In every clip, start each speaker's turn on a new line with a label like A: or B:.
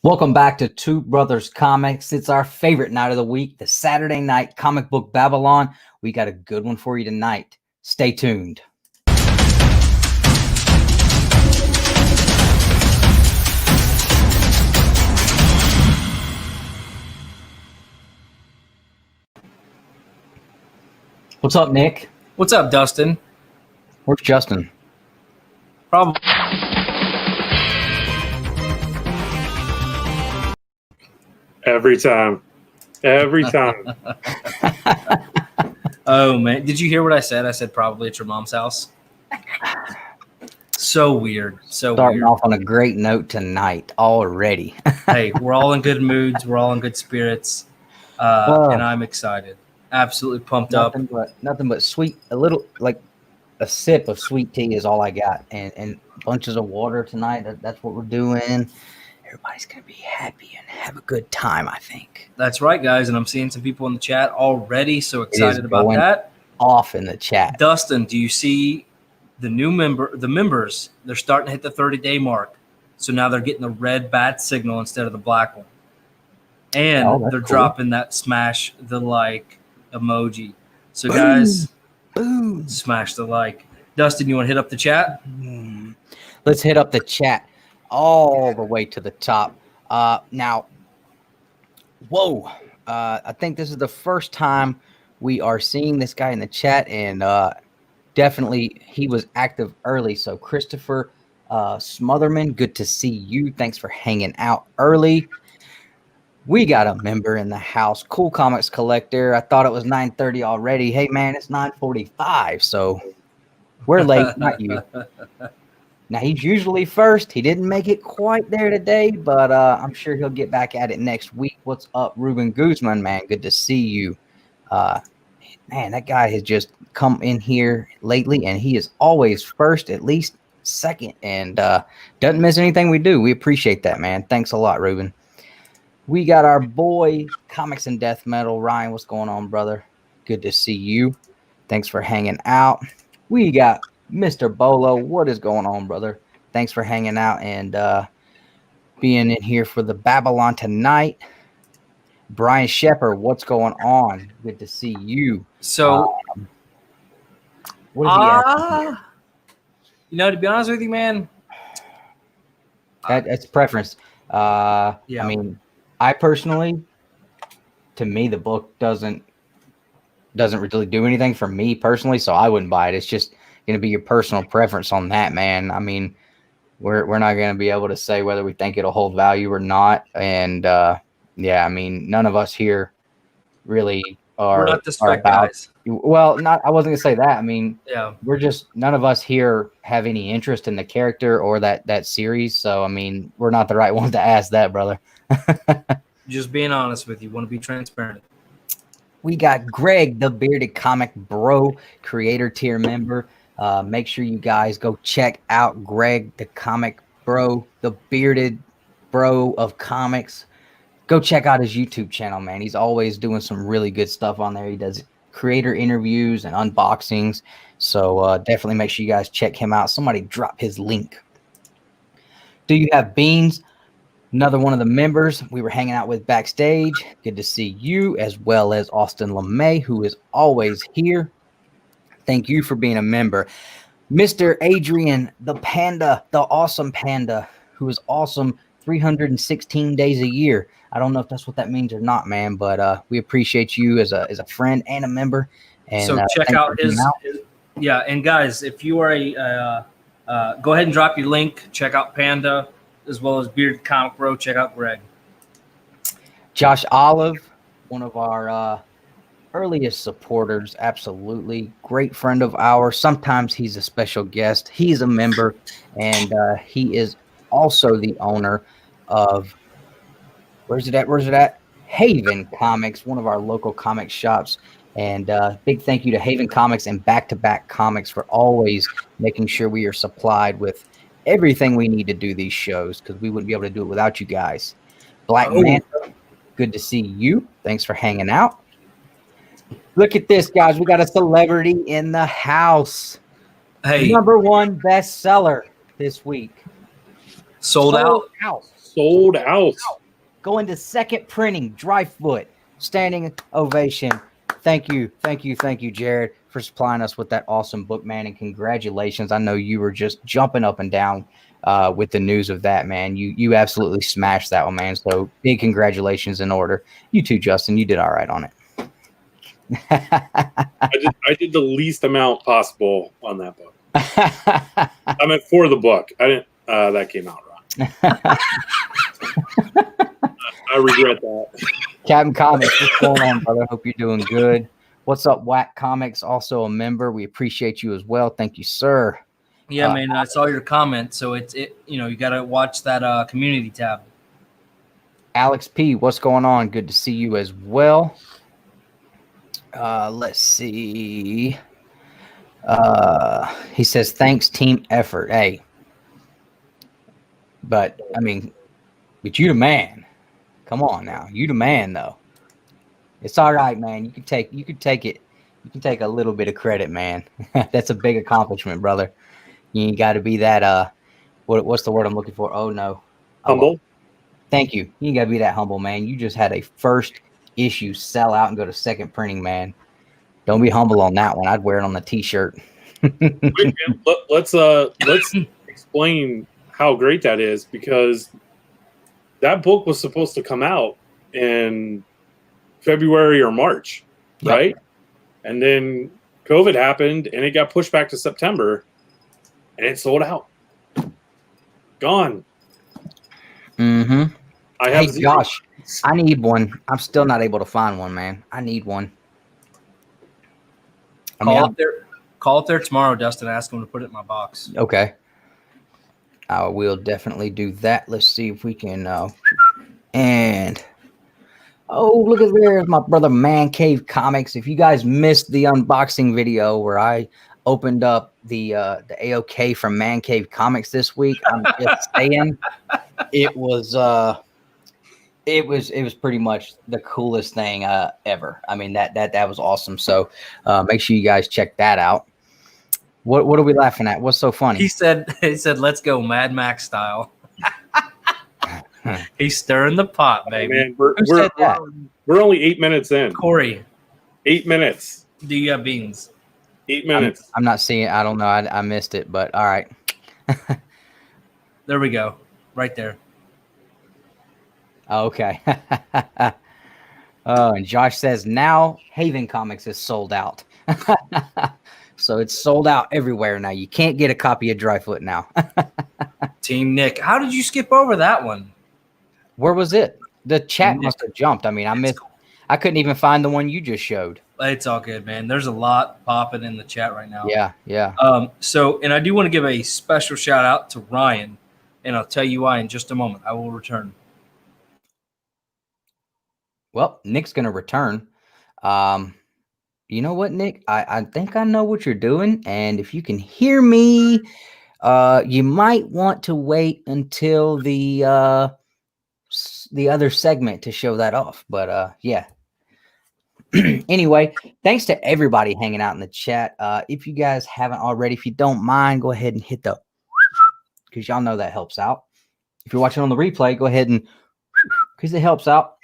A: Welcome back to Two Brothers Comics. It's our favorite night of the week, the Saturday night Comic Book Babble-on. We got a good one for you tonight. Stay tuned. What's up, Nick?
B: What's up, Dustin?
A: Where's Justin?
B: Probably.
C: Every time.
B: Oh, man. Did you hear what I said? I said probably at your mom's house. So weird.
A: Starting off on a great note tonight already.
B: Hey, we're all in good moods. We're all in good spirits. And I'm excited. Absolutely pumped up.
A: Nothing but sweet, a little, like a sip of sweet tea is all I got. And bunches of water tonight. That's what we're doing. Everybody's going to be happy and have a good time, I think.
B: That's right, guys. And I'm seeing some people in the chat already. So excited about that.
A: Off in the chat.
B: Dustin, do you see the members? They're starting to hit the 30-day mark. So now they're getting the red bat signal instead of the black one. And they're dropping that smash the like emoji. So guys,
A: boom.
B: Smash the like. Dustin, you want to hit up the chat?
A: Let's hit up the chat. All the way to the top. Now, whoa. I think this is the first time we are seeing this guy in the chat, and definitely he was active early. So Christopher Smotherman, good to see you. Thanks for hanging out early. We got a member in the house. Cool Comics Collector. I thought it was 9:30 already. Hey, man, it's 9:45, so we're late, not you. Now, he's usually first. He didn't make it quite there today, but I'm sure he'll get back at it next week. What's up, Ruben Guzman, man? Good to see you. Man, that guy has just come in here lately, and he is always first, at least second, and doesn't miss anything we do. We appreciate that, man. Thanks a lot, Ruben. We got our boy, Comics and Death Metal. Ryan, what's going on, brother? Good to see you. Thanks for hanging out. We got Mr. Bolo, what is going on, brother? Thanks for hanging out and being in here for the Babble-on tonight. Brian Shepard, what's going on? Good to see you.
B: So,
A: what is he asking?
B: you know, to be honest with you, man,
A: That's preference.
B: yeah.
A: I mean, I personally, to me, the book doesn't really do anything for me personally, so I wouldn't buy it. It's just going to be your personal preference on that, man. I mean, we're not going to be able to say whether we think it'll hold value or not. And yeah, I mean, none of us here really are.
B: We're not the spec guys.
A: Well, I wasn't going to say that. I mean,
B: Yeah,
A: we're just, none of us here have any interest in the character or that series. So, I mean, we're not the right ones to ask that, brother.
B: just being honest with you. Want to be transparent.
A: We got Greg, the Bearded Comic Bro, creator tier member. Make sure you guys go check out Greg, the Comic Bro, the Bearded Bro of Comics. Go check out his YouTube channel, man. He's always doing some really good stuff on there. He does creator interviews and unboxings. So definitely make sure you guys check him out. Somebody drop his link. Do you have beans? Another one of the members we were hanging out with backstage. Good to see you, as well as Austin LeMay, who is always here. Thank you for being a member. Mr. Adrian, the Panda, the awesome Panda, who is awesome 316 days a year. I don't know if that's what that means or not, man, but we appreciate you as a friend and a member. And
B: So check out his yeah. And guys, if you are go ahead and drop your link. Check out Panda as well as Bearded Comic Bro. Check out Greg.
A: Josh Olive, one of our earliest supporters, absolutely. Great friend of ours. Sometimes he's a special guest. He's a member, and he is also the owner of, where's it at? Haven Comics, one of our local comic shops. And big thank you to Haven Comics and Back to Back Comics for always making sure we are supplied with everything we need to do these shows, because we wouldn't be able to do it without you guys. Black Manta, good to see you. Thanks for hanging out. Look at this, guys. We got a celebrity in the house.
B: Hey,
A: #1 bestseller this week.
B: sold out.
C: sold out.
A: Going to second printing, dry foot, standing ovation. Thank you, Jared, for supplying us with that awesome book, man, and congratulations. I know you were just jumping up and down with the news of that, man. You absolutely smashed that one, man. So big congratulations in order. You too, Justin. You did all right on it.
C: I did the least amount possible on that book. I meant for the book. I didn't. That came out wrong. I regret that.
A: Captain Comics, what's going on, brother? Hope you're doing good. What's up, Whack Comics? Also a member. We appreciate you as well. Thank you, sir.
B: Yeah, man. I saw your comment, so you got to watch that community tab.
A: Alex P, what's going on? Good to see you as well. Let's see. He says, thanks, team effort. Hey. But, I mean, but you the man. Come on now. You the man, though. It's all right, man. You can take it. You can take a little bit of credit, man. That's a big accomplishment, brother. You ain't got to be that, what's the word I'm looking for? Oh, no.
C: Humble.
A: Thank you. You ain't got to be that humble, man. You just had a first issue sell out and go to second printing, man. Don't be humble on that one. I'd wear it on the t-shirt.
C: Wait, man, let's explain how great that is, because that book was supposed to come out in February or March, right? And then COVID happened and it got pushed back to September and it sold out. Gone.
A: Mm-hmm.
C: Hey,
A: Josh, I need one. I'm still not able to find one, man. I need one.
B: Call up there tomorrow, Dustin. Ask them to put it in my box.
A: Okay. I will definitely do that. Let's see if we can. And oh, look at there's my brother Man Cave Comics. If you guys missed the unboxing video where I opened up the AOK from Man Cave Comics this week, I'm just saying it was pretty much the coolest thing ever. I mean that was awesome. So make sure you guys check that out. What are we laughing at? What's so funny?
B: He said, let's go Mad Max style. He's stirring the pot, baby.
C: Man, we're only 8 minutes in.
B: Corey.
C: 8 minutes.
B: Do you have beans?
C: 8 minutes.
A: I'm not seeing it. I don't know. I missed it, but all right.
B: There we go. Right there.
A: Okay. Oh, and Josh says now Haven Comics is sold out. So it's sold out everywhere now. You can't get a copy of Dryfoot now.
B: Team Nick. How did you skip over that one?
A: Where was it? The chat must have jumped. I mean, I couldn't even find the one you just showed.
B: It's all good, man. There's a lot popping in the chat right now.
A: Yeah.
B: And I do want to give a special shout out to Ryan, and I'll tell you why in just a moment. I will return.
A: Well, Nick's going to return. You know what, Nick? I think I know what you're doing. And if you can hear me, you might want to wait until the other segment to show that off. But yeah. Anyway, thanks to everybody hanging out in the chat. If you guys haven't already, if you don't mind, go ahead and hit the, because y'all know that helps out. If you're watching on the replay, go ahead and, because it helps out.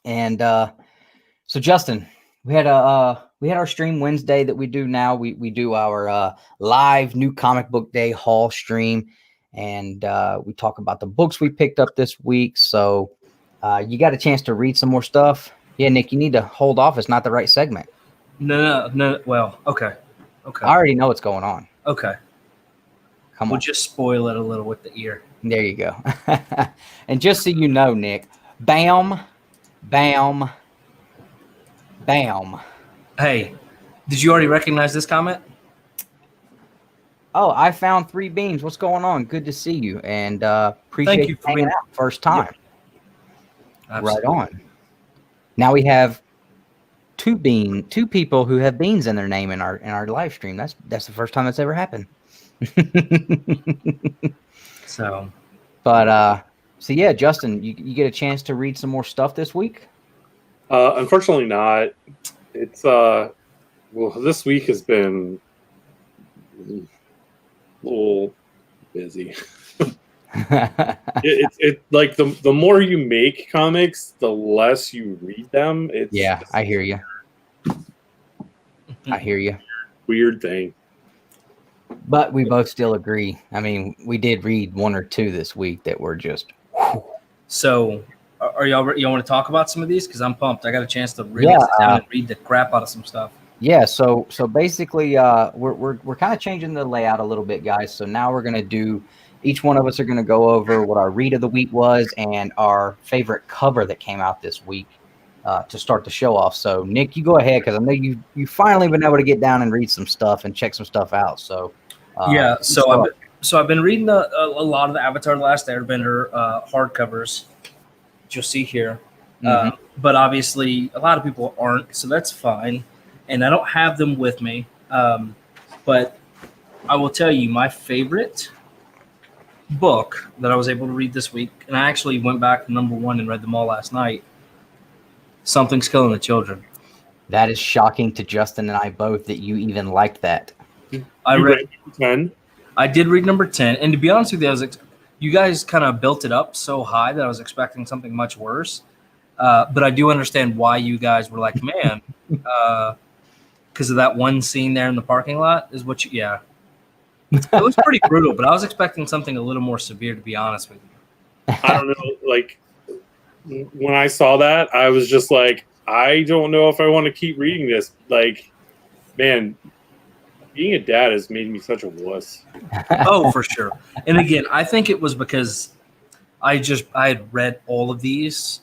A: And so Justin, we had our stream Wednesday that we do now. We do our live new comic book day haul stream, and we talk about the books we picked up this week. So you got a chance to read some more stuff. Yeah, Nick, you need to hold off. It's not the right segment.
B: No. Well, okay.
A: I already know what's going on.
B: Okay.
A: Come on.
B: We'll just spoil it a little with the ear.
A: There you go. And just so you know, Nick, bam, bam, bam.
B: Hey, did you already recognize this comment?
A: Oh, I found 3 beans. What's going on? Good to see you, and appreciate you hanging out first time. Yep. Right on. Now we have 2 people who have beans in their name in our live stream. That's the first time that's ever happened. So yeah, Justin, you get a chance to read some more stuff this week?
C: Unfortunately not. It's this week has been a little busy. It like the more you make comics, the less you read them. It's
A: I hear you. I hear you.
C: Weird thing.
A: But we both still agree. I mean, we did read one or two this week that were just. Whew.
B: So, are y'all want to talk about some of these? Because I'm pumped. I got a chance to really sit down and read the crap out of some stuff.
A: Yeah. So basically, we're kind of changing the layout a little bit, guys. So now we're gonna do. Each one of us are gonna go over what our read of the week was and our favorite cover that came out this week to start the show off. So Nick, you go ahead because I know you finally been able to get down and read some stuff and check some stuff out. So.
B: So I've been reading a lot of the Avatar: The Last Airbender hardcovers, which you'll see here.
A: Mm-hmm.
B: But obviously, a lot of people aren't, so that's fine. And I don't have them with me. But I will tell you my favorite book that I was able to read this week, and I actually went back to number 1 and read them all last night. Something's Killing the Children.
A: That is shocking to Justin and I both that you even liked that.
C: I read 10.
B: I did read number 10, and to be honest with you, you guys kind of built it up so high that I was expecting something much worse. But I do understand why you guys were like, man, because of that one scene there in the parking lot is what yeah. It was pretty brutal, but I was expecting something a little more severe, to be honest with you.
C: I don't know. Like, when I saw that, I was just like, I don't know if I want to keep reading this. Like, man, being a dad has made me such a wuss.
B: Oh, for sure. And again, I think it was because I had read all of these,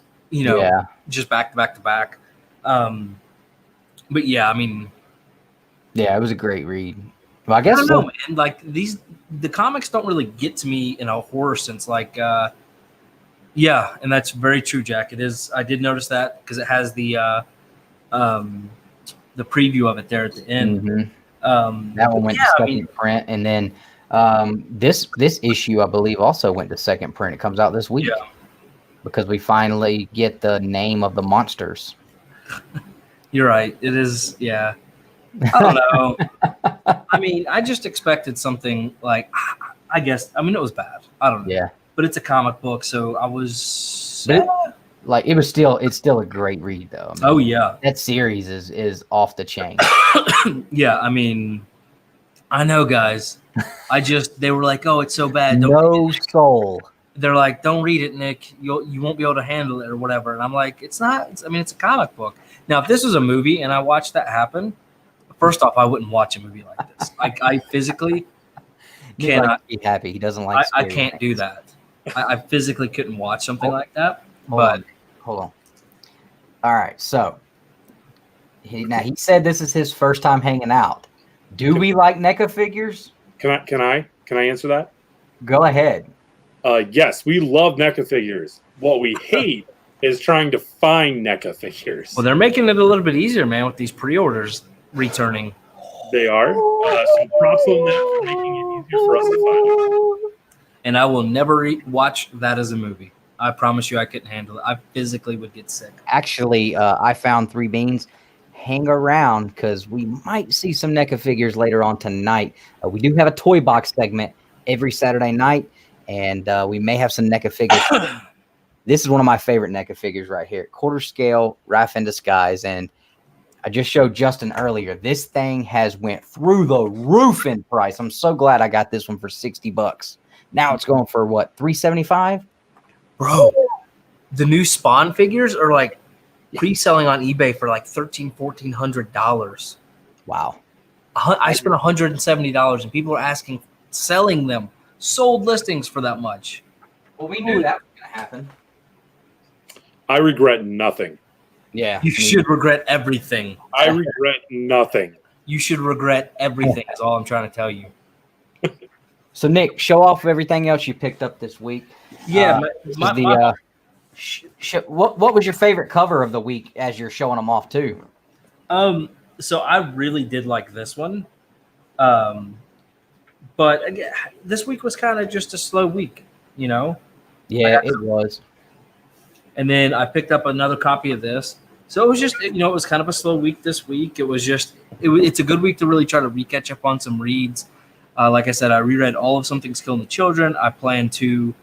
B: just back to back. But yeah, I mean,
A: yeah, it was a great read. Well, I guess
B: I don't know, man. Like the comics don't really get to me in a horror sense. Like, yeah, and that's very true, Jack. It is. I did notice that because it has the preview of it there at the end.
A: Mm-hmm. That one went to second print, and then this issue, I believe, also went to second print. It comes out this week because we finally get the name of the monsters.
B: You're right. It is. Yeah. I don't know. I mean, I just expected something like, I guess. I mean, it was bad. I don't know.
A: Yeah.
B: But it's a comic book, so I was.
A: Like it's still a great read though. I mean, that series is off the chain.
B: Yeah, I mean, I know, guys. They were like, oh, it's so bad. Don't
A: no soul.
B: They're like, don't read it, Nick. You won't be able to handle it or whatever. And I'm like, it's not. I mean, it's a comic book. Now, if this was a movie and I watched that happen, first off, I wouldn't watch a movie like this. I physically cannot
A: be happy. He doesn't like.
B: I can't do that. I physically couldn't watch something like that.
A: Hold on. All right, so he said this is his first time hanging out. Do we like NECA figures?
C: Can I answer that?
A: Go ahead.
C: Yes, we love NECA figures. What we hate is trying to find NECA figures.
B: Well, they're making it a little bit easier, man, with these pre-orders returning.
C: They are. So props on that for making it easier for us to find them.
B: And I will never watch that as a movie. I promise you I couldn't handle it. I physically would get sick.
A: Actually, I found 3 beans. Hang around because we might see some NECA figures later on tonight. We do have a toy box segment every Saturday night, and we may have some NECA figures. This is one of my favorite NECA figures right here. Quarter scale, Raph in disguise. And I just showed Justin earlier. This thing has went through the roof in price. I'm so glad I got this one for $60. Now it's going for what, $375?
B: Bro, the new Spawn figures are like pre-selling on eBay for like $1,400.
A: Wow.
B: I spent $170 and people are selling them, sold listings for that much.
A: Well, we knew that was going to happen.
C: I regret nothing.
A: Yeah.
B: You should regret everything.
C: I regret nothing.
B: You should regret everything is all I'm trying to tell you.
A: So, Nick, show off everything else you picked up this week.
B: Yeah.
A: What was your favorite cover of the week as you're showing them off, too?
B: So I really did like this one. But again, this week was kind of just a slow week, Yeah,
A: it was.
B: And then I picked up another copy of this. So it was just, it was kind of a slow week this week. It was just, it's a good week to really try to catch up on some reads. Like I said, I reread all of Something's Killing the Children. I plan to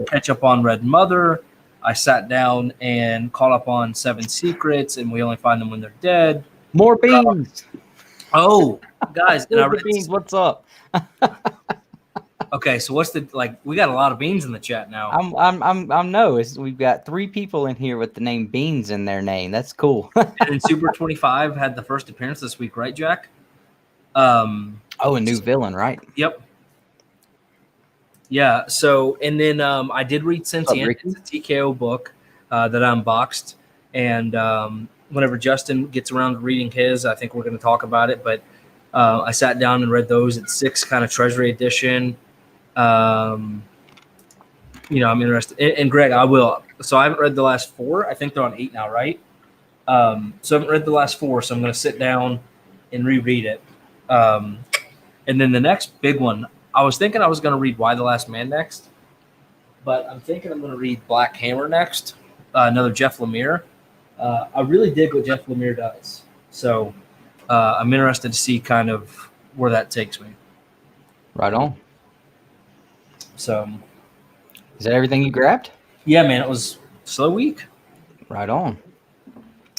B: catch up on Red Mother. I sat down and caught up on Seven Secrets, and we only find them when they're dead.
A: More beans.
B: Oh, guys, and I read
A: beans. What's up?
B: Okay, so what's the we got a lot of beans in the chat now.
A: We've got 3 people in here with the name Beans in their name. That's cool.
B: And then Super 25 had the first appearance this week, right, Jack?
A: A new villain, right?
B: Yep. Yeah. So, and then I did read Sentient. It's a TKO book that I unboxed, and whenever Justin gets around to reading his, I think we're going to talk about it. But I sat down and read those. It's 6 kind of Treasury edition. I'm interested. And Greg, I will. So I haven't read the last 4. I think they're on 8 now, right? So I haven't read the last 4, so I'm going to sit down and reread it. And then the next big one, I was thinking I was going to read Why the Last Man next, but I'm thinking I'm going to read Black Hammer next, another Jeff Lemire. I really dig what Jeff Lemire does. So I'm interested to see kind of where that takes me.
A: Right on.
B: So,
A: is that everything you grabbed?
B: Yeah, man, it was a slow week.
A: Right on.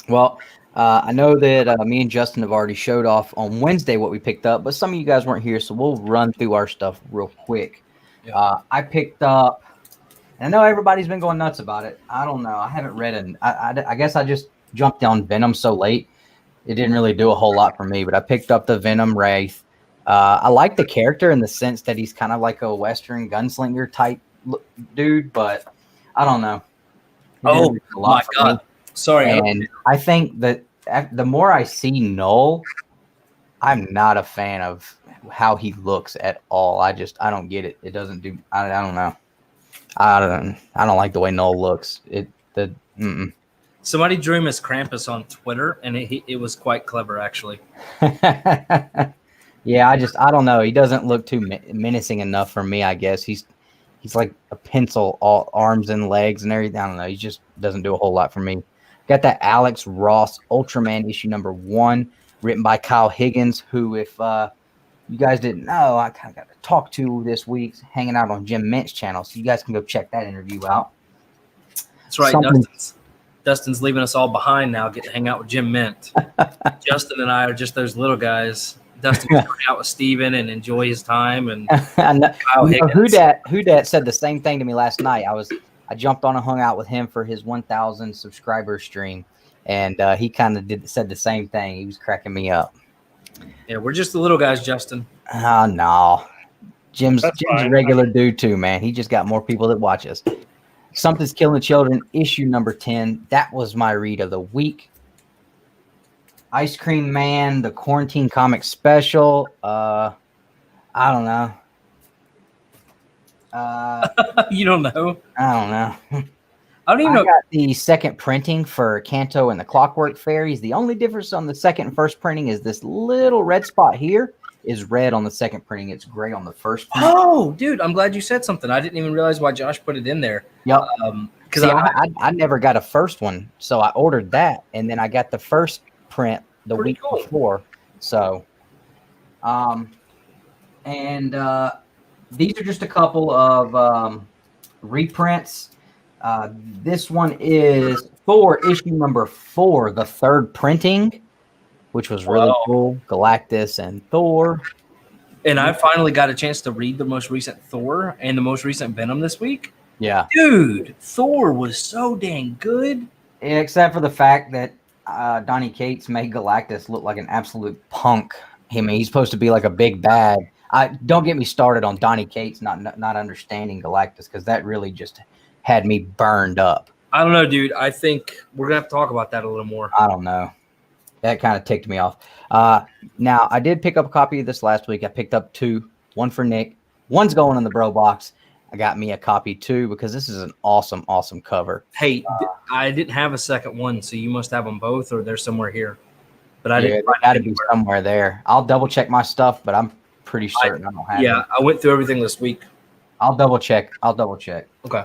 A: Well, I know that me and Justin have already showed off on Wednesday what we picked up, but some of you guys weren't here, so we'll run through our stuff real quick. Yeah. I picked up, and I know everybody's been going nuts about it. I don't know. I haven't read it. I guess I just jumped on Venom so late. It didn't really do a whole lot for me, but I picked up the Venom Wraith. I like the character in the sense that he's kind of like a Western gunslinger type dude, but I don't know.
B: Oh, my God. Sorry.
A: And I think that the more I see Null, I'm not a fan of how he looks at all. I don't get it. It doesn't do. I don't know. I don't like the way Null looks.
B: Somebody drew him as Krampus on Twitter, and it was quite clever, actually.
A: Yeah, I don't know. He doesn't look too menacing enough for me, I guess. He's like a pencil, all arms and legs and everything. I don't know. He just doesn't do a whole lot for me. Got that Alex Ross Ultraman issue number 1, written by Kyle Higgins, who, if you guys didn't know, I kind of got to talk to this week, hanging out on Jim Mint's channel. So you guys can go check that interview out.
B: That's right. Dustin's leaving us all behind now, getting to hang out with Jim Mint. Justin and I are just those little guys. Dustin can hang out with Steven and enjoy his time. And Kyle Higgins.
A: Who dat said the same thing to me last night. I jumped on and hung out with him for his 1,000 subscriber stream, and he kind of said the same thing. He was cracking me up.
B: Yeah, we're just the little guys, Justin.
A: Oh, no. Jim's a regular dude too, man. He just got more people that watch us. Something's Killing the Children, issue number 10. That was my read of the week. Ice Cream Man, the Quarantine Comic Special. I don't know.
B: You don't know?
A: I don't know.
B: I don't even know.
A: I got the second printing for Kanto and the Clockwork Fairies. The only difference on the second and first printing is this little red spot here is red on the second printing. It's gray on the first printing.
B: Oh, dude, I'm glad you said something. I didn't even realize why Josh put it in there.
A: Yep. Because I never got a first one, so I ordered that, and then I got the first print the week before. So, these are just a couple of reprints. This one is Thor issue number 4, the third printing, which was really cool. Galactus and Thor.
B: And I finally got a chance to read the most recent Thor and the most recent Venom this week.
A: Yeah.
B: Dude, Thor was so dang good.
A: Except for the fact that Donny Cates made Galactus look like an absolute punk. I mean, he's supposed to be like a big bad. Don't get me started on Donny Cates not understanding Galactus, because that really just had me burned up.
B: I don't know, dude. I think we're going to have to talk about that a little more.
A: I don't know. That kind of ticked me off. Now, I did pick up a copy of this last week. I picked up 2, one for Nick. One's going in the bro box. I got me a copy too, because this is an awesome, awesome cover.
B: Hey, I didn't have a second one, so you must have them both, or they're somewhere here. But I didn't.
A: Got to be somewhere there. I'll double check my stuff, but I'm pretty certain I don't have it.
B: Yeah, I went through everything this week.
A: I'll double check.
B: Okay.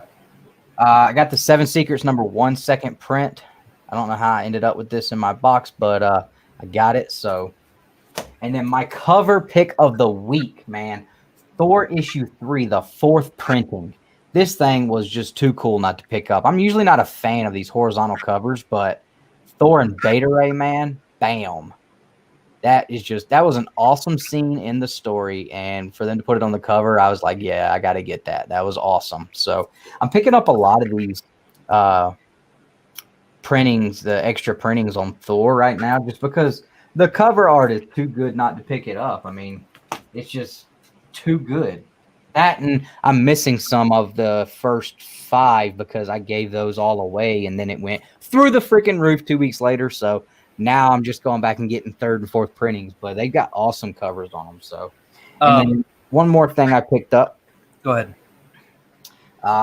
A: I got the 7 Secrets number 1 second print. I don't know how I ended up with this in my box, but I got it. So, And then my cover pick of the week, man. Thor issue 3, the 4th printing. This thing was just too cool not to pick up. I'm usually not a fan of these horizontal covers, but Thor and Beta Ray, man, bam. That was an awesome scene in the story. And for them to put it on the cover, I was like, yeah, I got to get that. That was awesome. So I'm picking up a lot of these printings, the extra printings on Thor right now, just because the cover art is too good not to pick it up. I mean, it's just too good. That, and I'm missing some of the first 5 because I gave those all away, and then it went through the freaking roof 2 weeks later. So now I'm just going back and getting 3rd and 4th printings, but they got awesome covers on them. So, and then one more thing I picked up.
B: Go ahead.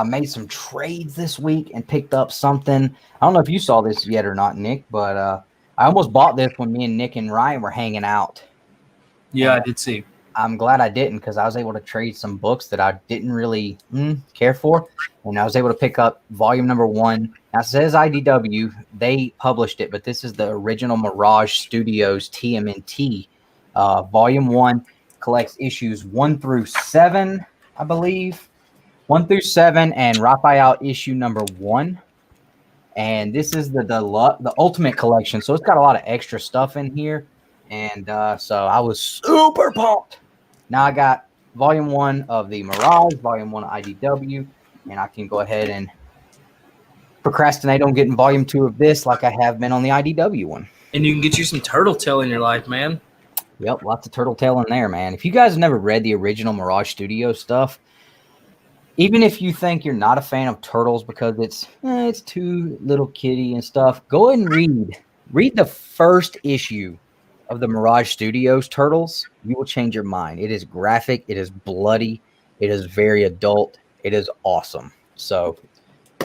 A: Made some trades this week and picked up something. I don't know if you saw this yet or not, Nick, but I almost bought this when me and Nick and Ryan were hanging out.
B: Yeah, I did see.
A: I'm glad I didn't, because I was able to trade some books that I didn't really care for. And I was able to pick up volume number 1. Now, it says IDW. They published it, but this is the original Mirage Studios TMNT. Volume 1 collects issues 1 through 7, I believe. 1 through 7, and Raphael issue number 1. And this is the ultimate collection. So it's got a lot of extra stuff in here. And so I was super pumped. Now I got volume 1 of the Mirage, volume 1 of IDW, and I can go ahead and procrastinate on getting volume 2 of this like I have been on the IDW one.
B: And you can get you some Turtle Tail in your life, man.
A: Yep, lots of Turtle Tail in there, man. If you guys have never read the original Mirage Studio stuff, even if you think you're not a fan of Turtles because it's too little kitty and stuff, go ahead and read the first issue of the Mirage Studios Turtles. You will change your mind. It is graphic. It is bloody. It is very adult. It is awesome. So,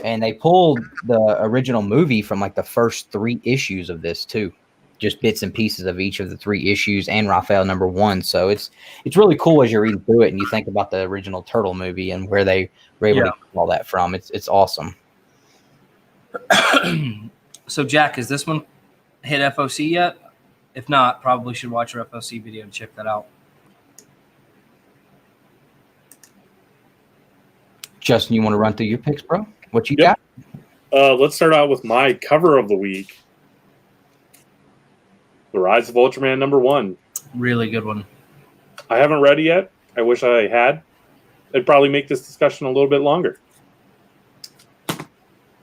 A: and they pulled the original movie from like the first 3 issues of this too. Just bits and pieces of each of the 3 issues and Raphael number 1. So it's really cool as you're reading through it and you think about the original Turtle movie and where they were able to get all that from. It's awesome.
B: So Jack, has this one hit FOC yet? If not, probably should watch your FOC video and check that out.
A: Justin, you want to run through your picks, bro? What you got?
C: Let's start out with my cover of the week. The Rise of Ultraman number 1.
B: Really good one.
C: I haven't read it yet. I wish I had. It'd probably make this discussion a little bit longer.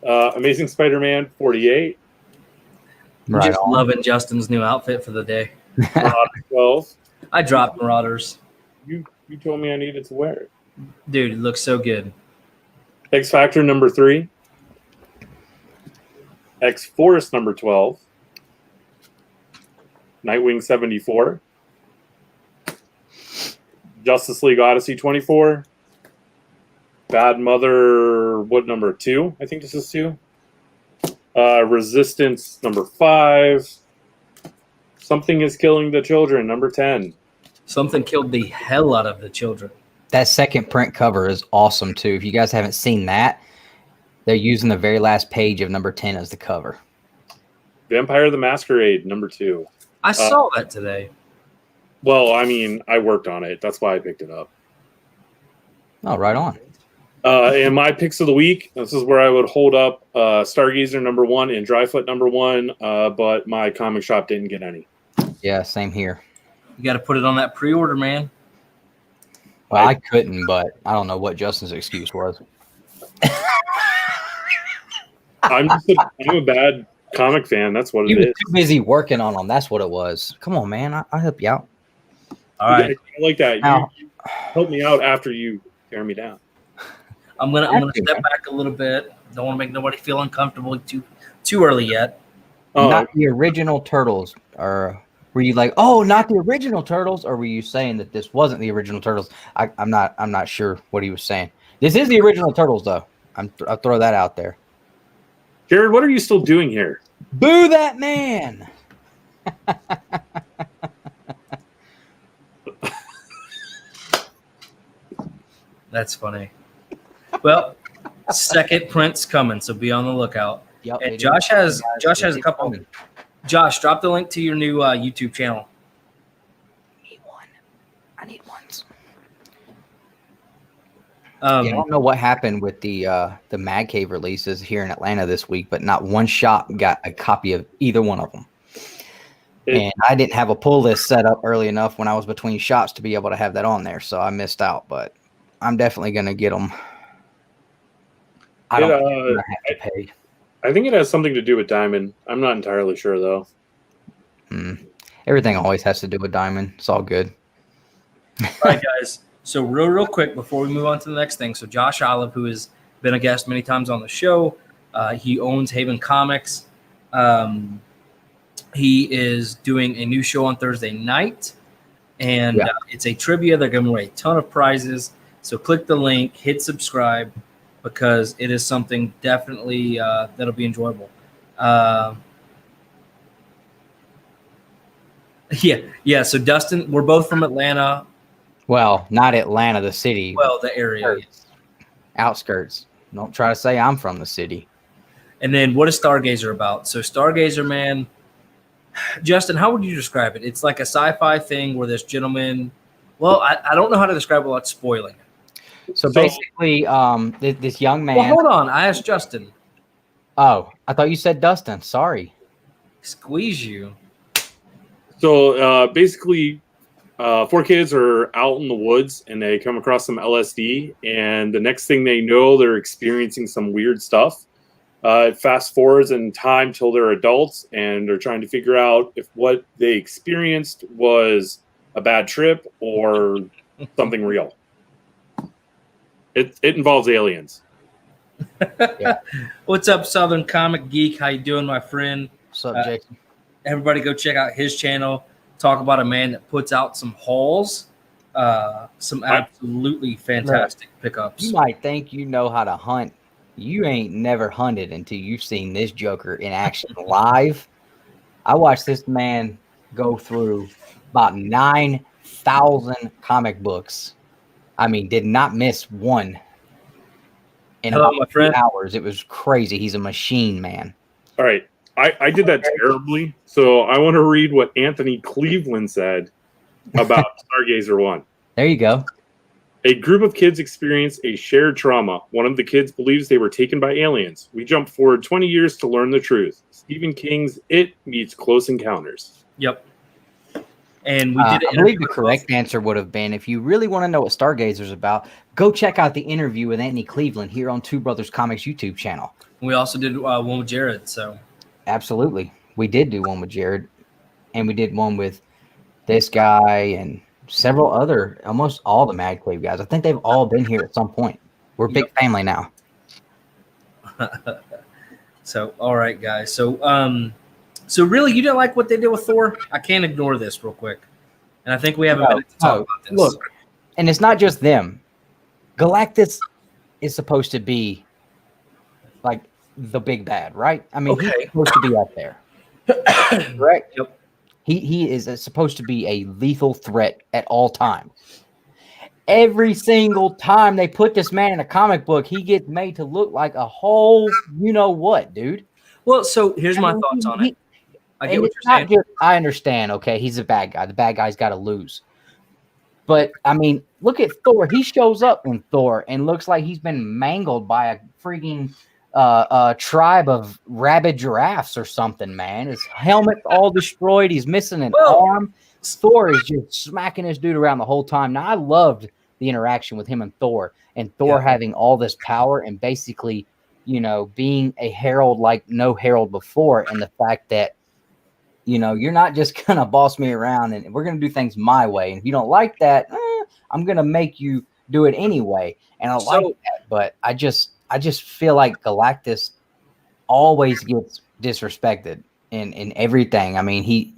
C: Amazing Spider-Man 48.
B: Right, just loving Justin's new outfit for the day.
C: Marauder 12.
B: I dropped Marauders.
C: You told me I needed to wear it.
B: Dude, it looks so good.
C: X Factor number 3. X Force number 12. Nightwing 74. Justice League Odyssey 24. Bad Mother, what, number 2? I think this is 2. Resistance number 5. Something is Killing the Children number 10.
B: Something killed the hell out of the children.
A: That second print cover is awesome too. If you guys haven't seen that, they're using the very last page of number 10 as the cover.
C: Vampire the Masquerade number 2.
B: I saw that today.
C: Well, I mean, I worked on it. That's why I picked it up.
A: Oh, right on.
C: And my picks of the week, this is where I would hold up Stargazer number 1 and Dryfoot number 1, but my comic shop didn't get any.
A: Yeah, same here.
B: You got to put it on that pre-order, man.
A: Well, I couldn't, but I don't know what Justin's excuse was.
C: I'm a bad comic fan. That's what
A: He
C: it
A: was
C: is.
A: too busy working on them. That's what it was. Come on, man. I'll help you out.
B: All right.
C: I like that.
A: Now,
C: You help me out after you tear me down.
B: I'm gonna step back a little bit. Don't want to make nobody feel uncomfortable too early yet.
A: Not the original Turtles. Or were you like, oh, not the original Turtles? Or were you saying that this wasn't the original Turtles? I'm not sure what he was saying. This is the original Turtles, though. I'll throw that out there.
C: Jared, what are you still doing here?
A: Boo that man!
B: That's funny. Well, second print's coming, so be on the lookout.
A: Yep,
B: and Josh has a couple. Josh, drop the link to your new YouTube channel.
A: I don't know what happened with the Mag Cave releases here in Atlanta this week, but not one shop got a copy of either one of them. And I didn't have a pull list set up early enough when I was between shops to be able to have that on there, so I missed out. But I'm definitely going to get them. I don't have to pay.
C: I think it has something to do with Diamond. I'm not entirely sure, though.
A: Everything always has to do with Diamond. It's all good.
B: All right, guys. So real quick before we move on to the next thing. So Josh Olive, who has been a guest many times on the show, he owns Haven Comics. He is doing a new show on Thursday night, and it's a trivia. They're giving away a ton of prizes. So click the link, hit subscribe, because it is something definitely that'll be enjoyable. Yeah. So Dustin, we're both from Atlanta.
A: Well, not Atlanta, the city.
B: Well, the area.
A: Outskirts. Don't try to say I'm from the city.
B: And then what is Stargazer about? So Stargazer, man, Justin, how would you describe it? It's like a sci-fi thing where this gentleman, well, I don't know how to describe it without spoiling it.
A: So basically, this young man.
B: Well, hold on. I asked Justin.
A: Oh, I thought you said Dustin. Sorry.
B: Squeeze you.
C: So basically, 4 kids are out in the woods and they come across some LSD, and the next thing they know, they're experiencing some weird stuff. It fast forwards in time till they're adults, and they're trying to figure out if what they experienced was a bad trip or something real. It involves aliens.
A: Yeah.
B: What's up, Southern Comic Geek? How you doing, my friend?
A: What's up, Jason?
B: Everybody go check out his channel. Talk about a man that puts out some hauls, some absolutely fantastic pickups.
A: You might think you know how to hunt. You ain't never hunted until you've seen this Joker in action live. I watched this man go through about 9,000 comic books. I mean, did not miss one in
B: Hello,
A: about
B: my friend.
A: 2 hours. It was crazy. He's a machine, man.
C: All right. I did that terribly, so I want to read what Anthony Cleveland said about Stargazer 1.
A: There you go.
C: A group of kids experience a shared trauma. One of the kids believes they were taken by aliens. We jump forward 20 years to learn the truth. Stephen King's It meets Close Encounters.
B: Yep. And we did.
A: I believe the correct answer would have been, if you really want to know what Stargazer's about, go check out the interview with Anthony Cleveland here on Two Brothers Comics YouTube channel.
B: We also did one with Jared. So
A: absolutely, we did do one with Jared, and we did one with this guy and several other, almost all the Mad Cave guys. I think they've all been here at some point. We're a big family now.
B: So, all right, guys. So really, you didn't like what they did with Thor? I can't ignore this real quick. And I think we have a minute to talk about this.
A: Look, and it's not just them. Galactus is supposed to be like the big bad, right? I mean, he's supposed to be up there. Correct?
B: Yep.
A: He is supposed to be a lethal threat at all times. Every single time they put this man in a comic book, he gets made to look like a whole you-know-what, dude.
B: Well, so here's my thoughts on it. I get what you're saying.
A: I understand, okay, he's a bad guy. The bad guy's got to lose. But, I mean, look at Thor. He shows up in Thor and looks like he's been mangled by a freaking tribe of rabid giraffes or something, man. His helmet's all destroyed. He's missing an arm. Thor is just smacking this dude around the whole time. Now, I loved the interaction with him and Thor having all this power and basically, you know, being a herald like no herald before, and the fact that, you know, you're not just going to boss me around and we're going to do things my way. And if you don't like that, I'm going to make you do it anyway. And I like that, but I just feel like Galactus always gets disrespected in everything. I mean,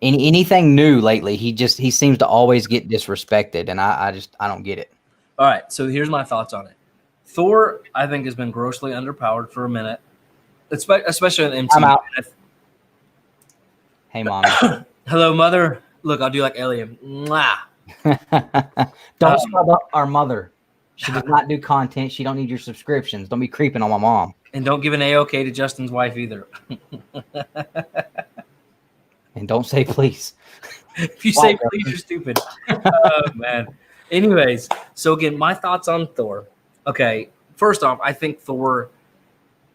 A: anything new lately, he seems to always get disrespected, and I don't get it.
B: All right, so here's my thoughts on it. Thor, I think, has been grossly underpowered for a minnt, especially in the MCU.
A: I'm out. Hey, Mom.
B: Hello, Mother. Look, I'll do like Alien. Mwah.
A: Don't scrub up our mother. She does not do content. She don't need your subscriptions. Don't be creeping on my mom.
B: And don't give an A-OK to Justin's wife either.
A: And don't say please.
B: If you say please, you're stupid. Oh, man. Anyways, so again, my thoughts on Thor. Okay, first off, I think Thor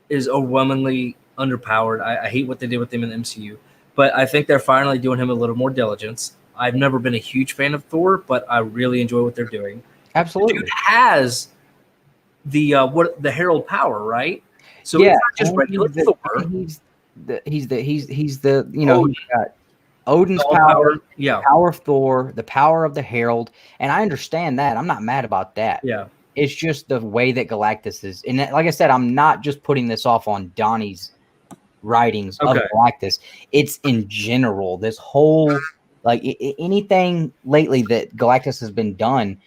B: is overwhelmingly underpowered. I hate what they did with him in the MCU, but I think they're finally doing him a little more diligence. I've never been a huge fan of Thor, but I really enjoy what they're doing.
A: Absolutely.
B: The dude has the Herald power, right? So
A: Yeah,
B: it's not just regular Thor.
A: He's the you know, he's got Odin's
B: All
A: power,
B: yeah,
A: power of Thor, the power of the Herald, and I understand that. I'm not mad about that.
B: yeah.
A: It's just the way that Galactus is, and like I said, I'm not just putting this off on Donnie's writings of Galactus. It's in general this whole like anything lately that Galactus has been done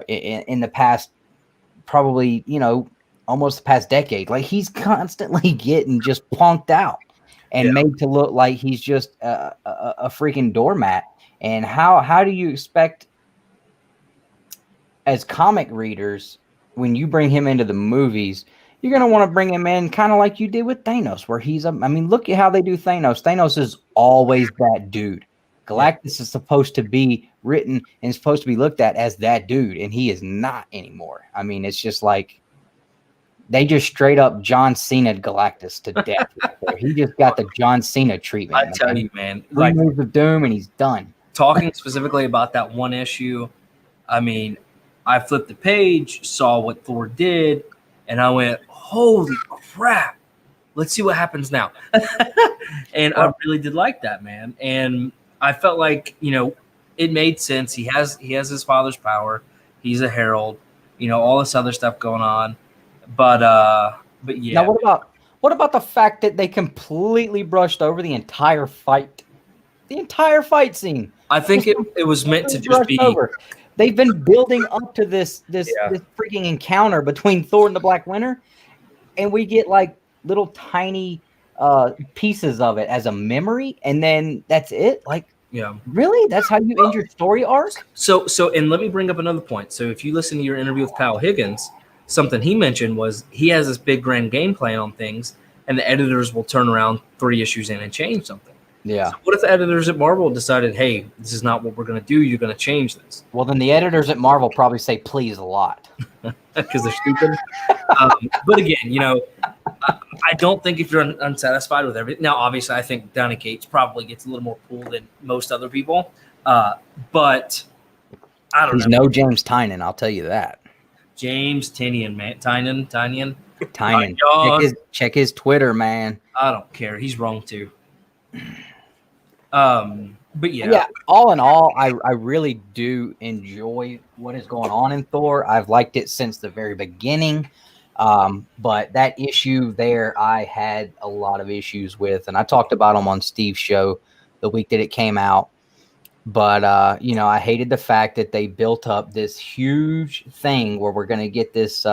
A: in the past, probably, you know, almost the past decade. Like he's constantly getting just punked out and made to look like he's just a freaking doormat. And how do you expect, as comic readers, when you bring him into the movies, you're going to want to bring him in kind of like you did with Thanos, where he's I mean, look at how they do Thanos. Thanos is always that dude. Galactus is supposed to be written and supposed to be looked at as that dude, and he is not anymore. I mean, it's just like they just straight up John Cena Galactus to death. He just got the John Cena treatment.
B: I tell you, man,
A: like moves of doom, and he's done.
B: Talking specifically about that one issue, I mean, I flipped the page, saw what Thor did, and I went, "Holy crap! Let's see what happens now." And I really did like that, man. And I felt like, you know, it made sense. He has his father's power. He's a herald. You know, all this other stuff going on. But yeah.
A: Now, what about the fact that they completely brushed over the entire fight? The entire fight scene.
B: I think it was meant to just be
A: over. They've been building up to this freaking encounter between Thor and the Black Winter, and we get like little tiny pieces of it as a memory, and then that's it. Like,
B: yeah,
A: really? That's how you end your story arc?
B: So, and let me bring up another point. So, if you listen to your interview with Kyle Higgins, something he mentioned was he has this big grand game plan on things, and the editors will turn around 3 issues in and change something.
A: Yeah.
B: So what if the editors at Marvel decided, hey, this is not what we're going to do. You're going to change this.
A: Well, then the editors at Marvel probably say please a lot.
B: Because they're stupid. But again, you know, I don't think if you're unsatisfied with everything. Now, obviously, I think Donny Cates probably gets a little more pull than most other people. But I don't know.
A: He's no James Tynion, I'll tell you that.
B: James Tynion, man. Tynion.
A: Check his Twitter, man.
B: I don't care. He's wrong, too. But
A: yeah, all in all, I really do enjoy what is going on in Thor. I've liked it since the very beginning. But that issue there, I had a lot of issues with, and I talked about them on Steve's show the week that it came out. But you know, I hated the fact that they built up this huge thing where we're going to get this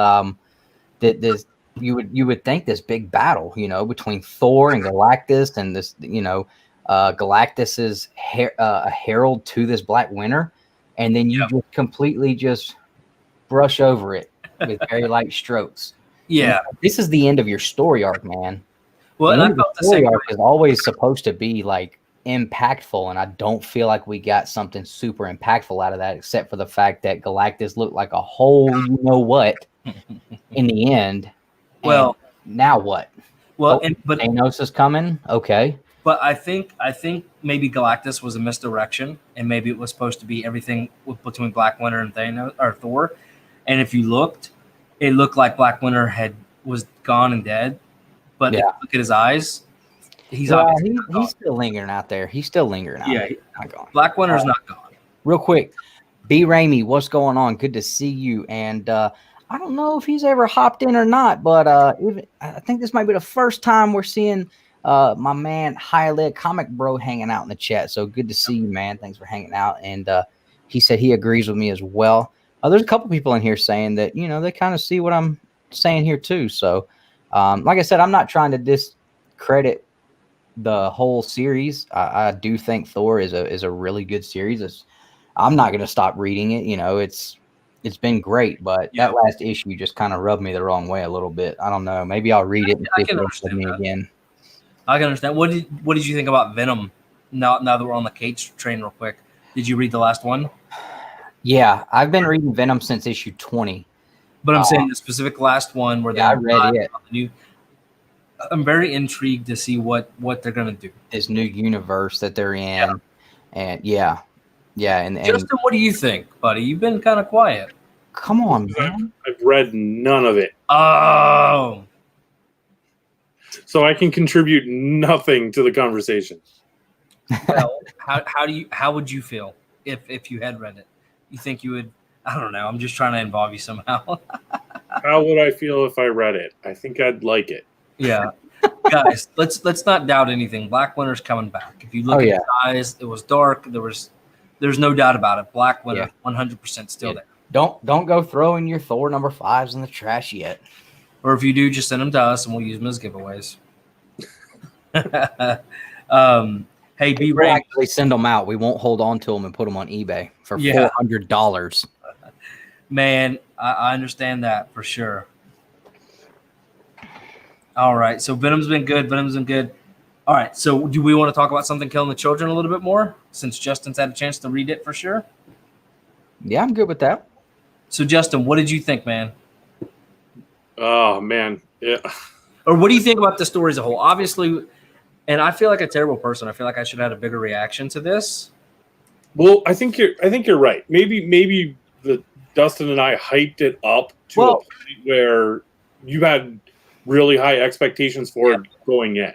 A: you would think this big battle, you know, between Thor and Galactus, and this, you know, Galactus is a herald to this Black Winter, and then you just completely just brush over it with very light strokes.
B: Yeah,
A: you know, this is the end of your story arc, man.
B: Well, and I felt the
A: story arc is always supposed to be like impactful, and I don't feel like we got something super impactful out of that, except for the fact that Galactus looked like a whole, you know what, in the end.
B: Well,
A: now what?
B: Well,
A: but Thanos is coming. Okay.
B: But I think maybe Galactus was a misdirection, and maybe it was supposed to be everything between Black Winter and Thanos or Thor. And if you looked, it looked like Black Winter was gone and dead. But if you look at his eyes, he's
A: still lingering out there. He's still lingering out there. He's not gone.
B: Black Winter's not gone.
A: Real quick, B. Ramey, what's going on? Good to see you. And I don't know if he's ever hopped in or not, but I think this might be the first time we're seeing my man Highlight Comic Bro hanging out in the chat. So good to see you, man. Thanks for hanging out. And he said he agrees with me as well. There's a couple people in here saying that, you know, they kind of see what I'm saying here too. So like I said, I'm not trying to discredit the whole series. I do think Thor is a really good series. I'm not going to stop reading it. You know, it's been great, but that last issue just kind of rubbed me the wrong way a little bit. I don't know. Maybe I'll read it and see if it works with me again.
B: I can understand. What did you think about Venom? Now that we're on the Cage train real quick. Did you read the last one?
A: Yeah, I've been reading Venom since issue 20.
B: But I'm saying the specific last one where
A: I read it.
B: I'm very intrigued to see what they're gonna do.
A: This new universe that they're in, and and
B: Justin, what do you think, buddy? You've been kind of quiet.
A: Come on, man.
C: I've read none of it.
B: Oh.
C: So I can contribute nothing to the conversation.
B: Well, how would you feel if you had read it? You think you would? I don't know. I'm just trying to involve you somehow.
C: How would I feel if I read it? I think I'd like it.
B: Yeah. Guys, let's not doubt anything. Black Winter's coming back. If you look at his eyes, it was dark. There's no doubt about it. Black Winter, 100% still there. Don't
A: go throwing your Thor number 5s in the trash yet.
B: Or if you do, just send them to us and we'll use them as giveaways. Hey,
A: we'll actually send them out. We won't hold on to them and put them on eBay for $400.
B: Man, I understand that for sure. All right, so Venom's been good. All right, so do we want to talk about something killing the children a little bit more since Justin's had a chance to read it for sure?
A: Yeah, I'm good with that.
B: So, Justin, what did you think, man?
C: Oh, man. Yeah.
B: Or what do you think about the story as a whole? Obviously, and I feel like a terrible person. I feel like I should have had a bigger reaction to this.
C: Well, I think you're right. Maybe Dustin and I hyped it up to a point where you had really high expectations for it going in.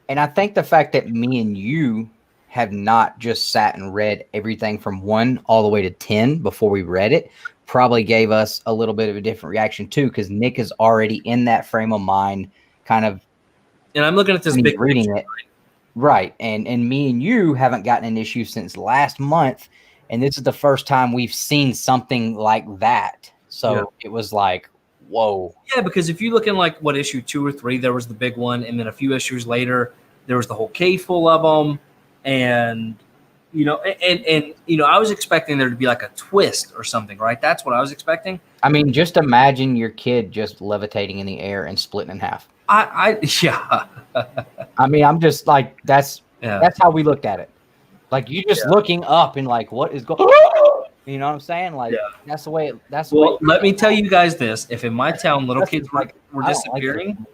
A: And I think the fact that me and you have not just sat and read everything from 1 all the way to 10 before we read it probably gave us a little bit of a different reaction too, because Nick is already in that frame of mind, kind of.
B: And I'm looking at this big
A: reading it, right? And me and you haven't gotten an issue since last month, and this is the first time we've seen something like that. So it was like, whoa. Yeah,
B: because if you look in like what issue 2 or 3, there was the big one, and then a few issues later, there was the whole cave full of them, and I was expecting there to be like a twist or something, right? That's what I was expecting.
A: I mean, just imagine your kid just levitating in the air and splitting in half.
B: I
A: mean, I'm just like that's how we looked at it. Like you just looking up and like, what is going? You know what I'm saying? Like that's the way.
B: Let me tell you guys this: if in my town little kids were disappearing,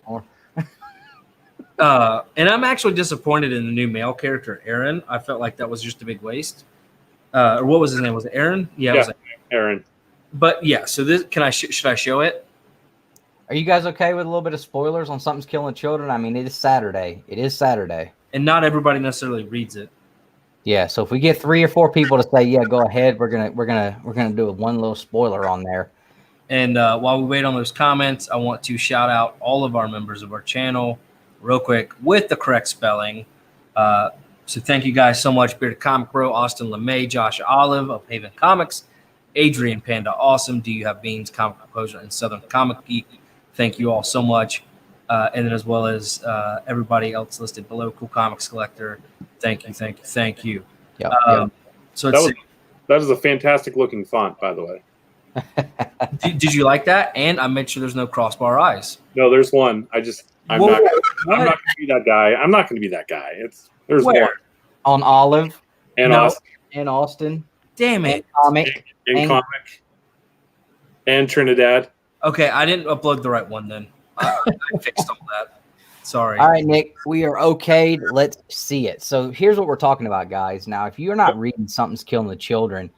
B: and I'm actually disappointed in the new male character, Aaron. I felt like that was just a big waste. Or what was his name? Was it Aaron? Yeah, it was
C: Aaron.
B: But yeah, so this should I show it?
A: Are you guys okay with a little bit of spoilers on Something's Killing Children? I mean, it is Saturday.
B: And not everybody necessarily reads it.
A: Yeah, so if we get 3 or 4 people to say, "Yeah, go ahead," we're gonna do one little spoiler on there.
B: And while we wait on those comments, I want to shout out all of our members of our channel real quick with the correct spelling. So thank you guys so much: Bearded Comic Bro, Austin LeMay, Josh Olive of Haven Comics, Adrian Pandawesome316, Do You Have Beans, Comic Composer, and Southern Comic Geek. Thank you all so much. And then as well as everybody else listed below, Cool Comics Collector. Thank you.
A: Yep.
B: So
C: that is a fantastic looking font, by the way.
B: Did you like that? And I made sure there's no crossbar eyes.
C: No, there's one. I'm not going to be that guy. I'm not going to be that guy. There's
B: Where?
C: one
A: on Olive
C: and
A: Austin.
B: Damn it!
C: And Comic and Trinidad.
B: Okay, I didn't upload the right one then. I fixed all that. Sorry.
A: All right, Nick, we are okay. Let's see it. So here's what we're talking about, guys. Now, if you're not reading Something's Killing the Children,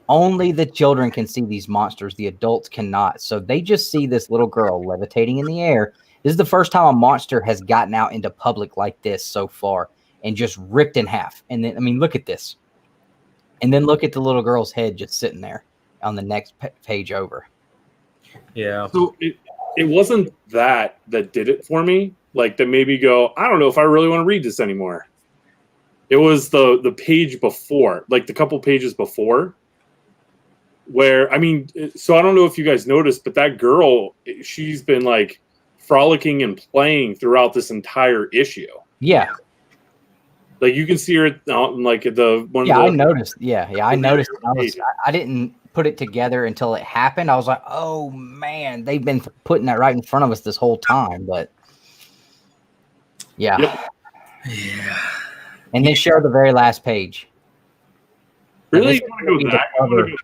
A: only the children can see these monsters. The adults cannot. So they just see this little girl levitating in the air. This is the first time a monster has gotten out into public like this so far and just ripped in half. And then, I mean, look at this. And then look at the little girl's head just sitting there on the next page over.
B: Yeah.
C: So it wasn't that did it for me. Like that made me go, I don't know if I really want to read this anymore. It was the page before, like the couple pages before, where, I mean, so I don't know if you guys noticed, but that girl, she's been like frolicking and playing throughout this entire issue.
A: Yeah.
C: Like you can see her like the one.
A: Yeah, I noticed. Yeah, I noticed. I didn't put it together until it happened. I was like, oh man, they've been putting that right in front of us this whole time. But yeah.
C: Yep.
B: Yeah.
A: And then share the very last page.
C: Really? You want to go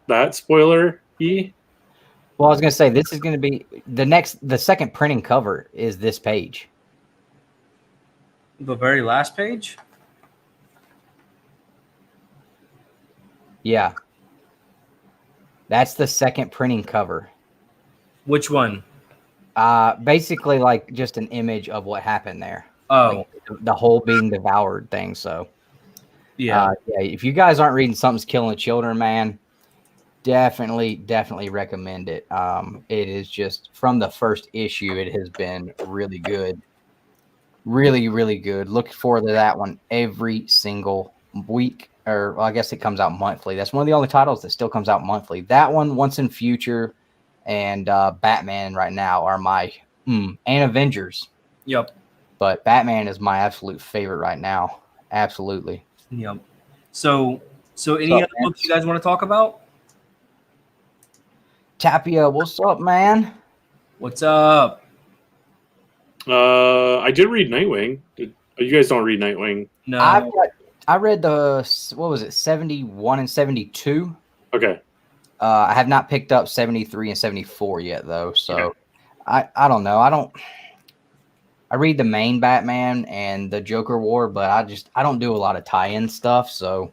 C: that spoiler?
A: Well, I was going to say, this is going to be the second printing cover is this page.
B: The very last page?
A: Yeah. That's the second printing cover.
B: Which one?
A: Basically like just an image of what happened there.
B: Oh.
A: Like the whole being devoured thing. So
B: yeah.
A: Yeah, if you guys aren't reading Something's Killing the Children, man, definitely recommend it. It is just from the first issue, it has been really good. Really good. Looking forward to that one every single week. Or well, I guess it comes out monthly. That's one of the only titles that still comes out monthly. That one, Once in Future, and Batman right now are my and Avengers.
B: Yep.
A: But Batman is my absolute favorite right now. Absolutely.
B: Yep. So any other books you guys want to talk about?
A: Tapia, what's up, man?
B: What's up?
C: I did read Nightwing. You guys don't read Nightwing?
B: No.
A: I read the 71 and 72.
C: Okay.
A: I have not picked up 73 and 74 yet, though. So I don't know. I read the main Batman and the Joker War, but I don't do a lot of tie-in stuff. So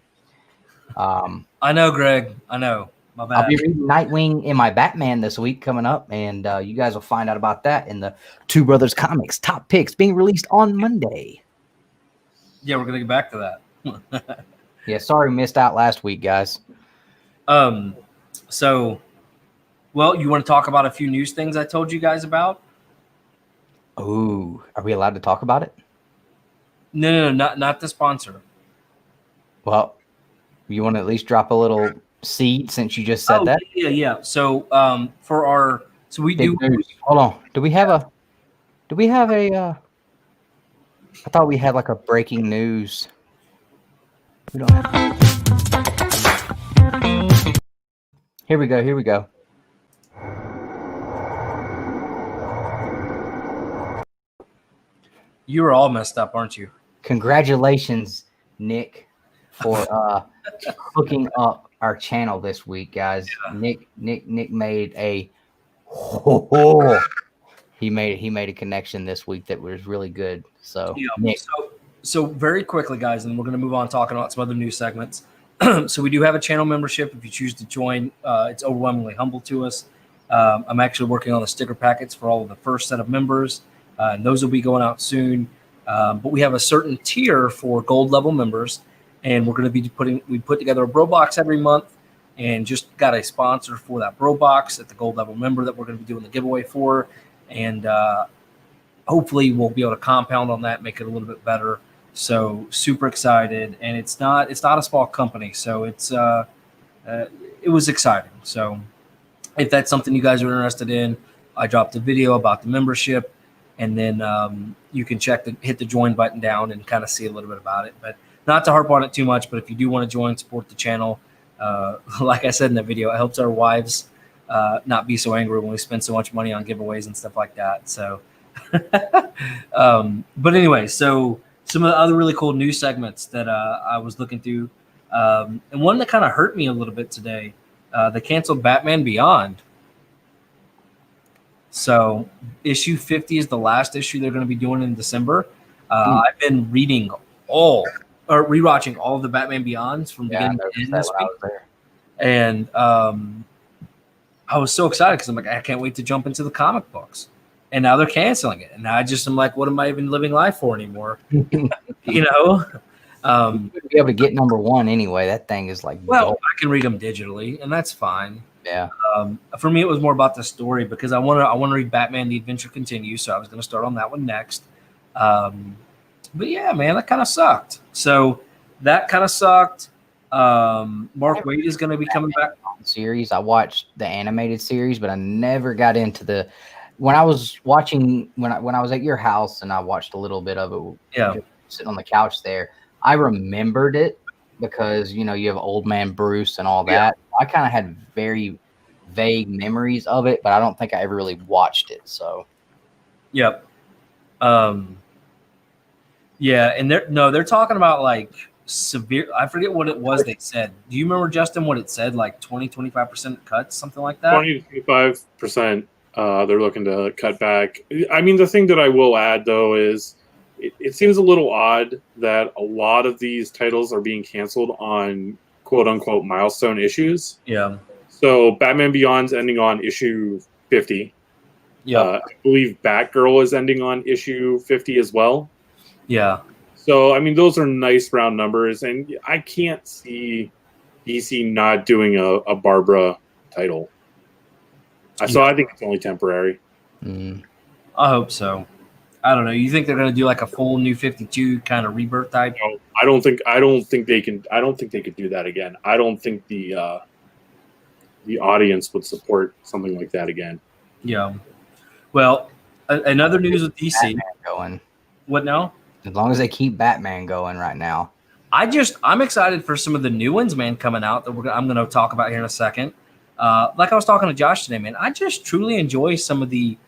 B: I know, Greg. I know. My bad.
A: I'll be reading Nightwing in my Batman this week coming up, and you guys will find out about that in the Two Brothers Comics Top Picks being released on Monday.
B: Yeah, we're gonna get back to that.
A: Yeah, sorry we missed out last week, guys.
B: So, well, you want to talk about a few news things I told you guys about?
A: Ooh, are we allowed to talk about it?
B: No, not the sponsor.
A: Well, you want to at least drop a little seed since you just said that?
B: Yeah. So,
A: Hold on. Do we have a? I thought we had like a breaking news. We don't have. Here we go.
B: You are all messed up, aren't you?
A: Congratulations, Nick, for hooking up our channel this week, guys. Yeah. Nick made a he made a connection this week that was really good. So
B: yeah.
A: Nick.
B: So very quickly, guys, and we're going to move on talking about some other news segments. So we do have a channel membership. If you choose to join, it's overwhelmingly humble to us. I'm actually working on the sticker packets for all of the first set of members. And those will be going out soon. But we have a certain tier for gold level members, and we're going to be we put together a bro box every month, and just got a sponsor for that bro box at the gold level member that we're going to be doing the giveaway for. And hopefully we'll be able to compound on that, make it a little bit better. So super excited, and it's not a small company, so it was exciting. So if that's something you guys are interested in, I dropped a video about the membership, and then you can hit the join button down and kind of see a little bit about it. But not to harp on it too much, but if you do want to join, support the channel, like I said in that video, it helps our wives not be so angry when we spend so much money on giveaways and stuff like that. So, but anyway, so some of the other really cool news segments that I was looking through, and one that kind of hurt me a little bit today, they canceled Batman Beyond. So issue 50 is the last issue they're going to be doing in December. I've been rewatching all of the Batman Beyonds from beginning to end this week. And I was so excited because I'm like, I can't wait to jump into the comic books. And now they're canceling it. And now I'm like, what am I even living life for anymore? You know?
A: You wouldn't be able to get number one anyway. That thing is like,
B: well, I can read them digitally, and that's fine.
A: Yeah.
B: For me, it was more about the story because I want to read Batman: The Adventure Continues, so I was going to start on that one next. But yeah, man, that kind of sucked. So that kind of sucked. Mark Waid is going to be coming back.
A: Series. I watched the animated series, but I never got into the. When I was watching, when I was at your house and I watched a little bit of it,
B: yeah,
A: sitting on the couch there, I remembered it because you have Old Man Bruce and all that. Yeah. I kind of had very vague memories of it, but I don't think I ever really watched it. So,
B: yep, yeah, and they're talking about like severe. I forget what it was they said. Do you remember, Justin, what it said? Like 20-25% cuts, something like that?
C: 20 to 25%. They're looking to cut back. I mean, the thing that I will add, though, is it seems a little odd that a lot of these titles are being canceled on quote-unquote milestone issues.
B: Yeah.
C: So Batman Beyond's ending on issue 50.
B: Yeah.
C: I believe Batgirl is ending on issue 50 as well.
B: Yeah.
C: So, I mean, those are nice round numbers, and I can't see DC not doing a Barbara title. So I think it's only temporary.
B: I hope so. I don't know. You think they're going to do like a full New 52 kind of rebirth type?
C: No, I don't think they can. I don't think they could do that again. I don't think the audience would support something like that again.
B: Yeah. Well, another news with DC.
A: Batman going.
B: What now?
A: As long as they keep Batman going right now.
B: I'm excited for some of the new ones, man, coming out that I'm going to talk about here in a second. Like I was talking to Josh today, man, I just truly enjoy some of the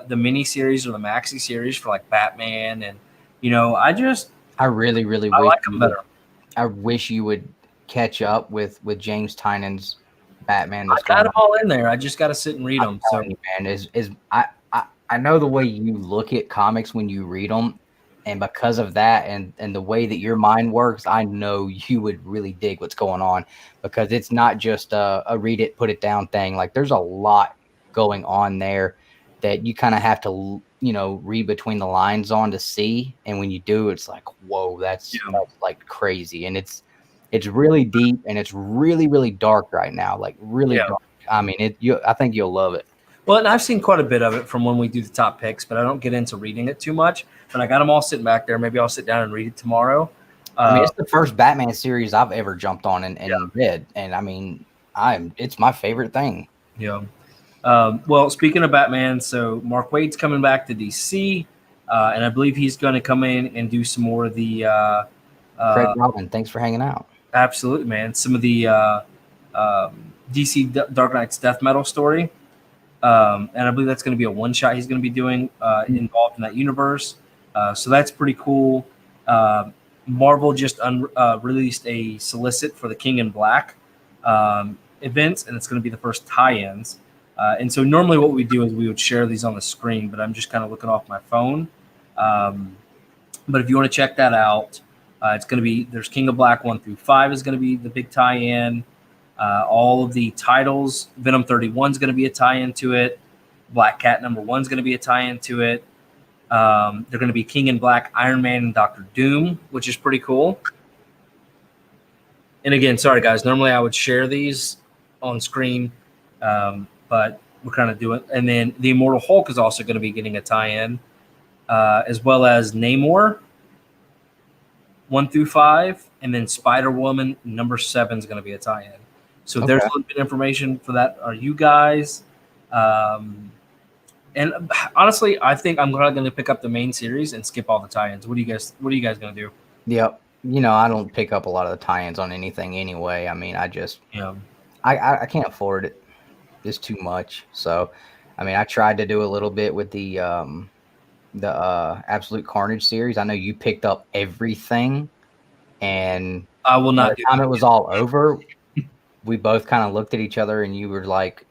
B: mini series or the maxi series for like Batman, and I really wish
A: like
B: them better.
A: I wish you would catch up with James Tynan's Batman.
B: I got them all in there. I just got to sit and read them. So,
A: man, I know the way you look at comics when you read them, and because of that and the way that your mind works, I know you would really dig what's going on, because it's not just a read it, put it down thing. Like, there's a lot going on there that you kind of have to, read between the lines on to see. And when you do, it's like, whoa, that's like crazy. And it's really deep, and it's really, really dark right now. Like, really dark. I mean, I think you'll love it.
B: Well, and I've seen quite a bit of it from when we do the top picks, but I don't get into reading it too much. But I got them all sitting back there. Maybe I'll sit down and read it tomorrow.
A: I mean, it's the first Batman series I've ever jumped on and read. And I mean, it's my favorite thing.
B: Yeah. Well, speaking of Batman, so Mark Waid's coming back to DC, and I believe he's going to come in and do some more of the
A: Craig Robin, thanks for hanging out.
B: Absolutely, man. Some of the DC Dark Knight's death metal story. And I believe that's going to be a one-shot he's going to be doing involved in that universe. So that's pretty cool. Marvel just released a solicit for the King in Black events, and it's going to be the first tie-ins. And so normally what we do is we would share these on the screen, but I'm just kind of looking off my phone. But if you want to check that out, it's going to be, there's King of Black 1 through 5 is going to be the big tie-in. All of the titles, Venom 31 is going to be a tie-in to it. Black Cat #1 is going to be a tie-in to it. They're going to be King in Black, Iron Man, and Doctor Doom, which is pretty cool. And again, sorry guys, normally I would share these on screen, but we're kind of doing. And then the Immortal Hulk is also going to be getting a tie-in, as well as Namor 1 through 5, and then Spider-Woman #7 is going to be a tie-in. So there's a little bit of information for that. Are you guys? And honestly, I think I'm probably going to pick up the main series and skip all the tie-ins. What are you guys going to do?
A: Yep. I don't pick up a lot of the tie-ins on anything anyway. I mean, I just I can't afford it. It's too much. So, I mean, I tried to do a little bit with the Absolute Carnage series. I know you picked up everything, and
B: I will not.
A: By the time it was all over, we both kind of looked at each other, and you were like,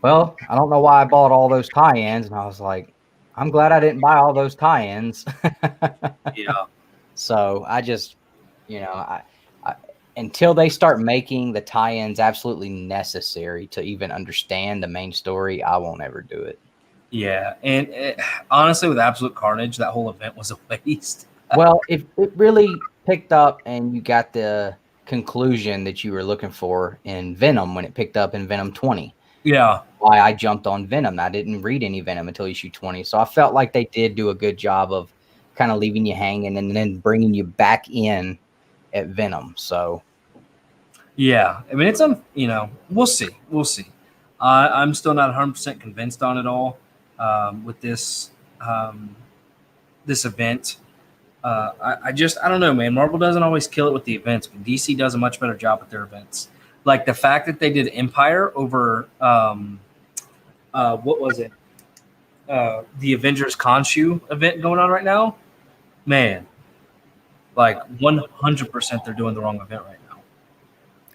A: well, I don't know why I bought all those tie-ins. And I was like, I'm glad I didn't buy all those tie-ins.
B: Yeah.
A: So I just, I until they start making the tie-ins absolutely necessary to even understand the main story, I won't ever do it.
B: Yeah. And honestly, with Absolute Carnage, that whole event was a waste.
A: Well, if it really picked up and you got the conclusion that you were looking for in Venom when it picked up in Venom 20.
B: Yeah.
A: Why I jumped on Venom. I didn't read any Venom until issue 20. So I felt like they did do a good job of kind of leaving you hanging and then bringing you back in at Venom. So
B: yeah, I mean, it's we'll see. I'm still not 100% convinced on it all with this this event. I don't know, man. Marvel doesn't always kill it with the events, but DC does a much better job with their events. Like the fact that they did Empire over what was it? The Avengers Khonshu event going on right now. Man, Like 100%, they're doing the wrong event right now.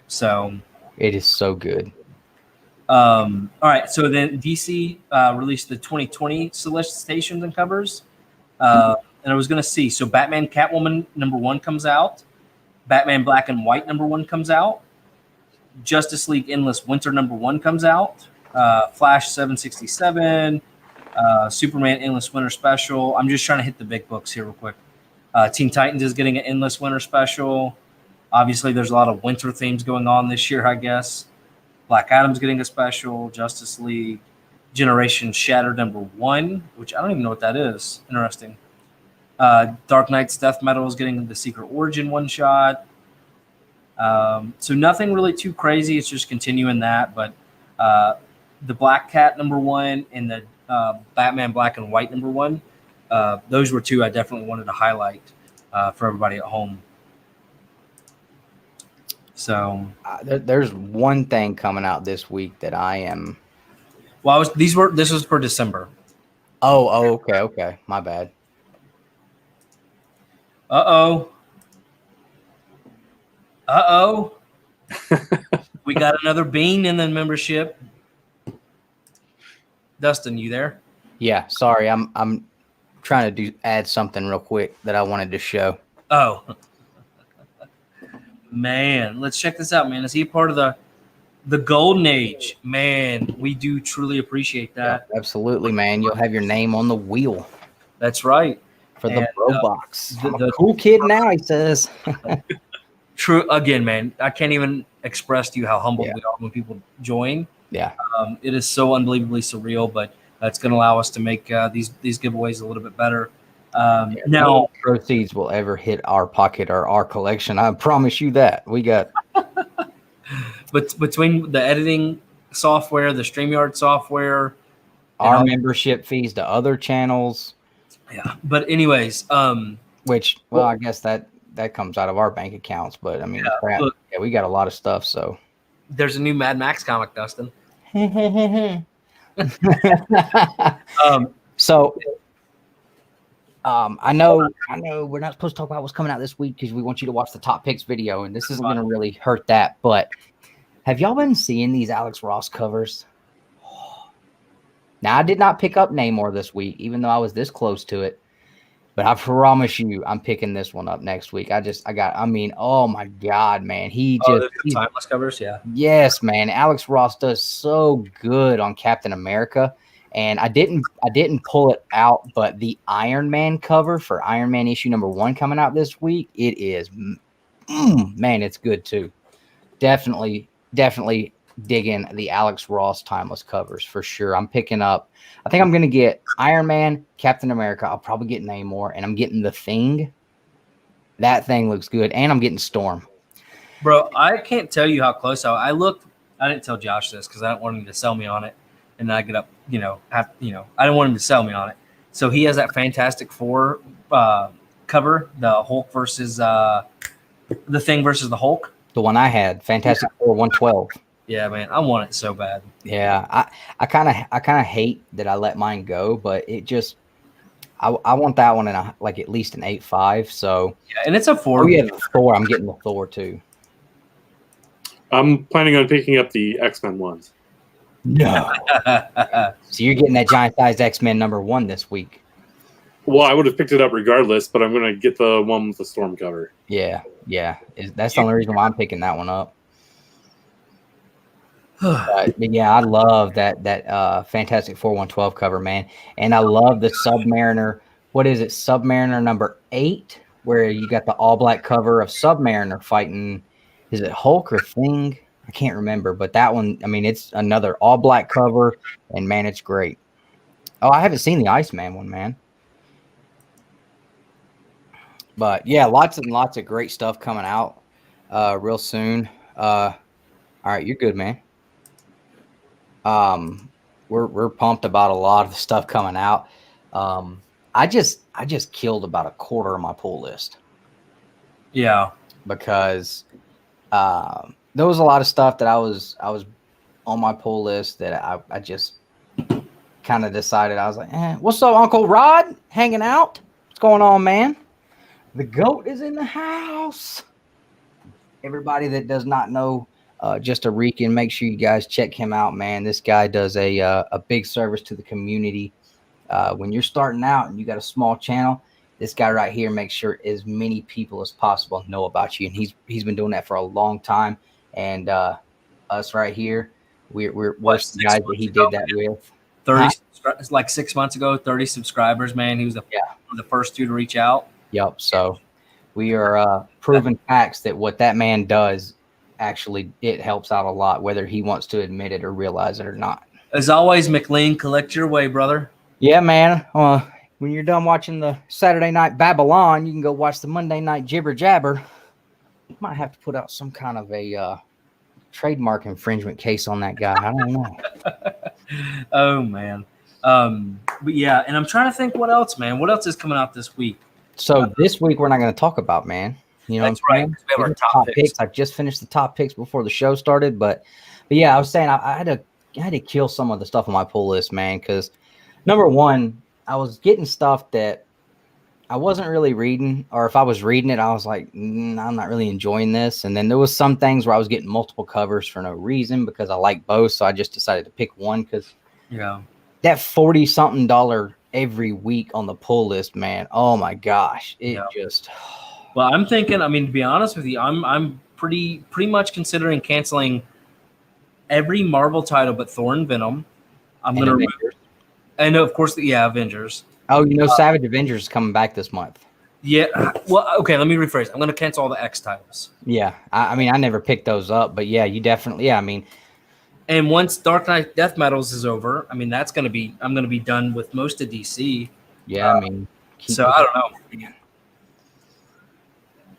B: So
A: it is so good.
B: All right, so then DC released the 2020 solicitations and covers, and I was going to see. So Batman Catwoman #1 comes out, Batman Black and White #1 comes out, Justice League Endless Winter #1 comes out, Flash 767, Superman Endless Winter Special. I'm just trying to hit the big books here real quick. Teen Titans is getting an Endless Winter Special. Obviously, there's a lot of winter themes going on this year, I guess. Black Adam's getting a special. Justice League Generation Shattered #1, which I don't even know what that is. Interesting. Dark Knight's Death Metal is getting the Secret Origin one-shot. So nothing really too crazy. It's just continuing that. But the Black Cat #1 and the Batman Black and White #1, those were two I definitely wanted to highlight for everybody at home. So
A: there's one thing coming out this week that I am.
B: Well, this was for December.
A: Oh, okay, my bad.
B: Uh-oh. We got another bean in the membership. Dustin, you there?
A: Yeah, sorry, I'm trying to add something real quick that I wanted to show.
B: Oh. Man, let's check this out, man. Is he a part of the golden age? Man, we do truly appreciate that.
A: Yeah, absolutely, man. You'll have your name on the wheel.
B: That's right.
A: For the Bro Box.
B: I'm
A: a cool kid now, he says.
B: True. Again, man, I can't even express to you how humbled we are when people join.
A: Yeah.
B: It is so unbelievably surreal, but it's going to allow us to make these giveaways a little bit better. Now,
A: no proceeds will ever hit our pocket or our collection. I promise you that. We got.
B: But between the editing software, the StreamYard software,
A: our membership fees to other channels.
B: Yeah. But anyways,
A: which, well, I guess that comes out of our bank accounts. But I mean, crap. Look, yeah, we got a lot of stuff. So
B: there's a new Mad Max comic, Dustin.
A: So. I know we're not supposed to talk about what's coming out this week because we want you to watch the top picks video, and this isn't going to really hurt that. But have y'all been seeing these Alex Ross covers? Now, I did not pick up Namor this week, even though I was this close to it. But I promise you, I'm picking this one up next week. Oh my God, man. He's
B: timeless covers, yeah.
A: Yes, man. Alex Ross does so good on Captain America. And I didn't pull it out, but the Iron Man cover for Iron Man issue #1 coming out this week, it is, man, it's good too. Definitely digging the Alex Ross timeless covers for sure. I'm picking up. I think I'm gonna get Iron Man, Captain America. I'll probably get Namor, and I'm getting the Thing. That thing looks good, and I'm getting Storm.
B: Bro, I can't tell you how close I looked. I didn't tell Josh this because I didn't want him to sell me on it. And then I get up, I didn't want him to sell me on it. So he has that Fantastic Four cover, the Hulk versus the Thing versus the Hulk.
A: The one I had, Fantastic Four 112.
B: Yeah, man, I want it so bad.
A: Yeah, I kind of hate that I let mine go, but it just I want that one in at least an 8.5. So
B: yeah, and it's a 4.
A: Oh yeah, the Thor. I'm getting the Thor too.
C: I'm planning on picking up the X-Men ones.
A: No. So you're getting that giant-sized X-Men #1 this week.
C: Well, I would have picked it up regardless, but I'm going to get the one with the Storm cover.
A: Yeah. That's the only reason why I'm picking that one up. But yeah, I love that Fantastic Four 112 cover, man. And I love the Submariner. What is it? Submariner #8, where you got the all-black cover of Submariner fighting. Is it Hulk or Thing? I can't remember, but that one, I mean, it's another all-black cover, and, man, it's great. Oh, I haven't seen the Iceman one, man. But, yeah, lots and lots of great stuff coming out real soon. All right, you're good, man. We're pumped about a lot of the stuff coming out. I just killed about a quarter of my pull list.
B: Yeah.
A: Because there was a lot of stuff that I was on my pull list that I just kind of decided. I was like, what's up, Uncle Rod? Hanging out? What's going on, man? The GOAT is in the house. Everybody that does not know just a Rican, make sure you guys check him out, man. This guy does a big service to the community. When you're starting out and you got a small channel, this guy right here makes sure as many people as possible know about you. And he's been doing that for a long time. And us right here, we're the guys that he did that with.
B: 30, like 6 months ago, 30 subscribers, man. He was the first two to reach out.
A: Yep. So we are proven facts that what that man does, actually, it helps out a lot, whether he wants to admit it or realize it or not.
B: As always, McLean, collect your way, brother.
A: Yeah, man. When you're done watching the Saturday night Babble-on, you can go watch the Monday night Jibber Jabber. You might have to put out some kind of a trademark infringement case on that guy. I don't know.
B: Oh, man. But yeah, and I'm trying to think what else, man. What else is coming out this week?
A: So this week we're not going to talk about, man. You know,
B: that's right. We have our top picks.
A: I just finished the top picks before the show started, but yeah, I was saying I had to kill some of the stuff on my pull list, man, because number one, I was getting stuff that I wasn't really reading, or if I was reading it, I was like, I'm not really enjoying this. And then there was some things where I was getting multiple covers for no reason because I like both, so I just decided to pick one because that $40-something every week on the pull list, man. Oh my gosh, it just.
B: Well, I'm thinking. I mean, to be honest with you, I'm pretty much considering canceling every Marvel title but Thor and Venom. I'm going to remove. And of course, Avengers.
A: Oh, Savage Avengers is coming back this month.
B: Yeah. Well, okay. Let me rephrase. I'm going to cancel all the X titles.
A: Yeah. I mean, I never picked those up, but yeah, you definitely. Yeah, I mean.
B: And once Dark Knight Death Metals is over, I mean, I'm going to be done with most of DC.
A: Yeah, I mean.
B: So I don't know.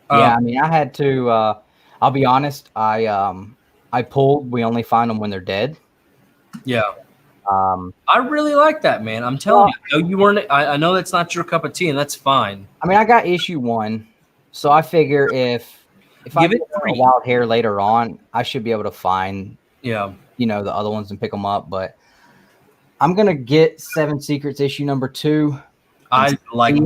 A: Yeah, I mean, I had to. I'll be honest. I pulled. We only find them when they're dead.
B: Yeah. I really like that, man. I'm telling you. You weren't. I know that's not your cup of tea, and that's fine.
A: I mean, I got issue 1, so I figure if I get a wild hair later on, I should be able to find the other ones and pick them up. But I'm gonna get 7 Secrets issue number 2.
B: I like.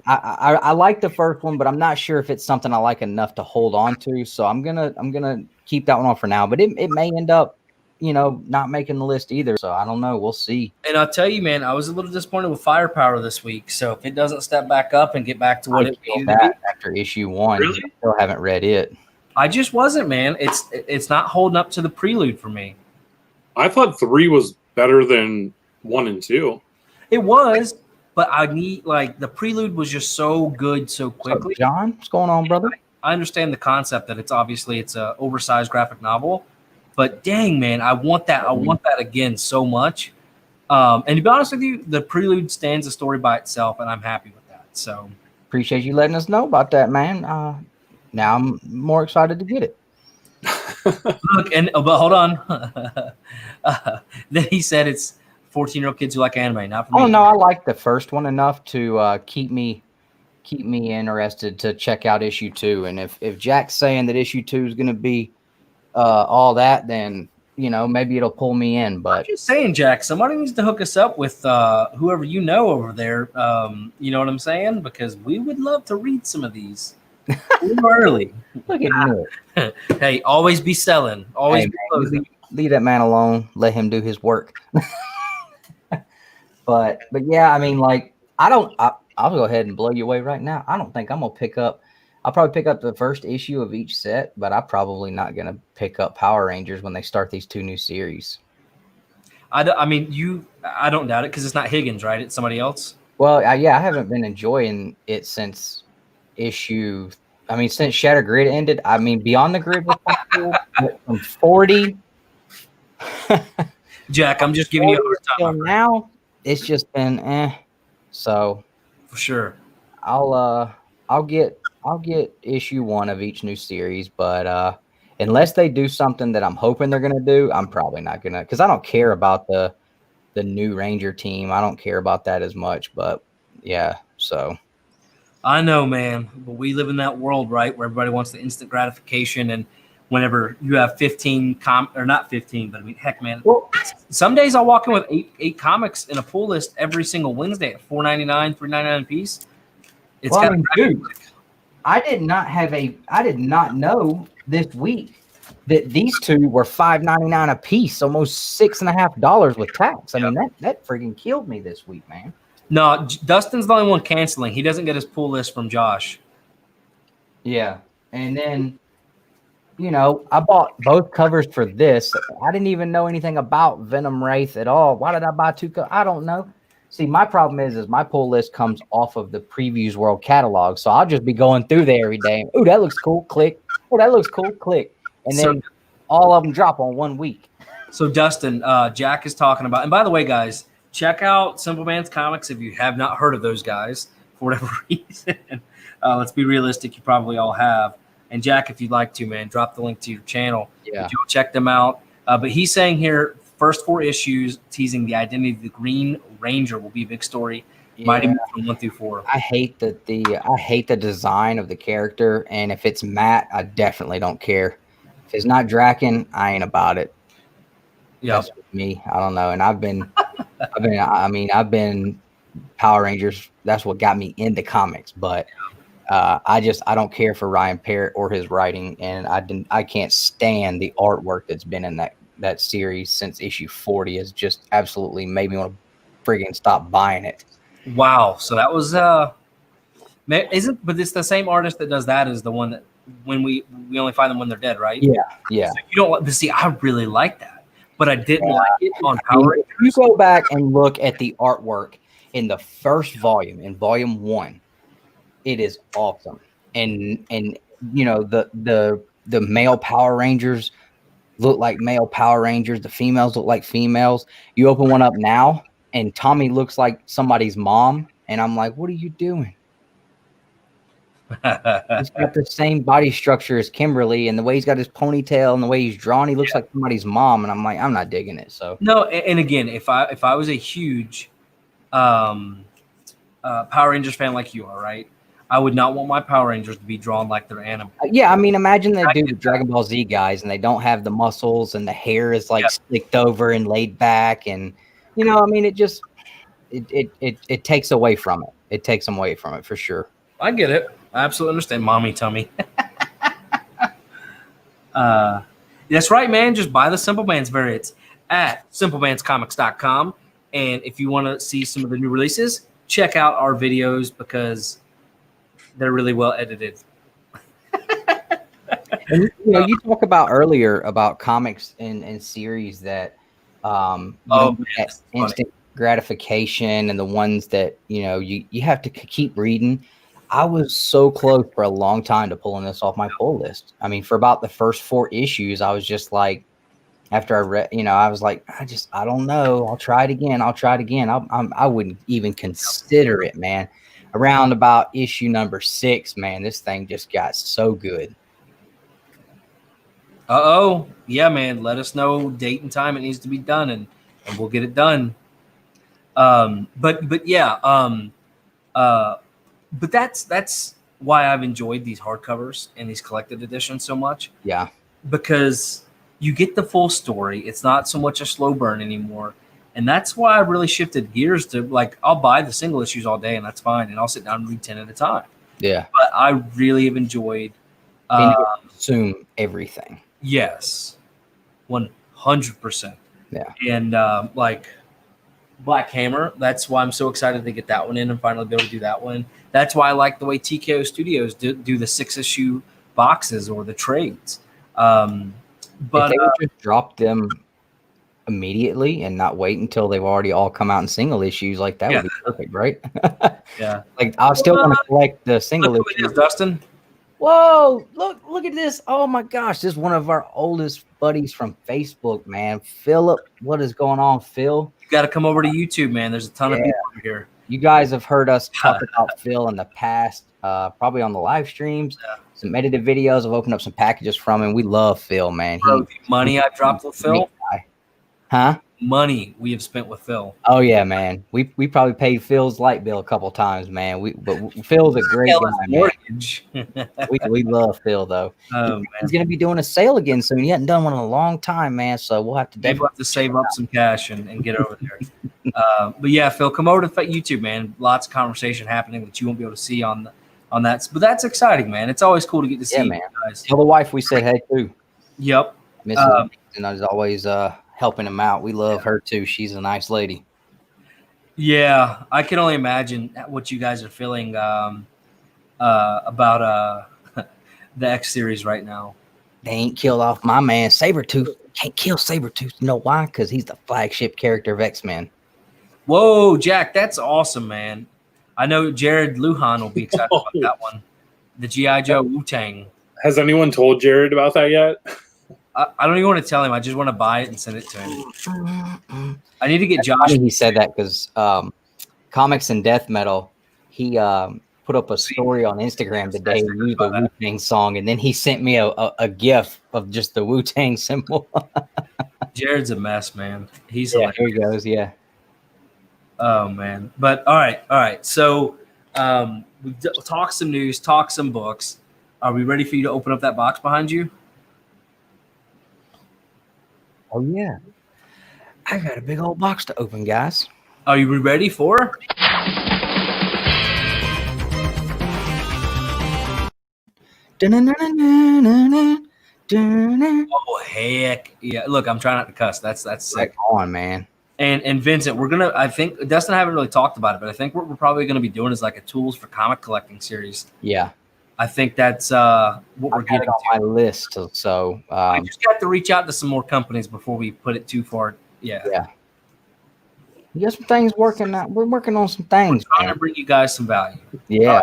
A: I like the first one, but I'm not sure if it's something I like enough to hold on to. So I'm gonna keep that one on for now. But it may end up, not making the list either. So I don't know. We'll see.
B: And I'll tell you, man, I was a little disappointed with Firepower this week. So if it doesn't step back up and get back to what it needed to be
A: after issue 1,
C: really?
A: I still haven't read it.
B: I just wasn't, man. It's not holding up to the prelude for me.
C: I thought 3 was better than 1 and 2.
B: It was, but I need the prelude was just so good so quickly.
A: So, John, what's going on, brother?
B: I understand the concept that it's a oversized graphic novel. But dang, man, I want that. I want that again so much. And to be honest with you, the prelude stands a story by itself, and I'm happy with that. So
A: appreciate you letting us know about that, man. Now I'm more excited to get it.
B: Look, but hold on. Then he said it's 14-year-old kids who like anime, not for me.
A: Oh no, I like the first one enough to keep me interested to check out issue 2. And if Jack's saying that issue 2 is going to be all that, then maybe it'll pull me in. But
B: I'm just saying, Jack, somebody needs to hook us up with whoever over there. You know what I'm saying? Because we would love to read some of these. Early.
A: Look at me.
B: Hey, always be selling. Always be closing.
A: Leave that man alone. Let him do his work. But yeah, I mean, I'll go ahead and blow you away right now. I don't think I'm gonna pick up. I'll probably pick up the first issue of each set, but I'm probably not gonna pick up Power Rangers when they start these 2 new series.
B: I don't doubt it because it's not Higgins, right? It's somebody else.
A: Well, I haven't been enjoying it since since Shattered Grid ended. I mean, Beyond the Grid was cool, but from 40.
B: Jack, I'm just giving you a hard time.
A: Now it's just been So
B: for sure,
A: I'll get issue 1 of each new series, but unless they do something that I'm hoping they're gonna do, I'm probably not gonna, because I don't care about the new Ranger team. I don't care about that as much. But yeah, so
B: I know, man, but we live in that world, right, where everybody wants the instant gratification. And whenever you have 15 or not 15, but I mean, heck, man, some days I'll walk in with eight comics in a pull list every single Wednesday at $4.99, $3.99 a piece. It's
A: I did not know this week that these two were $5.99 a piece, almost $6.50 with tax. I mean, that freaking killed me this week, man.
B: No, Dustin's the only one canceling. He doesn't get his pull list from Josh.
A: Yeah. And then, you know, I bought both covers for this. I didn't even know anything about Venom Wraith at all. Why did I buy two covers? I don't know. See, my problem is my pull list comes off of the Previews World catalog. So I'll just be going through there every day. Oh, that looks cool. Click. Oh, that looks cool. Click. And then all of them drop on 1 week.
B: So Dustin, Jack is talking about, and by the way, guys, check out Simple Man's Comics if you have not heard of those guys for whatever reason. Let's be realistic, you probably all have. And Jack, if you'd like to, man, drop the link to your channel.
A: Yeah.
B: You'll check them out. But he's saying here, first 4 issues teasing the identity of the Green Ranger will be a big story.
A: Yeah.
B: Mighty Morphin 1 through 4.
A: I hate the design of the character, and if it's matte, I definitely don't care. If it's not Draken, I ain't about it.
B: Yeah,
A: that's with me. I don't know, and I've been Power Rangers. That's what got me into comics, but I don't care for Ryan Parrott or his writing, and I can't stand the artwork that's been in that series since issue 40. Has just absolutely made me want to friggin' stop buying it.
B: Wow. So that was but it's the same artist that does that as the one that when we only find them when they're dead, right?
A: Yeah.
B: So you don't see. I really like that, but I didn't like it on Power Rangers.
A: If you go back and look at the artwork in the first volume, in volume 1, it is awesome. And you know, the male Power Rangers look like male Power Rangers. The females look like females. You open one up now, and Tommy looks like somebody's mom, and I'm like, what are you doing? He's got the same body structure as Kimberly, and the way he's got his ponytail and the way he's drawn, he looks like somebody's mom, and I'm like, I'm not digging it. So
B: no, and again, if I was a huge Power Rangers fan like you are, right, I would not want my Power Rangers to be drawn like they're animals.
A: Yeah, I mean, imagine they do the Dragon Ball Z guys, and they don't have the muscles, and the hair is like slicked over and laid back, and you know, I mean, it just it takes away from it. It takes them away from it for sure.
B: I get it. I absolutely understand. Mommy tummy. That's right, man. Just buy the Simple Man's variants at simplemanscomics.com. And if you want to see some of the new releases, check out our videos because they're really well edited.
A: And, you know, you talk about earlier about comics and series that instant gratification, and the ones that, you know, you have to keep reading. I was so close for a long time to pulling this off my pull list. I mean, for about the first 4 issues, I was just like, after I read, you know, I was like, I don't know. I'll try it again. I wouldn't even consider it, man. Around about issue number 6, man, this thing just got so good.
B: Yeah, man. Let us know date and time it needs to be done, and we'll get it done. But that's why I've enjoyed these hardcovers and these collected editions so much.
A: Yeah,
B: because you get the full story. It's not so much a slow burn anymore, and that's why I really shifted gears to, like, I'll buy the single issues all day, and that's fine, and I'll sit down and read 10 at a time.
A: Yeah,
B: but I really have enjoyed.
A: Consume everything.
B: Yes, 100%.
A: Yeah,
B: and like Black Hammer, that's why I'm so excited to get that one in and finally be able to do that one. That's why I like the way TKO Studios do the 6-issue boxes or the trades. But
A: if they would just drop them immediately and not wait until they've already all come out in single issues, like that would be perfect, right?
B: Yeah.
A: Like, I still want to collect the single issues.
B: Dustin.
A: Whoa, look at this. Oh my gosh, this is one of our oldest buddies from Facebook, man. Philip, what is going on, Phil?
B: You got to come over to YouTube, man. There's a ton of people over here.
A: You guys have heard us talk about Phil in the past, probably on the live streams. Yeah. Some edited videos. I've opened up some packages from him. We love Phil, man.
B: Bro, money I dropped with Phil?
A: Huh?
B: Money we have spent with Phil.
A: Oh yeah, man. We probably paid Phil's light bill a couple times, man. But Phil's a great guy,
B: mortgage.
A: we love Phil though. He's gonna be doing a sale again soon. He hadn't done one in a long time, man. So we'll have to
B: save up some cash and get over there. But yeah, Phil, come over to YouTube, man. Lots of conversation happening that you won't be able to see on on that. But that's exciting, man. It's always cool to get to see
A: man.
B: you guys.
A: Tell the wife we said hey too.
B: Yep.
A: Mrs. and I was always helping him out. We love her too. She's a nice lady.
B: Yeah, I can only imagine what you guys are feeling about the X series right now.
A: They ain't killed off my man Sabretooth. Can't kill Sabretooth. You know why? Because he's the flagship character of X-Men.
B: Whoa, Jack, that's awesome, man. I know Jared Lujan will be excited about that one. The G.I. Joe Wu-Tang.
C: Has anyone told Jared about that yet?
B: I don't even want to tell him. I just want to buy it and send it to him. I need to get Josh.
A: He said that because Comics and Death Metal, he put up a story on Instagram today and used the Wu-Tang song, and then he sent me a GIF of just the Wu-Tang symbol.
B: Jared's a mess, man. He's
A: here he goes, yeah.
B: Oh man, but all right. So we've talked some news, talked some books. Are we ready for you to open up that box behind you?
A: Oh yeah, I got a big old box to open, guys.
B: Are you ready for? Oh heck yeah! Look, I'm trying not to cuss. That's sick.
A: Come on, man.
B: And Vincent, we're gonna. I think Dustin and I haven't really talked about it, but I think what we're probably gonna be doing is like a tools for comic collecting series.
A: Yeah,
B: I think that's what we're getting
A: on
B: to.
A: my list. So
B: I just got to reach out to some more companies before we put it too far. Yeah.
A: You got some things working out. We're working on some things.
B: We're trying to bring you guys some value.
A: Yeah,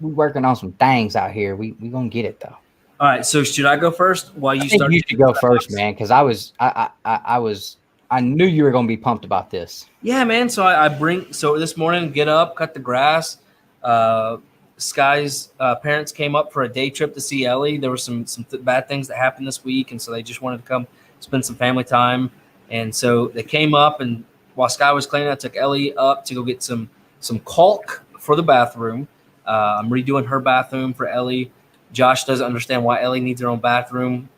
A: we're working on some things out here. We gonna get it though.
B: All right. So should I go first while you start?
A: You should go first, man, because I knew you were gonna be pumped about this.
B: Yeah, man. So I bring. So this morning, get up, cut the grass. Sky's parents came up for a day trip to see Ellie. There were some bad things that happened this week, and so they just wanted to come spend some family time. And so they came up, and while Sky was cleaning, I took Ellie up to go get some caulk for the bathroom. I'm redoing her bathroom for Ellie. Josh doesn't understand why Ellie needs her own bathroom,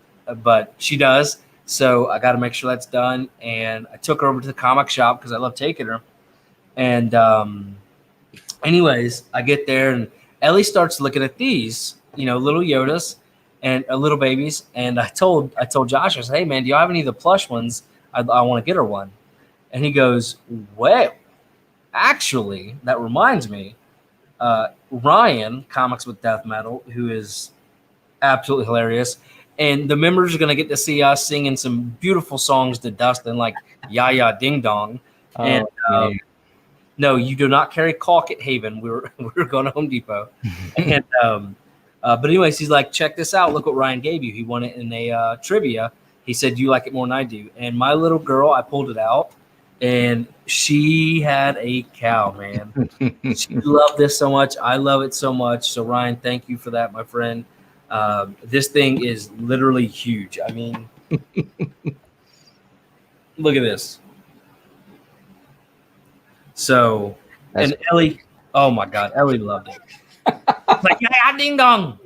B: but she does. So I got to make sure that's done. And I took her over to the comic shop because I love taking her. And anyways, I get there, and Ellie starts looking at these, little Yodas and little babies. And I told Josh, I said, hey, man, do y'all have any of the plush ones? I want to get her one. And he goes, well, actually, that reminds me, Ryan, Comics with Death Metal, who is absolutely hilarious, and the members are going to get to see us singing some beautiful songs to Dustin, like Ya Ya Ding Dong. And no, you do not carry caulk at Haven. We were going to Home Depot. And but anyways, he's like, check this out. Look what Ryan gave you. He won it in a trivia. He said, you like it more than I do. And my little girl, I pulled it out, and she had a cow, man. She loved this so much. I love it so much. So, Ryan, thank you for that, my friend. This thing is literally huge. I mean, look at this. So, and Ellie, oh my God, Ellie loved it. Like, yeah, ding dong.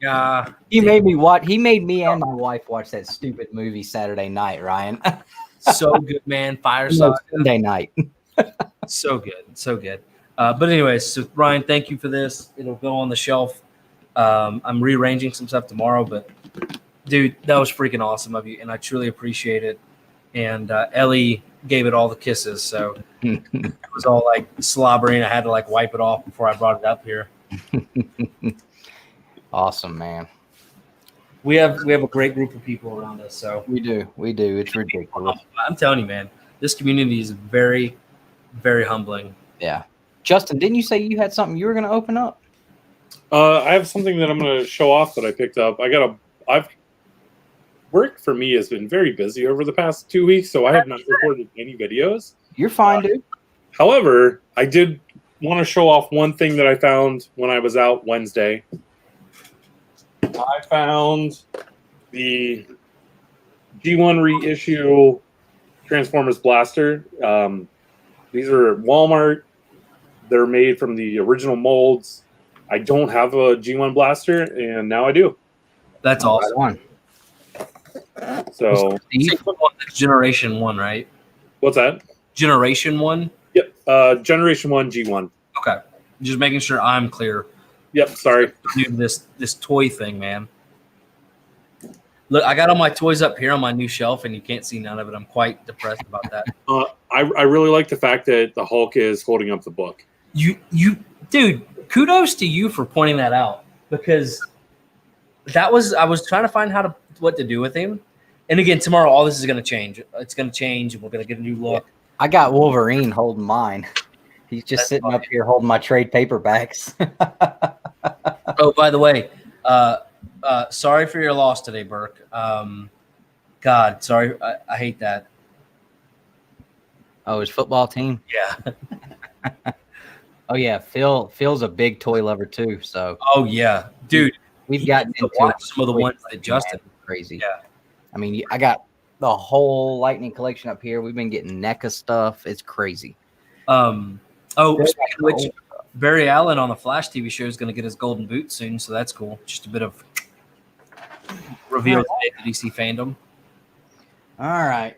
B: Yeah.
A: He made me and my wife watch that stupid movie Saturday night, Ryan.
B: So good, man. Fire Saga.
A: Sunday night.
B: So good. But anyways, so Ryan, thank you for this. It'll go on the shelf. I'm rearranging some stuff tomorrow, but dude, that was freaking awesome of you, and I truly appreciate it. And Ellie gave it all the kisses, so it was all like slobbery, and I had to like wipe it off before I brought it up here.
A: Awesome, man.
B: We have a great group of people around us, so
A: we do. It's ridiculous.
B: I'm telling you, man, this community is very, very humbling.
A: Yeah. Justin, didn't you say you had something you were going to open up?
C: I have something that I'm going to show off that I picked up. Work for me has been very busy over the past 2 weeks, so I have not recorded any videos.
A: You're fine, dude.
C: However, I did want to show off one thing that I found when I was out Wednesday. I found the G1 reissue Transformers Blaster. These are at Walmart. They're made from the original molds. I don't have a G1 Blaster, and now I do.
B: That's awesome.
C: So,
B: Generation 1, right?
C: What's that?
B: Generation 1?
C: Yep. Generation 1 G1.
B: Okay. Just making sure I'm clear
C: Yep. Sorry.
B: Dude, this toy thing, man. Look, I got all my toys up here on my new shelf, and you can't see none of it. I'm quite depressed about that.
C: I really like the fact that the Hulk is holding up the book.
B: Dude, kudos to you for pointing that out, because I was trying to find what to do with him. And again, tomorrow all this is going to change. It's going to change. We're going to get a new look.
A: I got Wolverine holding mine. He's just sitting up here holding my trade paperbacks.
B: Oh, by the way, sorry for your loss today, Burke. God, sorry. I hate that.
A: Oh, his football team?
B: Yeah.
A: Oh, yeah. Phil's a big toy lover, too. So.
B: Oh, yeah. Dude,
A: we've gotten
B: to watch some of the ones that Justin.
A: Crazy.
B: Yeah.
A: I mean, I got the whole Lightning collection up here. We've been getting NECA stuff. It's crazy.
B: Speaking of which, Barry Allen on the Flash TV show is going to get his golden boot soon, so that's cool. Just a bit of reveal to DC fandom.
A: All right.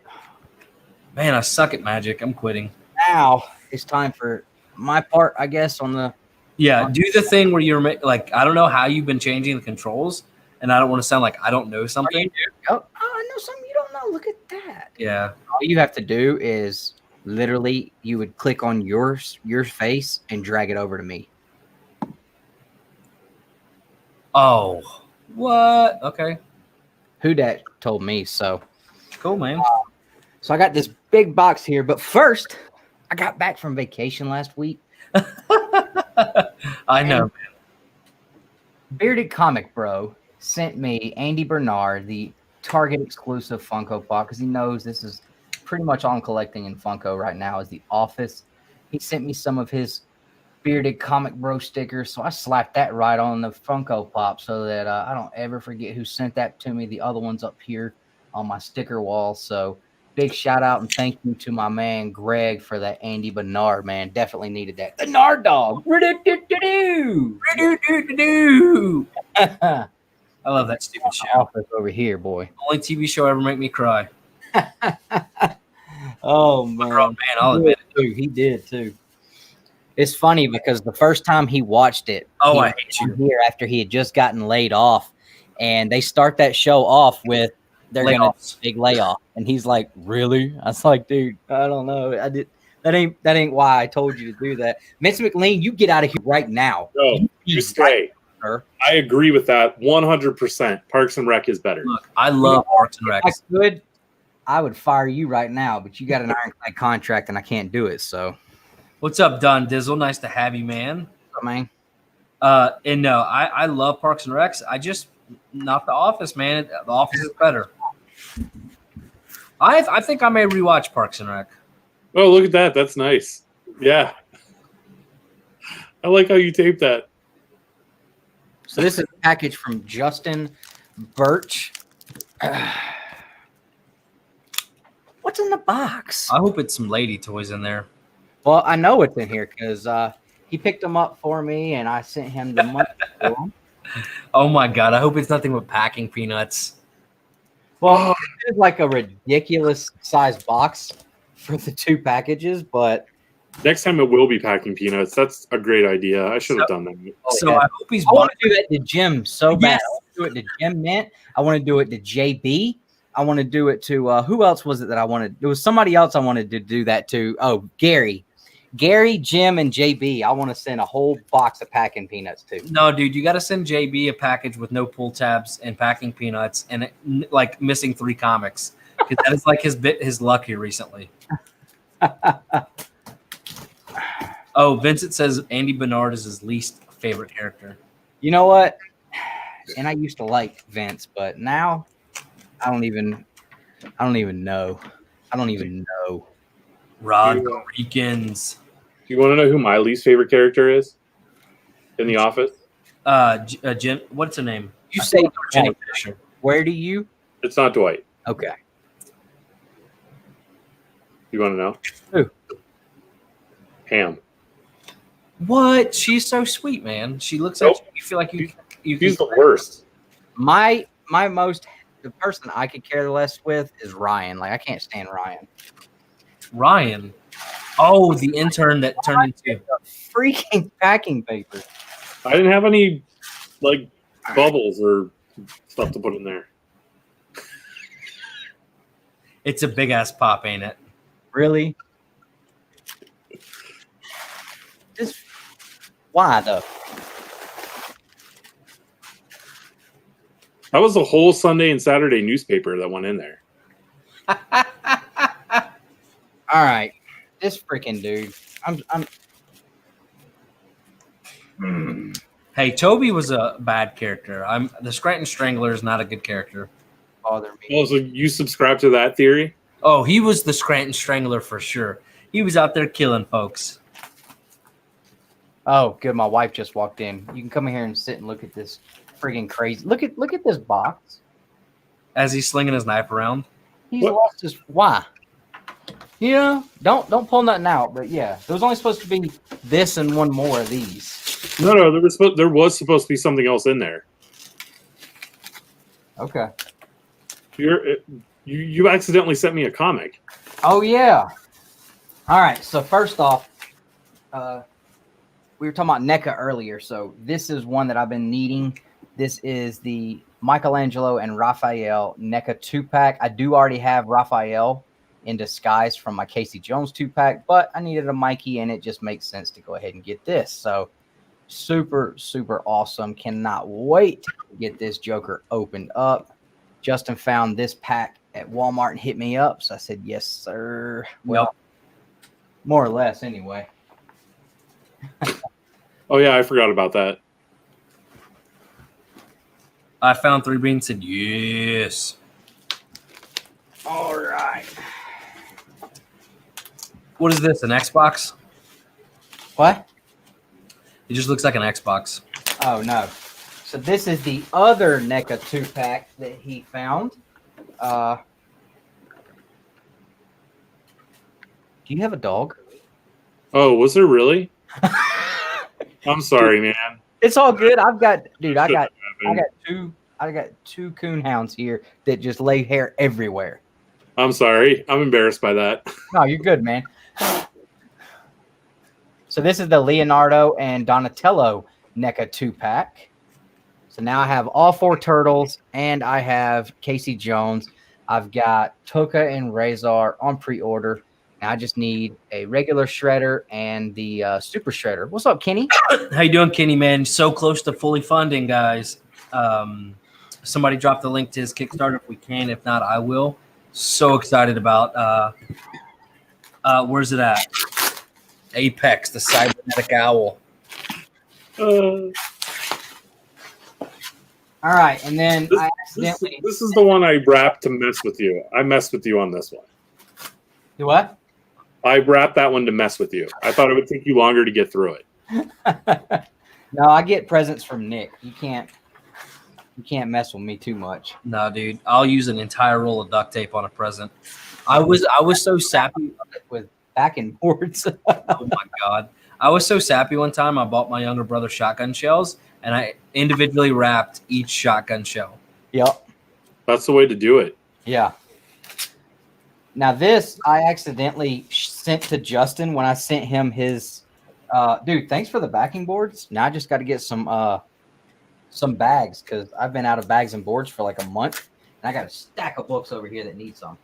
B: Man, I suck at magic. I'm quitting.
A: Now it's time for my part, I guess, on the...
B: Yeah, do the thing where you're like, I don't know how you've been changing the controls, and I don't want to sound like I don't know something.
A: Oh, I know something you don't know. Look at that.
B: Yeah.
A: All you have to do is literally you would click on your face and drag it over to me.
B: Oh, what? Okay.
A: Who that told me so.
B: Cool, man.
A: So I got this big box here, but first I got back from vacation last week.
B: I know, man.
A: Bearded Comic Bro sent me Andy Bernard, the Target exclusive Funko Pop, because he knows this is pretty much all I'm collecting in Funko right now is The Office. He sent me some of his Bearded Comic Bro stickers, so I slapped that right on the Funko Pop so that I don't ever forget who sent that to me. The other one's up here on my sticker wall, so big shout out and thank you to my man Greg for that Andy Bernard, man. Definitely needed that. The Nard Dog.
B: I love that stupid show.
A: Office over here, boy.
B: Only TV show ever make me cry.
A: Oh man,
B: man, I'll admit it.
A: He did too. It's funny because the first time he watched it,
B: I hate you.
A: Here after he had just gotten laid off, and they start that show off with they're gonna do a big layoff, and he's like, "Really?" I was like, "Dude, I don't know. I did that ain't why I told you to do that." Mitch McLean, you get out of here right now.
C: No, you stay. I agree with that 100%. Parks and Rec is better.
B: Look, I love Parks and Rec.
A: I would fire you right now, but you got an ironclad contract, and I can't do it. So,
B: what's up, Don Dizzle? Nice to have you, man.
A: I mean,
B: and no, I love Parks and Recs. I just not The Office, man. The Office is better. I think I may rewatch Parks and Rec.
C: Oh, look at that! That's nice. Yeah, I like how you taped that.
A: So this is a package from Justin Birch. What's in the box?
B: I hope it's some lady toys in there.
A: Well, I know it's in here because he picked them up for me, and I sent him the money for them.
B: Oh my god! I hope it's nothing but packing peanuts.
A: Well, it's like a ridiculous size box for the two packages, but
C: next time it will be packing peanuts. That's a great idea. I should have done that.
B: So I hope he's.
A: I want to do that to Jim so bad. I want to do it to Jim Mint. I want to do it to JB. I want to do it to who else was it that I wanted? There was somebody else I wanted to do that to. Oh, Gary, Jim, and JB. I want to send a whole box of packing peanuts to.
B: No, dude, you got to send JB a package with no pull tabs and packing peanuts and like missing 3 comics because that is like his luck here recently. Oh, Vincent says Andy Bernard is his least favorite character.
A: You know what? And I used to like Vince, but now I don't even know. I don't even know.
B: Rod Rikins.
C: Do you want to know who my least favorite character is in The Office?
B: Jim. What's her name?
A: You say
B: Jenny Fisher.
A: Where do you?
C: It's not Dwight.
A: Okay.
C: You want to know?
A: Who?
C: Pam.
B: What? She's so sweet, man. She looks like you feel like you.
C: She's the worst.
A: The person I could care less with is Ryan. Like I can't stand Ryan.
B: Ryan. Oh, the intern that turned into
A: freaking packing paper.
C: I didn't have any like bubbles or stuff to put in there.
B: It's a big ass pop, ain't it?
A: Really? Just why though?
C: That was the whole Sunday and Saturday newspaper that went in there.
A: All right, this freaking dude.
B: Hey, Toby was a bad character. The Scranton Strangler is not a good character.
A: Bother me.
C: Oh, so you subscribe to that theory?
B: Oh, he was the Scranton Strangler for sure. He was out there killing folks.
A: Oh, good. My wife just walked in. You can come in here and sit and look at this friggin' crazy. Look at this box.
B: As he's slinging his knife around.
A: He's
C: What?
A: lost his why. You know, don't pull nothing out. But yeah, there was only supposed to be this and one more of these.
C: No, there was supposed to be something else in there.
A: Okay.
C: You accidentally sent me a comic.
A: Oh yeah. All right. So first off, we were talking about NECA earlier. So this is one that I've been needing. This is the Michelangelo and Raphael NECA 2-pack. I do already have Raphael in disguise from my Casey Jones 2-pack, but I needed a Mikey, and it just makes sense to go ahead and get this. So super, super awesome. Cannot wait to get this Joker opened up. Justin found this pack at Walmart and hit me up. So I said, yes, sir. Well, more or less anyway.
C: Oh, yeah, I forgot about that.
B: I found 3 beans and said, yes.
A: All right.
B: What is this, an Xbox?
A: What?
B: It just looks like an Xbox.
A: Oh, no. So this is the other NECA 2-pack that he found. Do you have a dog?
C: Oh, was there really? I'm sorry, man.
A: It's all good. I got
C: Happened.
A: two coon hounds here that just lay hair everywhere.
C: I'm sorry. I'm embarrassed by that.
A: No, you're good, man. So this is the Leonardo and Donatello NECA 2-pack. So now I have all 4 turtles, and I have Casey Jones. I've got Toka and Razor on pre-order. Now I just need a regular shredder and the super shredder. What's up, Kenny?
B: How you doing, Kenny, man? So close to fully funding, guys. Somebody drop the link to his Kickstarter if we can. If not, I will. So excited about where's it at? Apex, the cybernetic owl.
A: All right, and then I accidentally...
C: This is the one I wrapped to mess with you. I messed with you on this one.
A: You what?
C: I wrapped that one to mess with you. I thought it would take you longer to get through it.
A: No, I get presents from Nick. You can't mess with me too much.
B: No, dude, I'll use an entire roll of duct tape on a present. I was so sappy
A: with backing boards.
B: Oh my god, I was so sappy one time. I bought my younger brother shotgun shells, and I individually wrapped each shotgun shell.
A: Yep.
C: That's the way to do it.
A: Yeah. Now this I accidentally sent to Justin when I sent him his. Dude, thanks for the backing boards. Now I just got to get some bags because I've been out of bags and boards for like a month, and I got a stack of books over here that need some.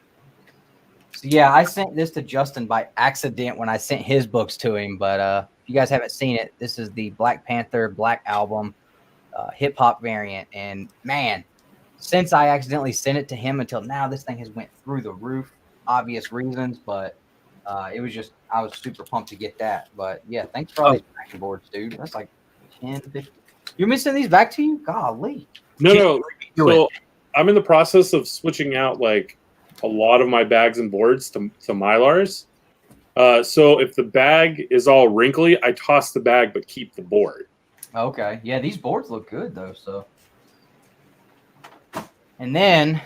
A: So yeah, I sent this to Justin by accident when I sent his books to him. But if you guys haven't seen it, this is the Black Panther Black Album hip hop variant, and man, since I accidentally sent it to him until now, this thing has went through the roof. Obvious reasons, but it was just I was super pumped to get that. But yeah, thanks for all these backing boards, dude. That's like 10, 50. You missing these back to you? Golly.
C: No. So I'm in the process of switching out like a lot of my bags and boards to Mylars. So if the bag is all wrinkly, I toss the bag but keep the board.
A: Okay. Yeah, these boards look good though. So, and then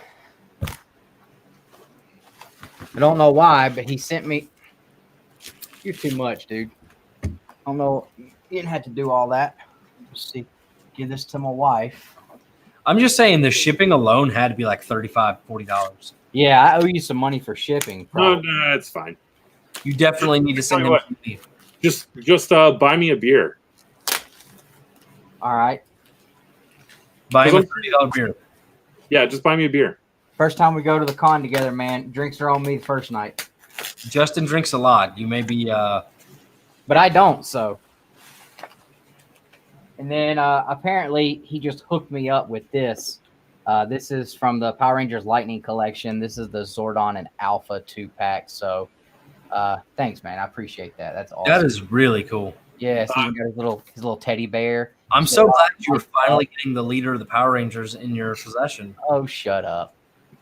A: I don't know why, but he sent me. You're too much, dude. I don't know. You didn't have to do all that. Let's see. Give this to my wife.
B: I'm just saying the shipping alone had to be like $35, $40.
A: Yeah, I owe you some money for shipping.
C: No, it's fine.
B: You definitely need to send them.
C: Just buy me a beer.
A: All right.
B: Buy him a $30 beer.
C: Yeah, just buy me a beer.
A: First time we go to the con together, man. Drinks are on me the first night.
B: Justin drinks a lot. You may be
A: but I don't, so. And then apparently he just hooked me up with this. This is from the Power Rangers Lightning Collection. This is the Zordon and Alpha 2-pack. So thanks, man. I appreciate that. That's awesome.
B: That is really cool.
A: Yeah, so he's got his little teddy bear.
B: I'm so glad you were finally getting the leader of the Power Rangers in your possession.
A: Oh, shut up.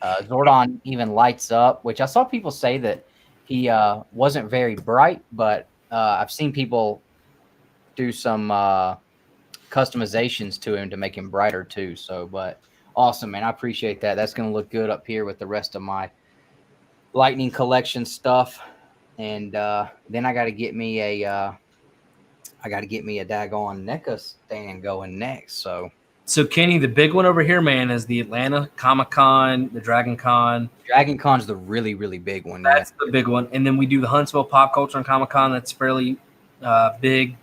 A: Zordon even lights up, which I saw people say that he wasn't very bright, but I've seen people do some customizations to him to make him brighter too. So, but awesome, man. I appreciate that. That's going to look good up here with the rest of my Lightning Collection stuff. And then I got to get me a daggone NECA stand going next. So
B: Kenny, the big one over here, man, is the Atlanta ComiKon, the Dragon Con.
A: Dragon Con's the really, really big one.
B: That's the big one. And then we do the Huntsville Pop Culture and Comic-Con. That's fairly big.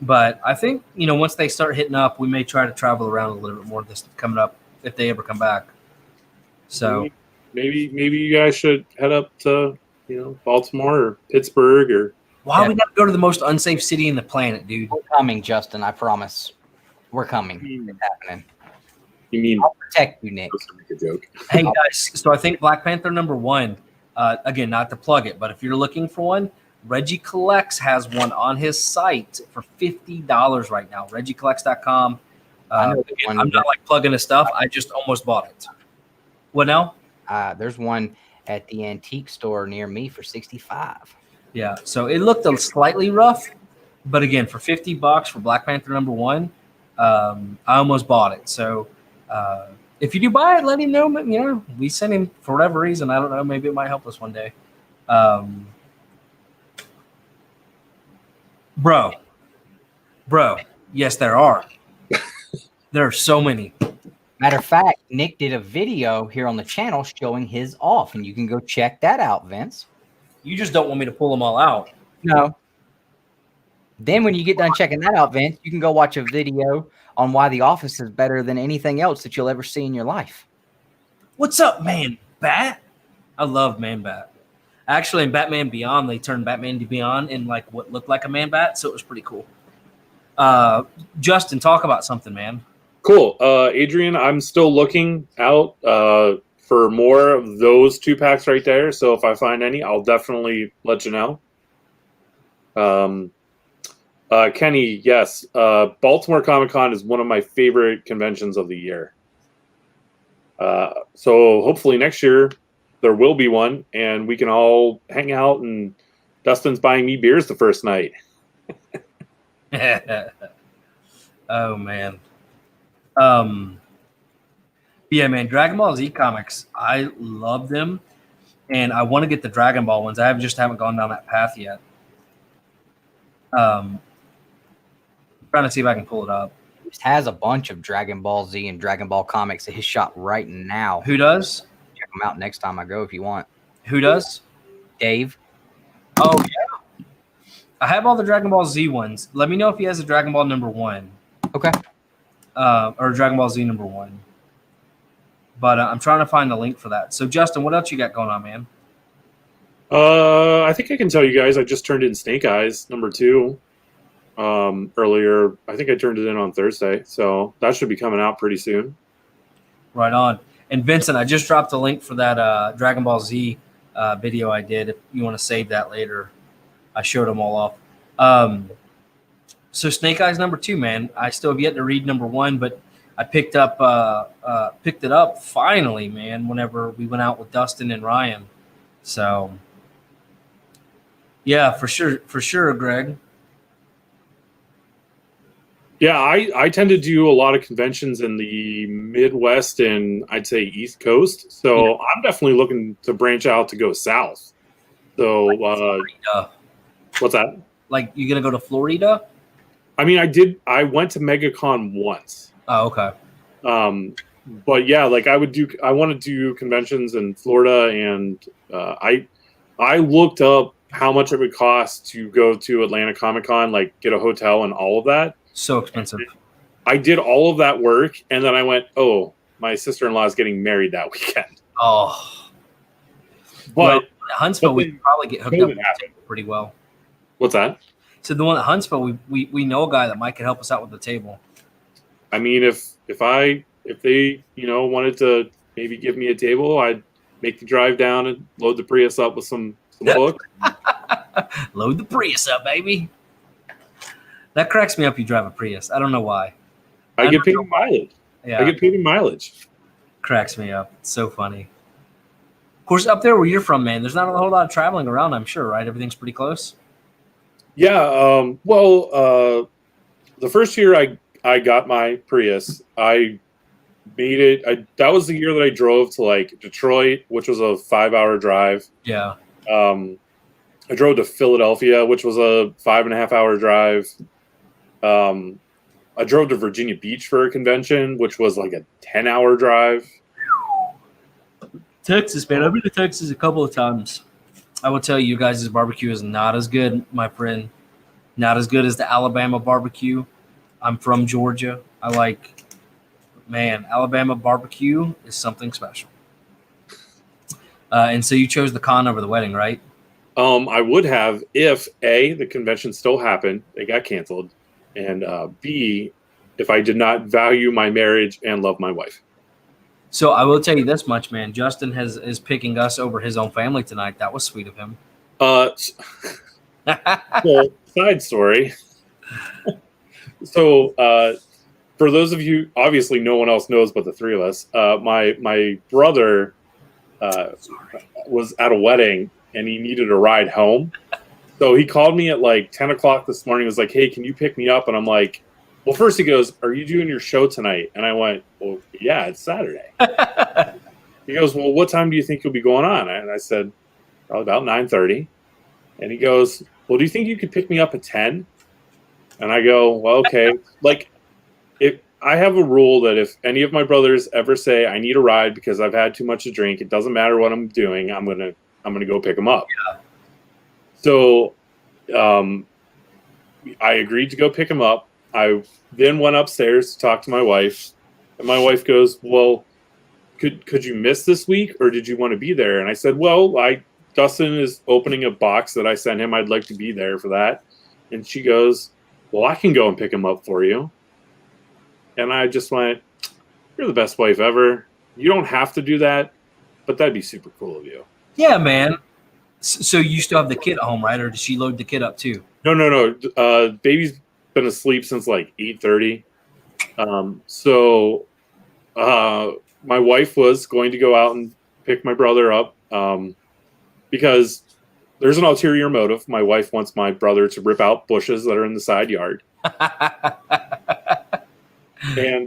B: But I think, once they start hitting up, we may try to travel around a little bit more this coming up if they ever come back. So
C: maybe you guys should head up to, Baltimore or Pittsburgh or.
B: Why we got to go to the most unsafe city in the planet, dude?
A: We're coming, Justin. I promise. We're coming. It's happening.
C: You mean
A: I'll protect you, Nick?
C: Make a joke.
B: Hey guys, so I think Black Panther #1. Again, not to plug it, but if you're looking for one, Reggie Collects has one on his site for $50 right now. ReggieCollects.com. I'm not like plugging his stuff. I just almost bought it. What now?
A: There's one at the antique store near me for $65.
B: Yeah, so it looked slightly rough, but again, for $50 for Black Panther #1, I almost bought it. So if you do buy it, let him know. We sent him for whatever reason. I don't know. Maybe it might help us one day. Bro. Yes, there are. There are so many.
A: Matter of fact, Nick did a video here on the channel showing his off, and you can go check that out, Vince.
B: You just don't want me to pull them all out.
A: No. Then when you get done checking that out, Vince, you can go watch a video on why The Office is better than anything else that you'll ever see in your life.
B: What's up, Man Bat? I love Man Bat. Actually, in Batman Beyond, they turned Batman Beyond in like what looked like a Man Bat, so it was pretty cool. Justin, talk about something, man.
C: Cool. Adrian, I'm still looking out for more of those 2-packs right there. So if I find any, I'll definitely let you know. Kenny, yes. Baltimore Comic-Con is one of my favorite conventions of the year. So hopefully next year there will be one, and we can all hang out, and Dustin's buying me beers the first night.
B: Oh, man. Yeah, man, Dragon Ball Z comics, I love them, and I want to get the Dragon Ball ones. I just haven't gone down that path yet. Trying to see if I can pull it up.
A: He has a bunch of Dragon Ball Z and Dragon Ball comics at his shop right now.
B: Who does?
A: Check them out next time I go if you want.
B: Who does?
A: Dave.
B: Oh, yeah. I have all the Dragon Ball Z ones. Let me know if he has a Dragon Ball #1.
A: Okay.
B: Or Dragon Ball Z #1. But I'm trying to find the link for that. So, Justin, what else you got going on, man?
C: I think I can tell you guys I just turned in Snake Eyes #2 earlier. I think I turned it in on Thursday. So that should be coming out pretty soon.
B: Right on. And Vincent, I just dropped a link for that Dragon Ball Z video I did. If you want to save that later, I showed them all off. So Snake Eyes #2, man. I still have yet to read #1, but I picked it up finally, man. Whenever we went out with Dustin and Ryan, so yeah, for sure, Greg.
C: Yeah, I tend to do a lot of conventions in the Midwest and I'd say East Coast. So yeah. I'm definitely looking to branch out to go south. So what's that?
B: Like, you gonna go to Florida?
C: I mean, I went to MegaCon once.
B: Oh, okay.
C: But yeah, like I want to do conventions in Florida, and I looked up how much it would cost to go to Atlanta Comic Con, like get a hotel and all of that.
B: So expensive.
C: I did all of that work, and then I went, oh, my sister-in-law is getting married that weekend.
B: Oh.
C: But
B: well, Huntsville, we could probably get hooked up with the table pretty well.
C: What's that?
B: So the one at Huntsville, we know a guy that might could help us out with the table.
C: I mean, if they wanted to maybe give me a table, I'd make the drive down and load the Prius up with some books.
B: Load the Prius up, baby. That cracks me up. You drive a Prius. I don't know why.
C: I get paid in mileage.
B: Yeah,
C: I get paid in mileage.
B: Cracks me up. It's so funny. Of course, up there where you're from, man, there's not a whole lot of traveling around. I'm sure, right? Everything's pretty close.
C: Yeah. The first year I got my Prius, I made it. That was the year that I drove to like Detroit, which was a 5-hour drive.
B: Yeah.
C: I drove to Philadelphia, which was a 5.5-hour drive. I drove to Virginia Beach for a convention, which was like a 10-hour drive.
B: Texas, man. I've been to Texas a couple of times. I will tell you, guys' barbecue is not as good, my friend. Not as good as the Alabama barbecue. I'm from Georgia. Alabama barbecue is something special. And so you chose the con over the wedding, right?
C: I would have if A, the convention still happened, they got canceled, and B, if I did not value my marriage and love my wife.
B: So I will tell you this much, man. Justin is picking us over his own family tonight. That was sweet of him.
C: Well, side story. So for those of you, obviously no one else knows but the three of us. My brother was at a wedding and he needed a ride home. So he called me at like 10 o'clock this morning. He was like, hey, can you pick me up? And I'm like, well, first he goes, are you doing your show tonight? And I went, well, yeah, it's Saturday. He goes, well, what time do you think you'll be going on? And I said, probably about 9:30. And he goes, well, do you think you could pick me up at 10? And I go, well, okay. Like, if I have a rule that if any of my brothers ever say I need a ride because I've had too much to drink, it doesn't matter what I'm doing, I'm gonna go pick them up.
B: Yeah.
C: So I agreed to go pick him up. I then went upstairs to talk to my wife, and my wife goes, well, could you miss this week, or did you want to be there? And I said, well, Dustin is opening a box that I sent him. I'd like to be there for that. And she goes, well, I can go and pick him up for you. And I just went, you're the best wife ever. You don't have to do that, but that'd be super cool of you.
B: Yeah, man. So you still have the kid at home, right? Or did she load the kid up too?
C: No. Baby's been asleep since like 8:30. So my wife was going to go out and pick my brother up because there's an ulterior motive. My wife wants my brother to rip out bushes that are in the side yard. And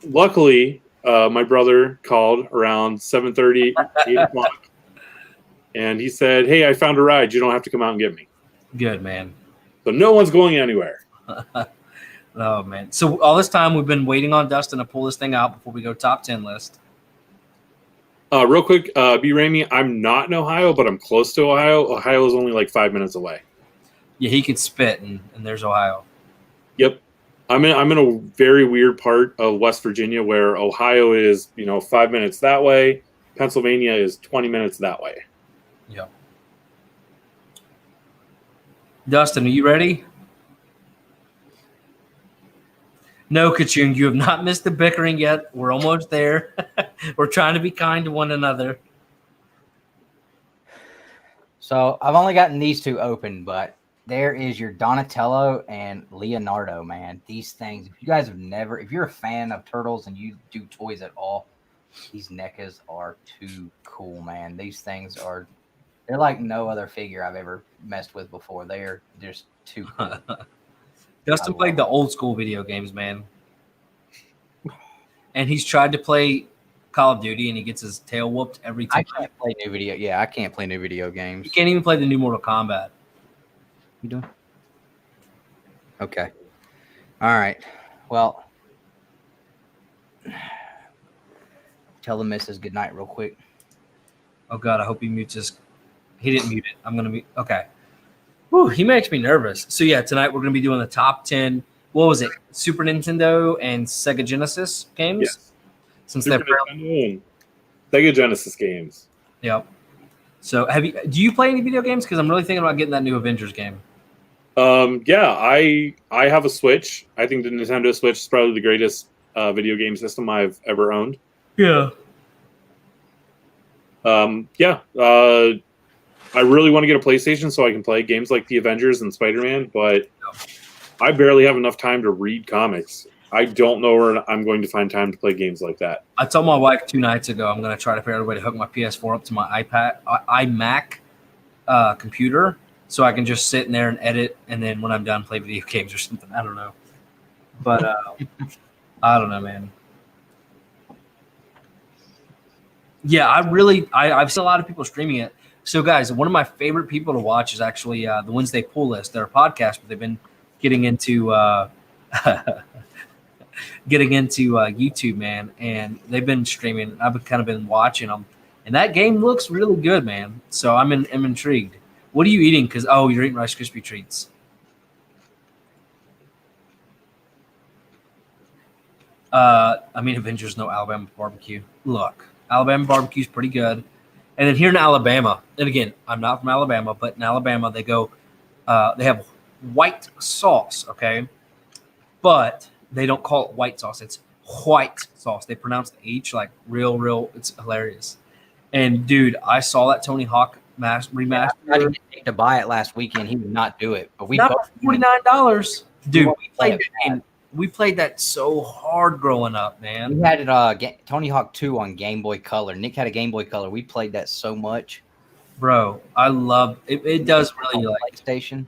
C: luckily, my brother called around 7:30, 8 o'clock. And he said, hey, I found a ride. You don't have to come out and get me.
B: Good, man.
C: So no one's going anywhere.
B: Oh, man. So all this time we've been waiting on Dustin to pull this thing out before we go top 10 list.
C: Real quick, B. Ramey, I'm not in Ohio, but I'm close to Ohio. Ohio is only like 5 minutes away.
B: Yeah, he could spit, and there's Ohio.
C: Yep. I'm in a very weird part of West Virginia where Ohio is, 5 minutes that way. Pennsylvania is 20 minutes that way.
B: Yeah. Dustin, are you ready? No, Kachung, you have not missed the bickering yet. We're almost there. We're trying to be kind to one another.
A: So I've only gotten these two open, but there is your Donatello and Leonardo, man. These things, if you're a fan of turtles and you do toys at all, these NECAs are too cool, man. These things they're like no other figure I've ever messed with before. They're just too cool.
B: Dustin played the old school video games, man. And he's tried to play Call of Duty, and he gets his tail whooped every time.
A: I can't play new video games.
B: You can't even play the new Mortal Kombat.
A: You doing? Okay. All right. Well, tell the missus good night real quick.
B: Oh, God, I hope he mutes his... He didn't mute it. I'm going to mute... Okay. Whew, he makes me nervous. So yeah, tonight we're going to be doing the top 10. What was it? Super Nintendo and Sega Genesis games.
C: Yes.
B: Since
C: Super
B: they're
C: Nintendo and Sega Genesis games.
B: Yep. So do you play any video games? Because I'm really thinking about getting that new Avengers game.
C: Yeah, I have a Switch. I think the Nintendo Switch is probably the greatest video game system I've ever owned.
B: Yeah.
C: I really want to get a PlayStation so I can play games like the Avengers and Spider-Man, but I barely have enough time to read comics. I don't know where I'm going to find time to play games like that.
B: I told my wife 2 nights ago I'm going to try to figure out a way to hook my PS4 up to my iMac computer so I can just sit in there and edit, and then when I'm done, play video games or something. I don't know. But I don't know, man. Yeah, I've seen a lot of people streaming it. So, guys, one of my favorite people to watch is actually the Wednesday Pull List. They're a podcast, but they've been getting into YouTube, man, and they've been streaming. I've kind of been watching them, and that game looks really good, man. So I'm intrigued. What are you eating? Because you're eating Rice Krispie treats. Avengers, no Alabama barbecue. Look, Alabama barbecue is pretty good. And then here in Alabama, and again, I'm not from Alabama, but in Alabama they have white sauce, okay? But they don't call it white sauce. It's white sauce. They pronounce the H like real. It's hilarious. And dude, I saw that Tony Hawk remaster.
A: I didn't need to buy it last weekend. He would not do it. But we
B: not $49. Dude, we played that so hard growing up, man.
A: We had it Tony Hawk 2 on Game Boy Color. Nick had a Game Boy Color. We played that so much.
B: Bro, I love it. It does really like
A: PlayStation.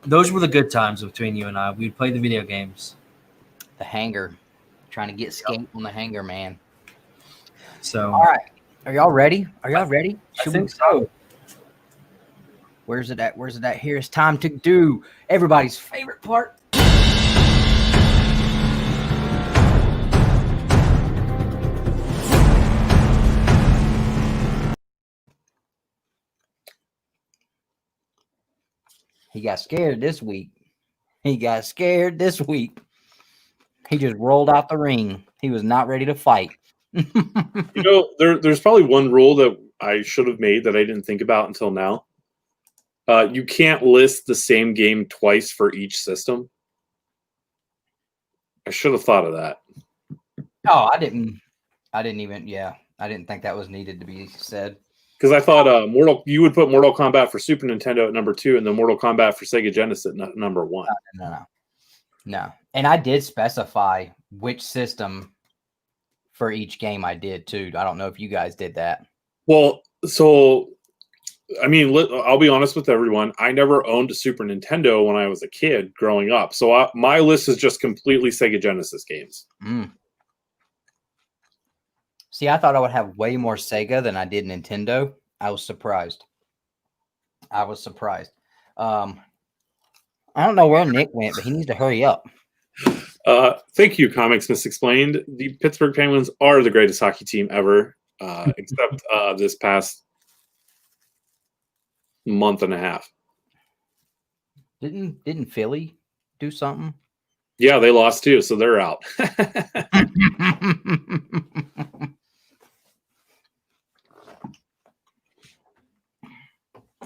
B: Those were the good times between you and I. We'd play the video games.
A: The hanger. Trying to get skate on the hanger, man.
B: So
A: all right. Are y'all ready?
B: I think so.
A: Where's it at? Here it's time to do everybody's favorite part. He got scared this week. He just rolled out the ring. He was not ready to fight.
C: There's probably one rule that I should have made that I didn't think about until now. You can't list the same game twice for each system. I should have thought of that.
A: Oh, I didn't even. Yeah, I didn't think that was needed to be said.
C: Because I thought you would put Mortal Kombat for Super Nintendo at number 2, and then Mortal Kombat for Sega Genesis at number 1.
A: No. And I did specify which system for each game I did too. I don't know if you guys did that.
C: Well, so I'll be honest with everyone. I never owned a Super Nintendo when I was a kid growing up. So my list is just completely Sega Genesis games.
A: See, I thought I would have way more Sega than I did Nintendo. I was surprised. I don't know where Nick went, but he needs to hurry up.
C: Thank you, Comics Misexplained. The Pittsburgh Penguins are the greatest hockey team ever, except this past month and a half.
A: Didn't Philly do something?
C: Yeah, they lost too, so they're out.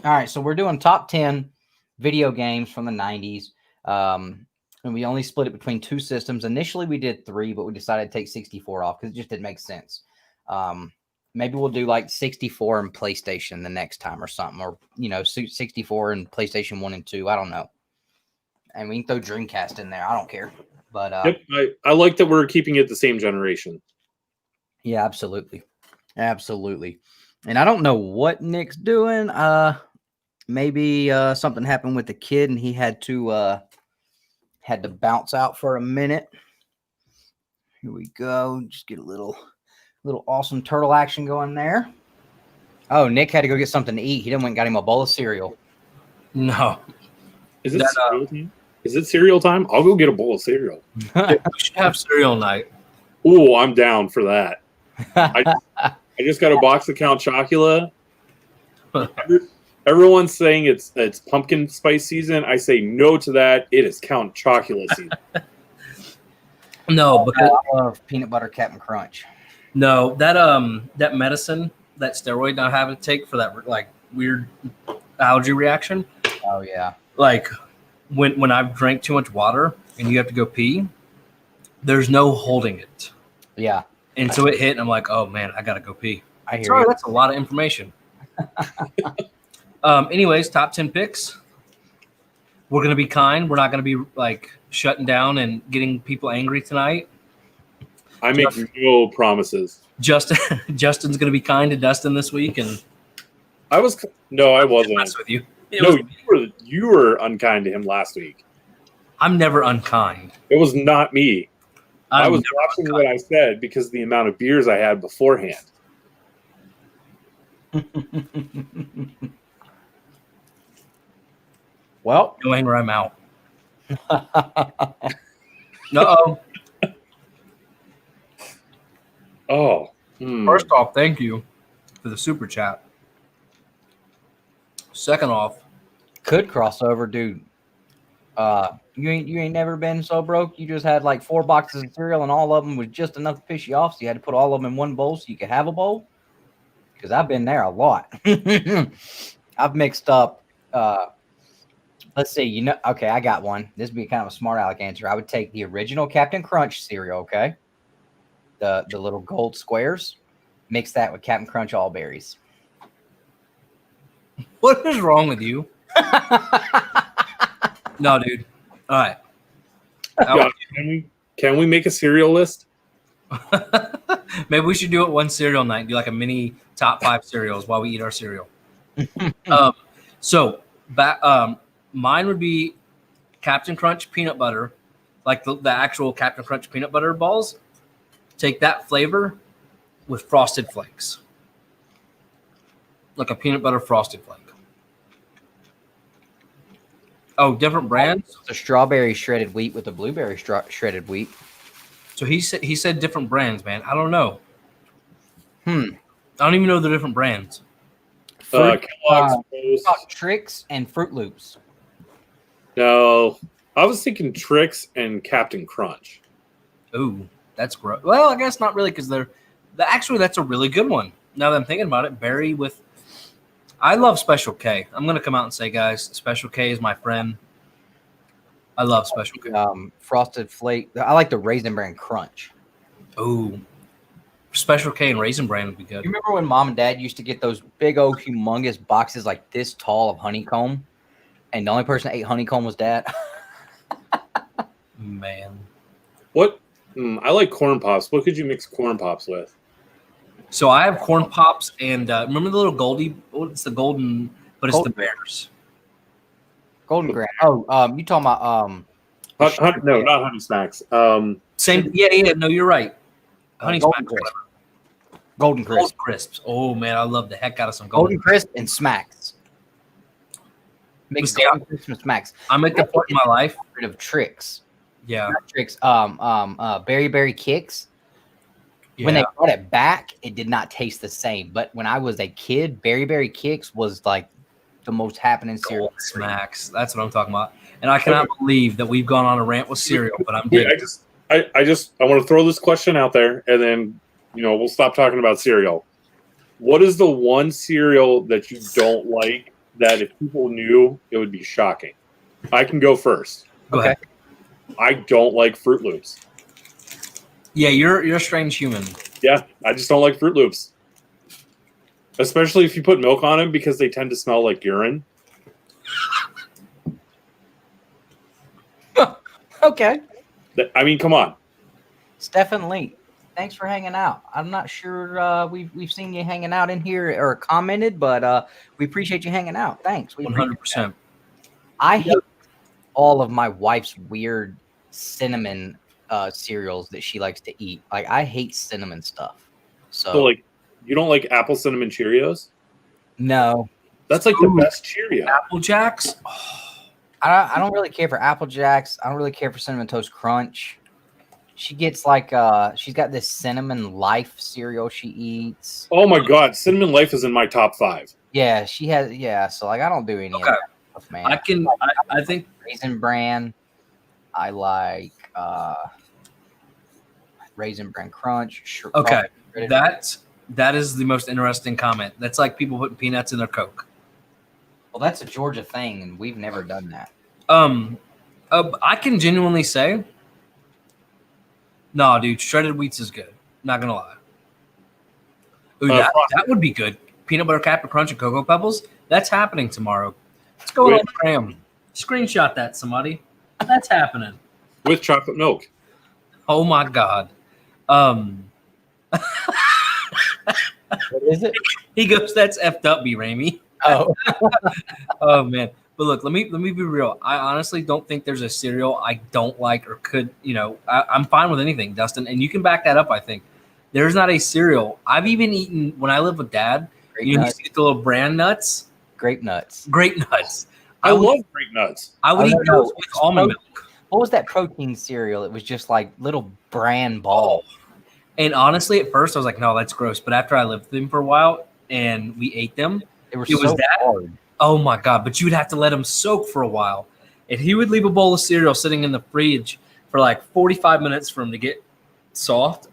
A: All right, so we're doing top 10 video games from the 90s. And we only split it between 2 systems. Initially, we did 3, but we decided to take 64 off because it just didn't make sense. Maybe we'll do like 64 and PlayStation the next time or something, or 64 and PlayStation 1 and 2. I don't know. And we can throw Dreamcast in there. I don't care. But
C: yep, I like that we're keeping it the same generation.
A: Yeah, absolutely. And I don't know what Nick's doing. Maybe something happened with the kid, and he had to bounce out for a minute. Here we go. Just get a little awesome turtle action going there. Oh, Nick had to go get something to eat. He done went and got him a bowl of cereal.
B: No.
C: Is it cereal time? Is it cereal time? I'll go get a bowl of cereal.
B: We should have cereal night.
C: Oh, I'm down for that. I just got a box of Count Chocula. Everyone's saying it's pumpkin spice season. I say no to that. It is Count Chocula season.
B: No, because
A: I love peanut butter Captain Crunch.
B: no, that medicine, that steroid I have to take for that like weird allergy reaction.
A: Oh yeah.
B: Like when I've drank too much water and you have to go pee, there's no holding it.
A: Yeah.
B: And so it hit, and I'm like, oh man, I gotta go pee.
A: I hear
B: Sorry,
A: you.
B: that's a lot of information. Anyways, top 10 picks. We're gonna be kind. We're not gonna be like shutting down and getting people angry tonight.
C: I make no promises.
B: Justin's gonna be kind to Dustin this week, and
C: I wasn't.
B: mess with you.
C: You were unkind to him last week.
B: I'm never unkind.
C: It was not me. I was
B: never
C: watching what I said because of the amount of beers I had beforehand.
A: Well,
B: Go anger, I'm out. Uh-oh.
C: Oh.
B: First off, thank you for the super chat. Second off,
A: could crossover, dude. You ain't never been so broke. You just had like 4 boxes of cereal, and all of them was just enough to piss you off. So you had to put all of them in one bowl so you could have a bowl. Because I've been there a lot. I've mixed up. Let's see. Okay, I got one. This would be kind of a smart aleck answer. I would take the original Captain Crunch cereal. Okay, the little gold squares. Mix that with Captain Crunch all berries.
B: what is wrong with you? No, dude. All right.
C: Yeah, can we make a cereal list?
B: Maybe we should do it one cereal night and do like a mini top 5 cereals while we eat our cereal. Mine would be Captain Crunch peanut butter, like the actual Captain Crunch peanut butter balls. Take that flavor with Frosted Flakes, like a peanut butter Frosted Flake. Oh, different brands.
A: The strawberry shredded wheat with the blueberry shredded wheat.
B: So he said different brands, man. I don't know.
A: I
B: don't even know the different brands.
C: Kellogg's Post.
A: Tricks and Fruit Loops.
C: No, I was thinking Tricks and Captain Crunch.
B: Ooh, that's gross. Well, I guess not really because actually that's a really good one. Now that I'm thinking about it, berry with. I love Special K. I'm gonna come out and say, guys, Special K is my friend. I love Special K.
A: Frosted Flake. I like the Raisin Bran Crunch.
B: Ooh, Special K and Raisin Bran would be good.
A: You remember when Mom and Dad used to get those big old humongous boxes like this tall of honeycomb, and the only person that ate honeycomb was Dad?
B: Man,
C: what? I like corn pops. What could you mix corn pops with?
B: So I have corn pops and remember the little Goldie? Oh, it's the golden, but it's the bears.
A: Golden Graham. Oh, you talking about
C: no, not Honey Smacks.
B: Same. Yeah. No, you're right. Honey
A: Golden
B: Smacks.
A: Crisp. Golden Crisp.
B: Gold Crisps. Oh man, I love the heck out of some
A: Golden Crisp and Smacks. Mix Golden Crisp and Smacks.
B: I'm at the point in my life.
A: Rid of Tricks.
B: Yeah.
A: Not Tricks. Berry Kicks.
B: Yeah.
A: When they brought it back, it did not taste the same. But when I was a kid, Berry Kicks was like the most happening cereal.
B: Smacks. That's what I'm talking about. And I cannot believe that we've gone on a rant with cereal, but I'm digging.
C: I want to throw this question out there, and then we'll stop talking about cereal. What is the one cereal that you don't like that if people knew, it would be shocking? I can go first.
B: Go ahead.
C: I don't like Fruit Loops.
B: Yeah, you're a strange human.
C: Yeah, I just don't like Fruit Loops. Especially if you put milk on them because they tend to smell like urine.
A: Okay.
C: I mean, come on.
A: Stephen Lee, thanks for hanging out. I'm not sure we've seen you hanging out in here or commented, but we appreciate you hanging out. Thanks.
B: 100%.
A: I hate all of my wife's weird cinnamon cereals that she likes to eat. Like, I hate cinnamon stuff. So
C: like, you don't like apple cinnamon Cheerios?
A: No.
C: That's like the best Cheerio.
B: Apple Jacks? Oh.
A: I don't really care for Apple Jacks. I don't really care for Cinnamon Toast Crunch. She gets like she's got this cinnamon life cereal she eats.
C: Oh my god, Cinnamon Life is in my top 5.
A: Yeah, she has. Yeah, so like I don't do any of that stuff, man.
B: I think
A: Raisin Bran. I like Raisin Bran Crunch.
B: Okay, that is the most interesting comment. That's like people putting peanuts in their Coke.
A: Well, that's a Georgia thing, and we've never done that.
B: I can genuinely say, no, dude, shredded wheats is good. Not gonna lie. Ooh, that would be good. Peanut butter Captain Crunch and Cocoa Pebbles. That's happening tomorrow. Let's go on Graham. Screenshot that, somebody. That's happening.
C: With chocolate milk.
B: Oh my god.
A: What is it?
B: He goes, that's effed up, B. Ramey.
A: Oh.
B: Oh man. But look, let me be real. I honestly don't think there's a cereal I don't like or could, I'm fine with anything, Dustin. And you can back that up, I think. There's not a cereal. I've even eaten, when I lived with Dad, you used to get the little bran nuts.
A: Grape nuts.
B: Grape nuts.
C: I love grape nuts.
B: I would eat those with almond milk.
A: What was that protein cereal? It was just like little bran balls.
B: And honestly, at first I was like, no, that's gross. But after I lived with them for a while and we ate them,
A: It was so hard.
B: Oh my god! But you would have to let them soak for a while, and he would leave a bowl of cereal sitting in the fridge for like 45 minutes for them to get soft.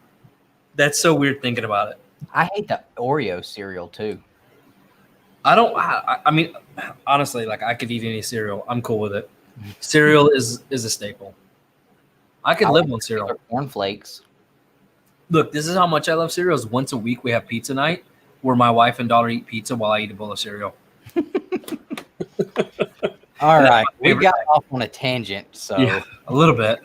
B: That's so weird thinking about it.
A: I hate the Oreo cereal too.
B: I mean, honestly, like I could eat any cereal. I'm cool with it. Cereal is a staple. I could live on cereal.
A: Cornflakes.
B: Look, this is how much I love cereals. Once a week we have pizza night, where my wife and daughter eat pizza while I eat a bowl of cereal.
A: All right, we got off on a tangent, so
B: yeah, a little bit.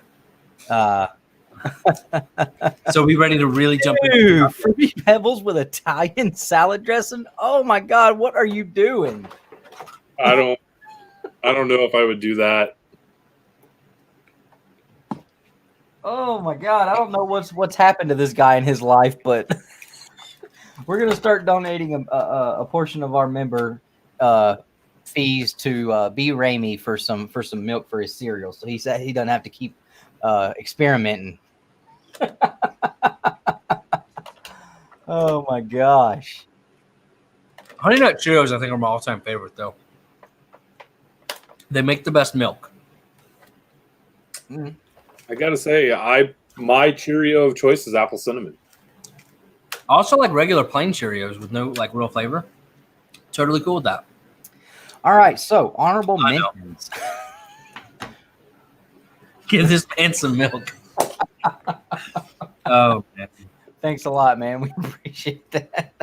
B: So we ready to really jump
A: into Fruity Pebbles with Italian salad dressing? Oh my god, what are you doing?
C: I don't know if I would do that.
A: Oh my god, I don't know what's happened to this guy in his life, but we're gonna start donating a portion of our member fees to B. Ramey for some milk for his cereal, so he said he doesn't have to keep experimenting. Oh my gosh!
B: Honey Nut Cheerios, I think, are my all-time favorite, though. They make the best milk.
C: I gotta say, my Cheerio of choice is apple cinnamon.
B: I also like regular plain Cheerios with no like real flavor. Totally cool with that.
A: All right, so honorable mentions.
B: Give this man some milk. Oh man.
A: Thanks a lot, man. We appreciate that.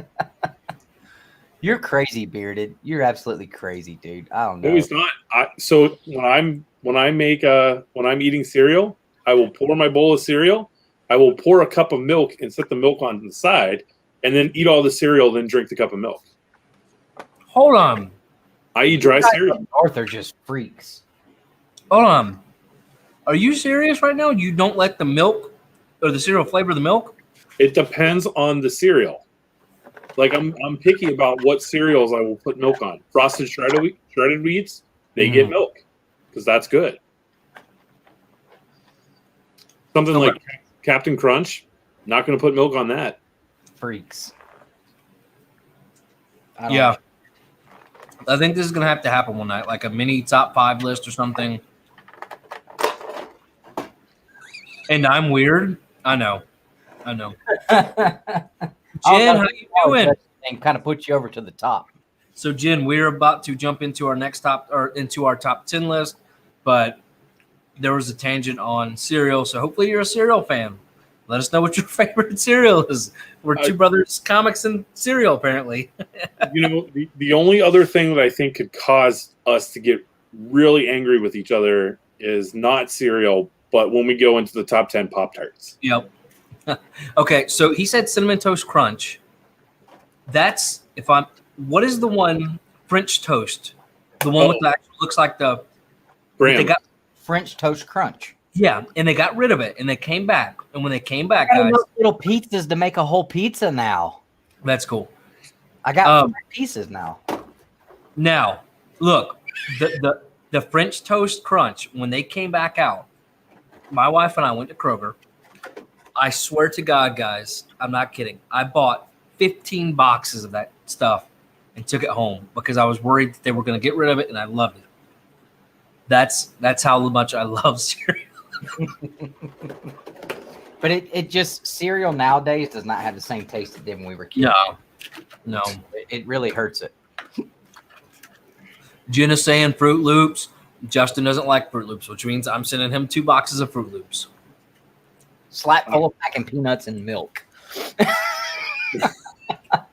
A: You're crazy, Bearded. You're absolutely crazy, dude. I don't know.
C: No, he's not. So when I'm eating cereal, I will pour my bowl of cereal. I will pour a cup of milk and set the milk on the side, and then eat all the cereal, then drink the cup of milk.
B: Hold on.
C: I eat dry cereal.
A: North are just freaks.
B: Hold on. Are you serious right now? You don't let the milk or the cereal flavor the milk?
C: It depends on the cereal. Like I'm picky about what cereals I will put milk on. Frosted shredded wheats, they get milk because that's good. Something like Captain Crunch, not going to put milk on that.
A: Freaks.
B: Yeah. I think this is going to have to happen one night, like a mini top 5 list or something. And I'm weird. I know. Jen, how you doing?
A: And kind of put you over to the top.
B: So, Jen, we're about to jump into our next into our top 10 list, but there was a tangent on cereal. So hopefully you're a cereal fan. Let us know what your favorite cereal is. We're two brothers, comics and cereal, apparently.
C: The only other thing that I think could cause us to get really angry with each other is not cereal, but when we go into the top 10 Pop-Tarts.
B: Yep. Okay, so he said Cinnamon Toast Crunch. That's what is the one French toast? The one with that looks like the
C: brand.
B: They got
A: French Toast Crunch.
B: Yeah, and they got rid of it, and they came back. And when they came back, guys,
A: little pizzas to make a whole pizza now.
B: That's cool.
A: I got 5 pieces now.
B: Now, look, the French Toast Crunch, when they came back out, my wife and I went to Kroger, I swear to God, guys, I'm not kidding. I bought 15 boxes of that stuff and took it home because I was worried that they were going to get rid of it, and I loved it. That's how much I love cereal.
A: But it just, cereal nowadays does not have the same taste it did when we were kids.
B: No.
A: It really hurts it.
B: Jenna's saying Fruit Loops. Justin doesn't like Fruit Loops, which means I'm sending him 2 boxes of Fruit Loops.
A: Slap full of packing peanuts and milk.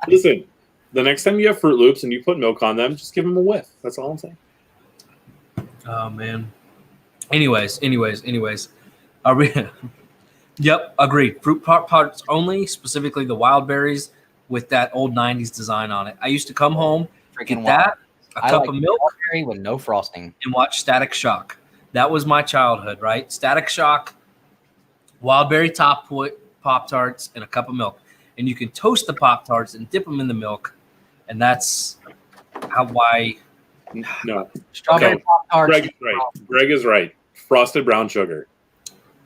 C: Listen, the next time you have Fruit Loops and you put milk on them, just give them a whiff. That's all I'm saying.
B: Oh, man. Anyways. Are we? Yep, agreed. Fruit Pop-Tarts only, specifically the wild berries with that old 90s design on it. I used to come home, get that, a cup of milk,
A: with no frosting,
B: and watch Static Shock. That was my childhood, right? Static Shock, wild berry top Pop-Tarts, and a cup of milk. And you can toast the Pop-Tarts and dip them in the milk. And that's why.
C: No.
A: Strawberry Pop-Tarts.
C: Greg is right. Greg is right. Frosted brown sugar.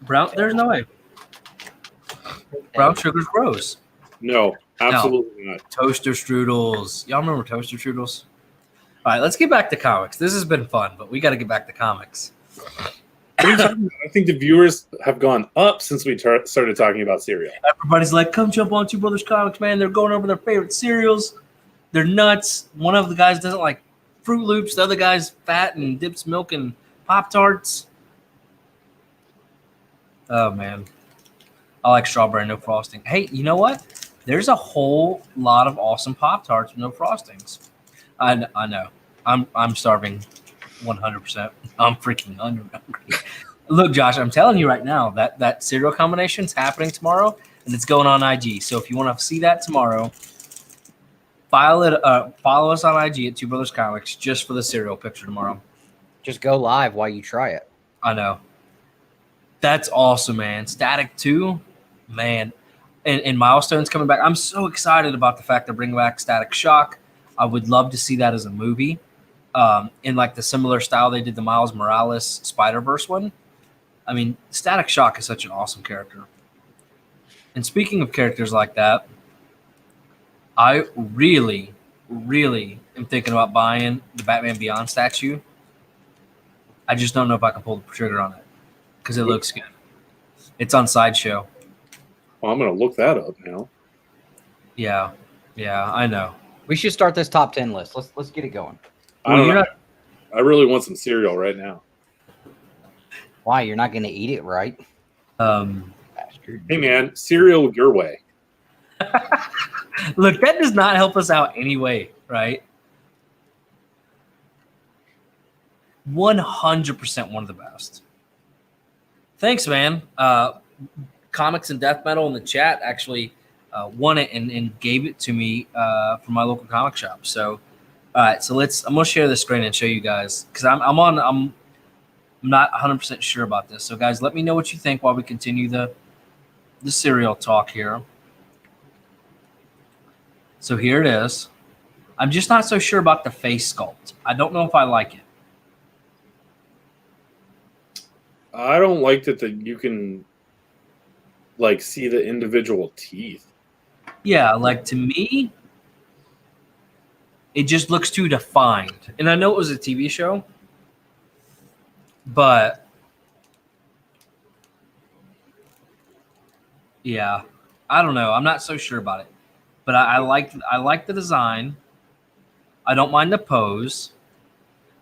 B: There's no way. Brown sugar's gross.
C: No, absolutely not.
B: Toaster strudels. Y'all remember toaster strudels? All right, let's get back to comics. This has been fun, but we got to get back to comics.
C: I think the viewers have gone up since we started talking about cereal.
B: Everybody's like, come jump on Two Brothers Comics, man. They're going over their favorite cereals. They're nuts. One of the guys doesn't like Fruit Loops. The other guy's fat and dips milk in Pop-Tarts. Oh, man. I like strawberry, no frosting. Hey, you know what? There's a whole lot of awesome Pop-Tarts with no frostings. I know. I'm starving 100%. I'm freaking hungry. Look, Josh, I'm telling you right now that cereal combination's happening tomorrow, and it's going on IG. So if you want to see that tomorrow, follow us on IG at Two Brothers Comics just for the cereal picture tomorrow.
A: Just go live while you try it.
B: I know. That's awesome, man. Static 2, man. And Milestone's coming back. I'm so excited about the fact they're bringing back Static Shock. I would love to see that as a movie. In like the similar style they did the Miles Morales Spider-Verse one. I mean, Static Shock is such an awesome character. And speaking of characters like that, I really, really am thinking about buying the Batman Beyond statue. I just don't know if I can pull the trigger on it because it looks good. It's on Sideshow.
C: Well, I'm going to look that up now.
B: Yeah, I know.
A: We should start this top 10 list. Let's get it going.
C: I really want some cereal right now.
A: Why? You're not going to eat it, right? Bastard.
C: Hey, man, cereal your way.
B: Look, that does not help us out anyway, right? 100% one of the best. Thanks, man. Comics and Death Metal in the chat actually won it and gave it to me from my local comic shop. So, all right, so I'm gonna share the screen and show you guys because I'm not 100% sure about this. So, guys, let me know what you think while we continue the cereal talk here. So here it is. I'm just not so sure about the face sculpt. I don't know if I like it.
C: I don't like that you can like see the individual teeth.
B: Yeah, like to me, it just looks too defined. And I know it was a TV show, but yeah, I don't know. I'm not so sure about it. But I like the design. I don't mind the pose.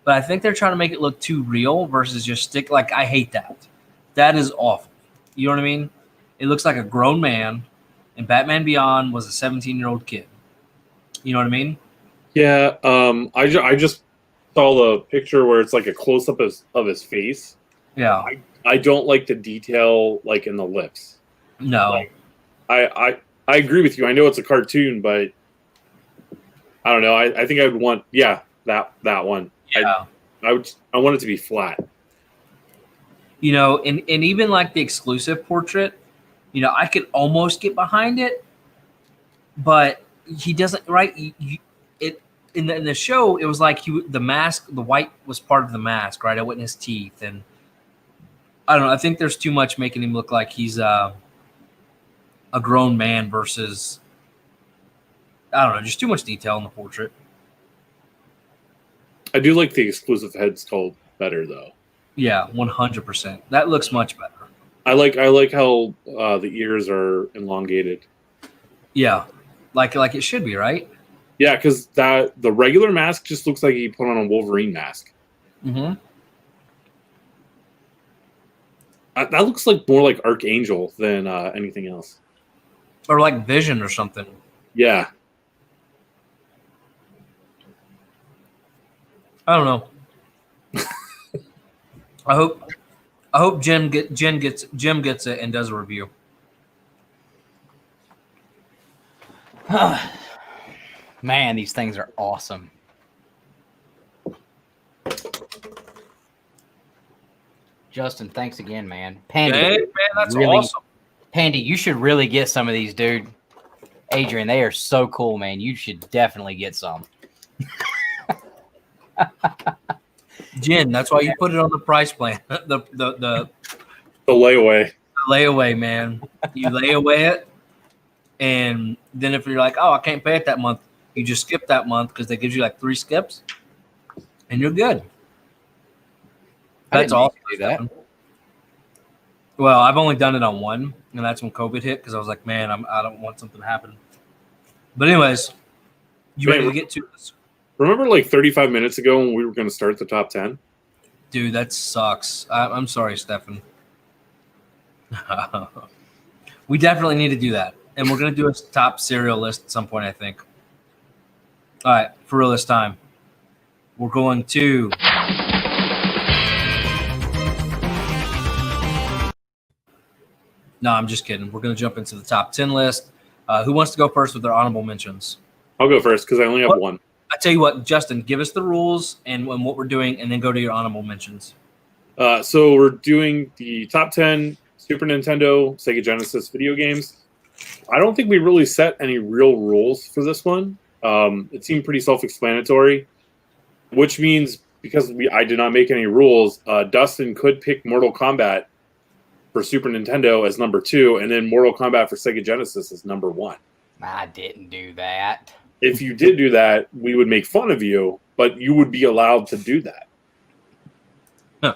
B: But I think they're trying to make it look too real versus just stick. Like, I hate that. That is awful. You know what I mean? It looks like a grown man, and Batman Beyond was a 17-year-old kid. You know what I mean?
C: Yeah. I just saw the picture where it's like a close-up of his face.
B: Yeah.
C: I don't like the detail like in the lips.
B: No.
C: Like, I agree with you. I know it's a cartoon, but I don't know. I think I would want that one.
B: Yeah.
C: I want it to be flat.
B: You know, and even like the exclusive portrait, you know, I could almost get behind it, but he doesn't. Right? In the show, it was like the mask, the white was part of the mask, right? It wasn't his teeth, and I don't know. I think there's too much making him look like he's a grown man versus, I don't know, just too much detail in the portrait.
C: I do like the exclusive head sculpt better though.
B: Yeah, 100%. That looks much better.
C: I like how the ears are elongated.
B: Yeah, like it should be, right?
C: Yeah, because the regular mask just looks like he put on a Wolverine mask.
B: Mm-hmm.
C: That looks like more like Archangel than anything else.
B: Or like Vision or something.
C: Yeah.
B: I don't know. I hope Jim gets it and does a review.
A: Man, these things are awesome. Justin, thanks again, man. Pandy,
B: Hey, man, that's
A: really,
B: awesome.
A: Pandy, you should really get some of these, dude. Adrian, they are so cool, man. You should definitely get some.
B: Jen, that's why you put it on the price plan. The
C: layaway.
B: layaway, man. You lay away it, and then if you're like, oh, I can't pay it that month, you just skip that month because they give you like 3 skips, and you're good. That's all.
A: Do that.
B: Well, I've only done it on one, and that's when COVID hit because I was like, man, I don't want something to happen. But anyways, you ready to get to this?
C: Remember like 35 minutes ago when we were going to start the top 10?
B: Dude, that sucks. I'm sorry, Stefan. We definitely need to do that. And we're going to do a top cereal list at some point, I think. All right, for real this time. We're going to... No, I'm just kidding. We're going to jump into the top 10 list. Who wants to go first with their honorable mentions?
C: I'll go first because I only have one.
B: I tell you what, Justin, give us the rules and what we're doing, and then go to your honorable mentions.
C: So we're doing the top 10 Super Nintendo, Sega Genesis video games. I don't think we really set any real rules for this one. It seemed pretty self-explanatory, which means because I did not make any rules, Dustin could pick Mortal Kombat for Super Nintendo as number 2, and then Mortal Kombat for Sega Genesis as number 1.
A: I didn't do that.
C: If you did do that, we would make fun of you, but you would be allowed to do that.
B: Huh.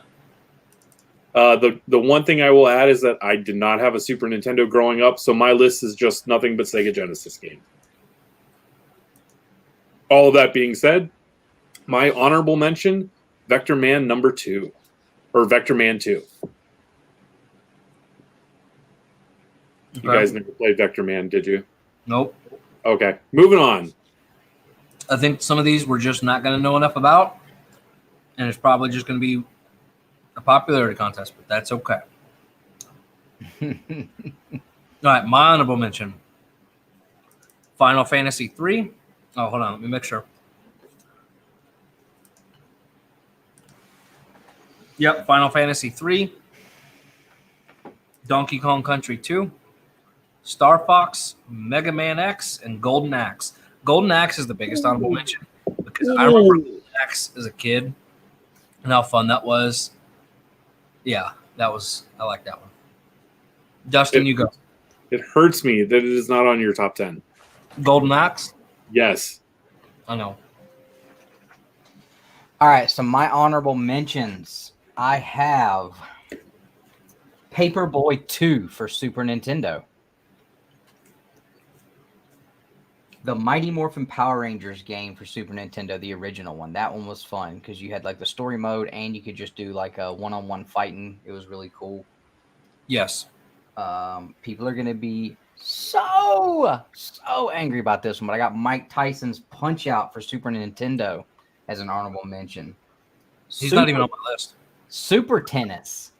C: The one thing I will add is that I did not have a Super Nintendo growing up, so my list is just nothing but Sega Genesis games. All of that being said, my honorable mention, Vector Man number 2, or Vector Man 2. You guys never played Vector Man, did you?
B: Nope.
C: Okay, moving on.
B: I think some of these we're just not going to know enough about, and it's probably just going to be a popularity contest, but that's okay. All right, my honorable mention. Final Fantasy 3. Oh, hold on, let me make sure. Yep, Final Fantasy 3. Donkey Kong Country 2. Star Fox, Mega Man X, and Golden Axe. Golden Axe is the biggest honorable mention because I remember Golden Axe as a kid and how fun that was. Yeah, I like that one. Dustin, you go.
C: It hurts me that it is not on your top 10.
B: Golden Axe?
C: Yes.
B: I know.
A: All right, so my honorable mentions. I have Paperboy 2 for Super Nintendo. The Mighty Morphin Power Rangers game for Super Nintendo, the original one. That one was fun because you had like the story mode and you could just do like a one-on-one fighting. It was really cool.
B: Yes.
A: People are going to be so angry about this one, but I got Mike Tyson's Punch-Out for Super Nintendo as an honorable mention.
B: He's not even on my list.
A: Super Tennis,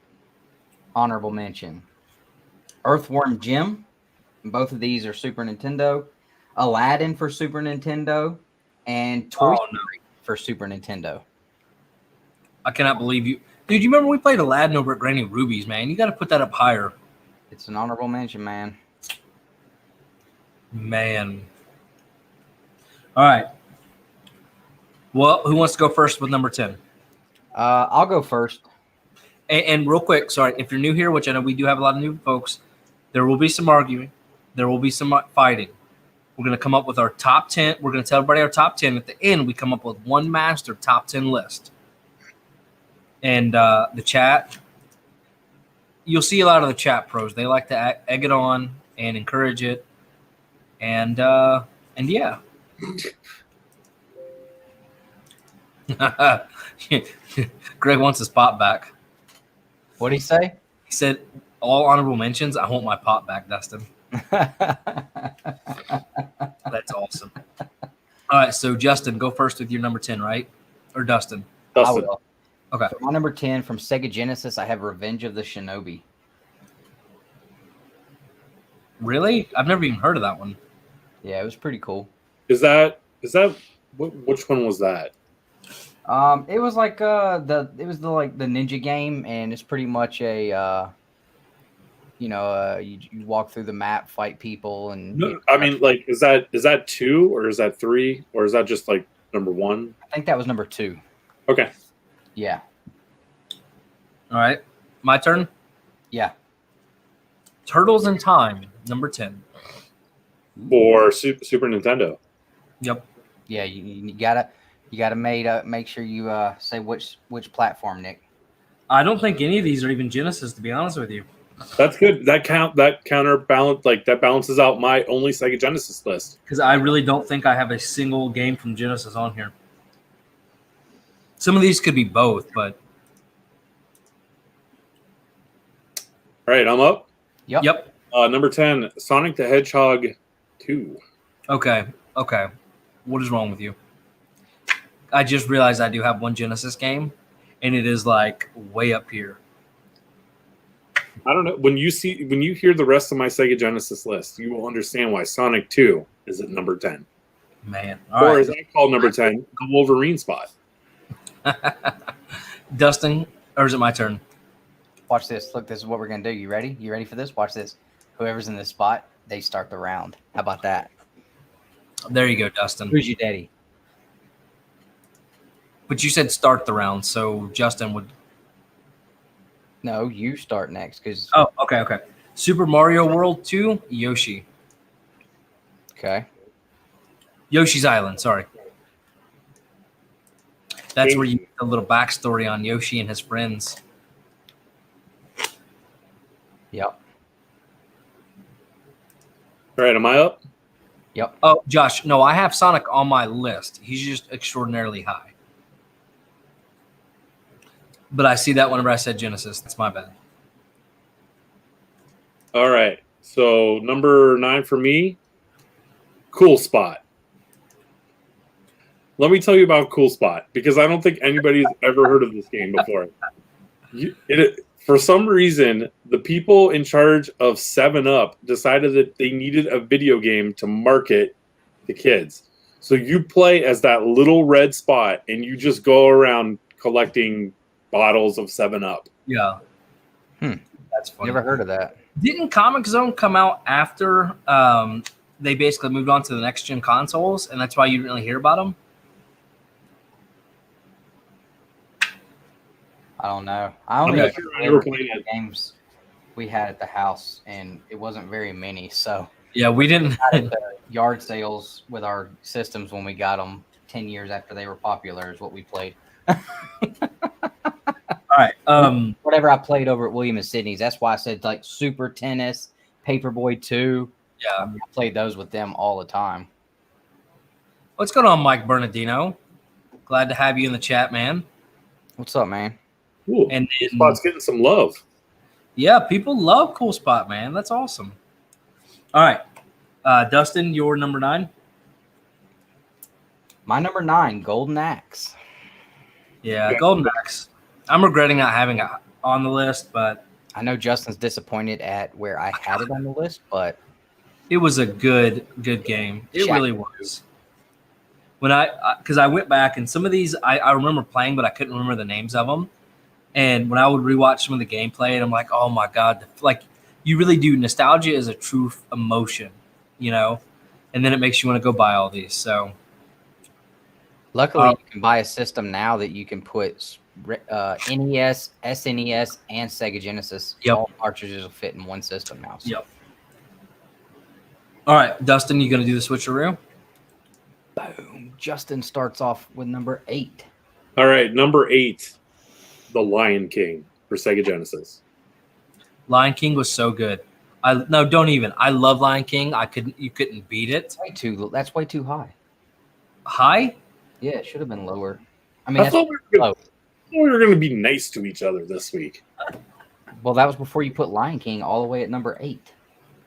A: honorable mention. Earthworm Jim, both of these are Super Nintendo. Aladdin for Super Nintendo, and Toy Story for Super Nintendo.
B: I cannot believe you. Dude, you remember we played Aladdin over at Granny Ruby's, man? You got to put that up higher.
A: It's an honorable mention, man.
B: Man. All right. Well, who wants to go first with number 10?
A: I'll go first.
B: And real quick, sorry, if you're new here, which I know we do have a lot of new folks, there will be some arguing. There will be some fighting. We're going to come up with our top 10. We're going to tell everybody our top 10. At the end, we come up with one master top 10 list. And the chat, you'll see a lot of the chat pros. They like to egg it on and encourage it. And yeah. Greg wants his pop back.
A: What did he say?
B: He said, all honorable mentions. I want my pop back, Dustin. That's awesome. All right, so Justin, go first with your number 10, right? Or Dustin?
A: I will.
B: Okay.
A: For my number 10 from Sega Genesis, I have Revenge of the Shinobi.
B: Really? I've never even heard of that one.
A: Yeah, it was pretty cool.
C: Is that which one was that?
A: It was like the ninja game, and it's pretty much a you walk through the map, fight people, and
C: No, I mean, like, is that 2 or is that 3 or is that just like number 1?
A: I think that was number 2.
C: Okay.
A: Yeah.
B: All right. My turn?
A: Yeah.
B: Turtles in Time, number 10.
C: For Super Nintendo.
B: Yep.
A: Yeah, you gotta make sure you say which platform, Nick.
B: I don't think any of these are even Genesis, to be honest with you.
C: That's good. That counterbalance, like, that balances out my only Sega Genesis list.
B: Because I really don't think I have a single game from Genesis on here. Some of these could be both, but
C: All right, I'm up.
B: yep.
C: Number 10, Sonic the Hedgehog 2.
B: Okay. What is wrong with you? I just realized I do have one Genesis game, and it is like way up here.
C: I don't know. When you hear the rest of my Sega Genesis list, you will understand why Sonic 2 is at number 10.
B: Man.
C: Or as I call number 10, the Wolverine spot.
B: Dustin, or is it my turn?
A: Watch this. Look, this is what we're gonna do. You ready? You ready for this? Watch this. Whoever's in this spot, they start the round. How about that?
B: There you go, Dustin.
A: Who's your daddy?
B: But you said start the round, so Justin would.
A: No, you start next, because.
B: Oh, okay. Super Mario World 2, Yoshi.
A: Okay.
B: Yoshi's Island, sorry. That's where you get a little backstory on Yoshi and his friends.
A: Yep.
C: All right, am I up?
A: Yep.
B: Oh, Josh, no, I have Sonic on my list. He's just extraordinarily high. But I see that whenever I said Genesis. That's my bad.
C: All right. So number 9 for me, Cool Spot. Let me tell you about Cool Spot, because I don't think anybody's ever heard of this game before. For some reason, the people in charge of 7-Up decided that they needed a video game to market to kids. So you play as that little red spot, and you just go around collecting bottles of 7-Up.
B: Yeah. That's funny.
A: Never heard of that.
B: Didn't Comic Zone come out after they basically moved on to the next-gen consoles, and that's why you didn't really hear about them?
A: I don't know.
C: I'm not sure I ever played it.
A: Games we had at the house, and it wasn't very many. So
B: Yeah, we didn't.
A: at the yard sales with our systems when we got them 10 years after they were popular is what we played.
B: All right.
A: Whatever I played over at William and Sydney's. That's why I said like Super Tennis, Paperboy 2.
B: Yeah.
A: I played those with them all the time.
B: What's going on, Mike Bernardino? Glad to have you in the chat, man.
A: What's up, man?
C: Ooh,
B: And
C: Cool Spot's getting some love.
B: yeah, people love Cool Spot, man. That's awesome. All right. Dustin, your number 9?
A: My number 9, Golden Axe.
B: Yeah, Golden Axe. I'm regretting not having it on the list, but
A: I know Justin's disappointed at where I had it on the list, but
B: it was a good game. It really was. When because I went back and some of these I remember playing, but I couldn't remember the names of them. And when I would rewatch some of the gameplay, and I'm like, oh my God, like you really do. Nostalgia is a true emotion, you know, and then it makes you want to go buy all these. So
A: luckily you can buy a system now that you can put NES, SNES, and Sega Genesis.
B: Yep.
A: All cartridges will fit in one system now. So.
B: Yep. All right, Dustin, you gonna do the switcheroo?
A: Boom. Justin starts off with number 8.
C: All right, number 8, The Lion King for Sega Genesis.
B: Lion King was so good. Don't even. I love Lion King. You couldn't beat it.
A: That's way too high.
B: High?
A: Yeah, it should have been lower. I mean,
C: I thought we were going to be nice to each other this week.
A: Well, that was before you put Lion King all the way at number 8.